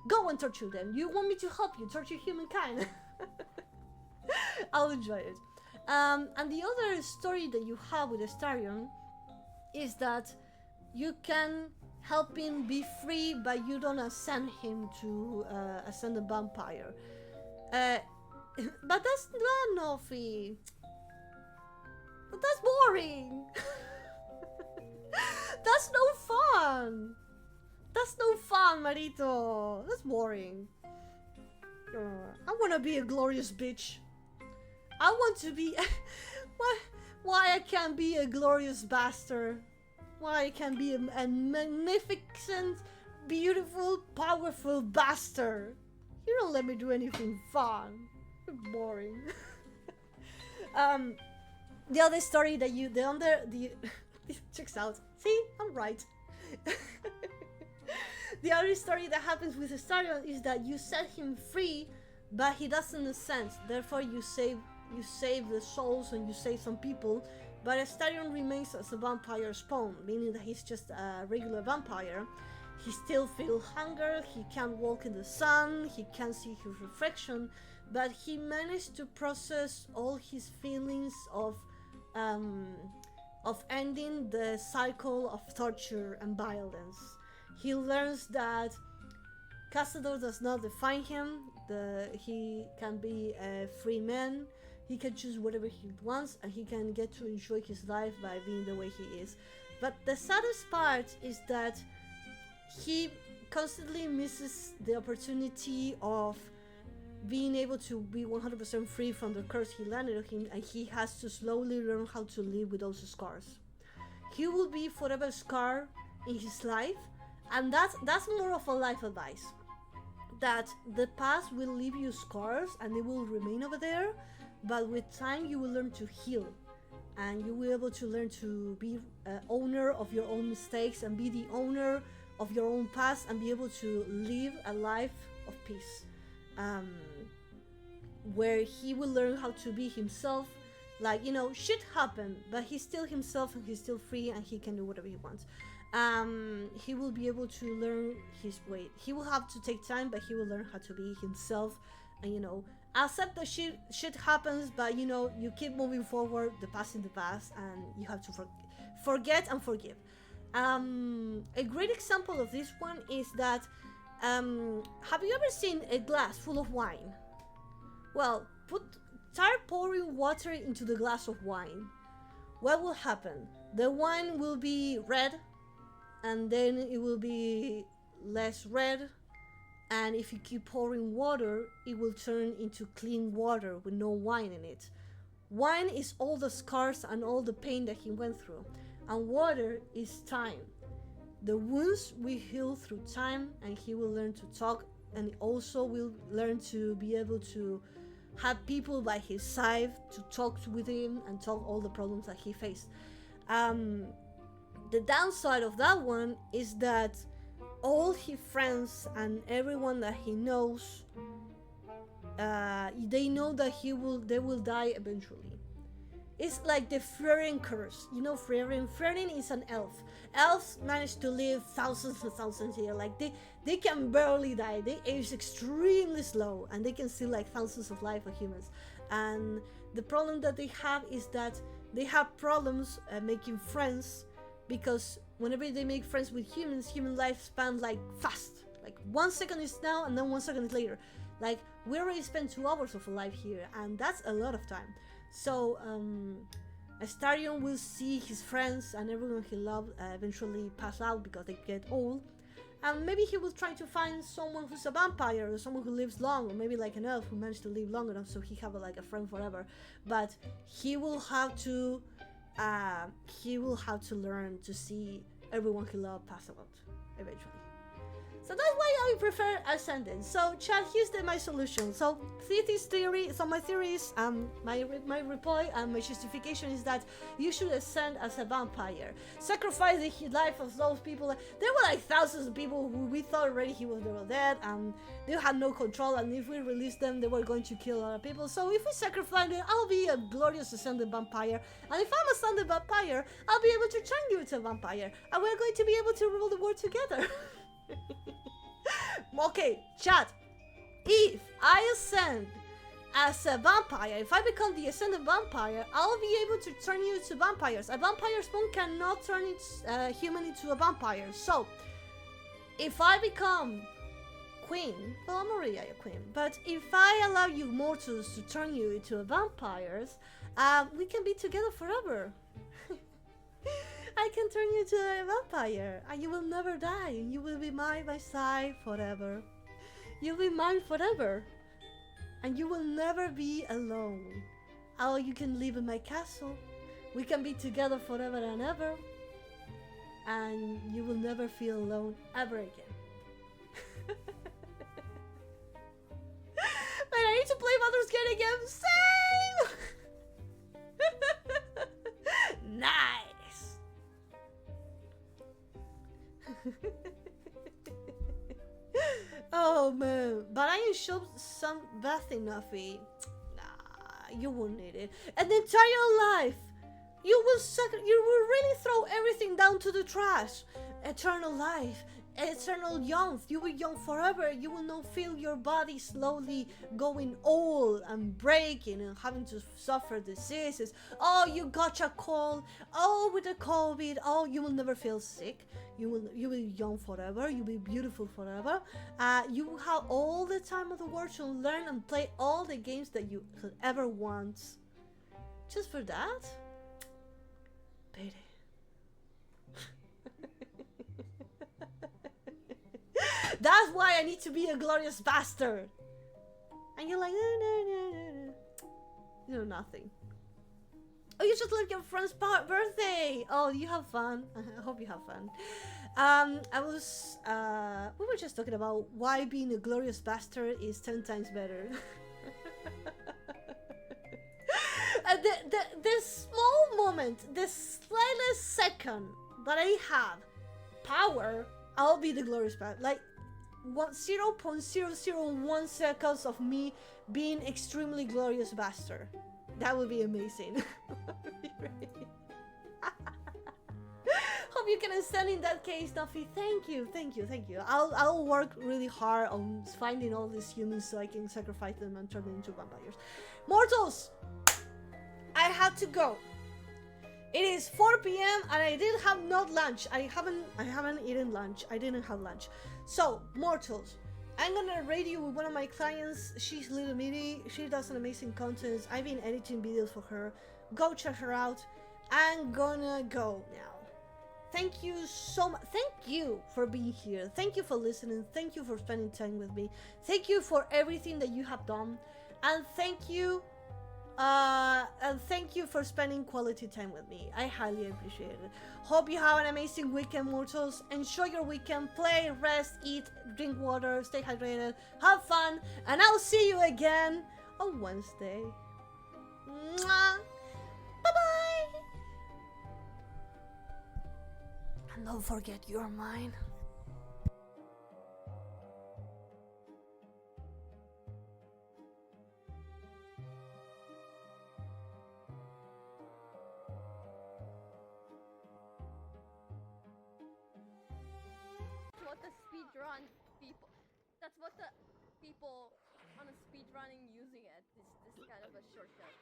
Go and torture them. You want me to help you torture humankind? I'll enjoy it. And the other story that you have with Astarion is that you can help him be free, but you don't ascend him to ascend a vampire. But that's not Nofi. But that's boring. That's no fun. That's no fun, Marito. That's boring. I wanna be a glorious bitch. I want to be... why I can't be a glorious bastard? Why I can't be a magnificent, beautiful, powerful bastard? You don't let me do anything fun. You're boring. The other story that you... checks out. See? I'm right. The other story that happens with Astarion is that you set him free, but he doesn't ascend. Therefore, you save the souls and you save some people. But Astarion remains as a vampire spawn, meaning that he's just a regular vampire. He still feels hunger. He can't walk in the sun. He can't see his reflection. But he managed to process all his feelings of ending the cycle of torture and violence. He learns that Castador does not define him. He can be a free man. He can choose whatever he wants, and he can get to enjoy his life by being the way he is. But the saddest part is that he constantly misses the opportunity of being able to be 100% free from the curse he landed on him, and he has to slowly learn how to live with those scars. He will be forever scarred in his life, and that's more of a life advice. That the past will leave you scars and they will remain over there, but with time you will learn to heal, and you will be able to learn to be owner of your own mistakes and be the owner of your own past and be able to live a life of peace. Where he will learn how to be himself. Like, you know, shit happened, but he's still himself and he's still free and he can do whatever he wants. He will be able to learn his way. He will have to take time, but he will learn how to be himself and, you know, accept that shit happens, but, you know, you keep moving forward, the past in the past, and you have to forget and forgive. A great example of this one is that have you ever seen a glass full of wine? Well, start pouring water into the glass of wine. What will happen? The wine will be red, and then it will be less red, and if you keep pouring water, it will turn into clean water with no wine in it. Wine is all the scars and all the pain that he went through, and water is time. The wounds will heal through time, and he will learn to talk, and also will learn to be able to have people by his side to talk with him and talk all the problems that he faced. The downside of that one is that all his friends and everyone that he knows, they know that they will die eventually. It's like the Frerin curse. You know Frerin? Frerin is an elf. Elves manage to live thousands and thousands of years. Like they can barely die. They age extremely slow, and they can see like thousands of life of humans. And the problem that they have is that they have problems making friends, because whenever they make friends with humans, human lifespan like fast. Like 1 second is now, and then 1 second is later. Like we already spent 2 hours of life here, and that's a lot of time. So Astarion will see his friends and everyone he loved eventually pass out because they get old, and maybe he will try to find someone who's a vampire or someone who lives long, or maybe like an elf who managed to live long enough so he have like a friend forever. But he will have to learn to see everyone he loved pass out eventually. So that's why I prefer Ascendant. So chat, here's my solution. So this theory, so my theory is, my reply and my justification is that you should ascend as a vampire. Sacrifice the life of those people. There were like thousands of people who we thought already they were dead, and they had no control, and if we released them, they were going to kill other people. So if we sacrifice them, I'll be a glorious ascended vampire. And if I'm a ascended vampire, I'll be able to turn you into a vampire. And we're going to be able to rule the world together. Okay, chat. If I ascend as a vampire, if I become the ascended vampire, I'll be able to turn you into vampires. A vampire spawn cannot turn its human into a vampire. So, if I become queen, well, I'm already a queen, but if I allow you mortals to turn you into vampires, we can be together forever. I can turn you into a vampire, and you will never die, and you will be by my side forever. You'll be mine forever, and you will never be alone. Oh, you can live in my castle. We can be together forever and ever, and you will never feel alone ever again. Man, I need to play Baldur's Gate again. Same. Nice. Oh man, but I showed some bathing Nuffy. Nah, you won't need it. An entire life. You will really throw everything down to the trash. Eternal life, eternal youth. You will young forever. You will not feel your body slowly going old and breaking and having to suffer diseases. Oh, you got a cold. Oh, with the COVID. Oh, you will never feel sick. You will be young forever. You'll be beautiful forever. You will have all the time of the world to learn and play all the games that you could ever want. Just for that? Pity. That's why I need to be a glorious bastard. And you're like, no. You know nothing. Oh, you just left your friend's birthday. Oh, you have fun. I hope you have fun. We were just talking about why being a glorious bastard is 10 times better. This small moment, this slightest second that I have power, I'll be the glorious bastard. Like 0.001 seconds of me being extremely glorious bastard. That would be amazing. Hope you can understand in that case, Nuffy. Thank you. I'll work really hard on finding all these humans so I can sacrifice them and turn them into vampires. Mortals! I had to go. It is 4 p.m. and I didn't have not lunch. I haven't eaten lunch. I didn't have lunch. So, mortals, I'm gonna raid you with one of my clients. She's Little Mitty. She does an amazing content. I've been editing videos for her. Go check her out. I'm gonna go now. Thank you so much. Thank you for being here. Thank you for listening. Thank you for spending time with me. Thank you for everything that you have done. And thank you for spending quality time with me. I highly appreciate it. Hope you have an amazing weekend, mortals. Enjoy your weekend. Play, rest, eat, drink water, stay hydrated, have fun, and I'll see you again on Wednesday. Mwah. Bye-bye! And don't forget you're mine. What the speedrun people, that's what the people on a speedrunning using it, this kind of a shortcut.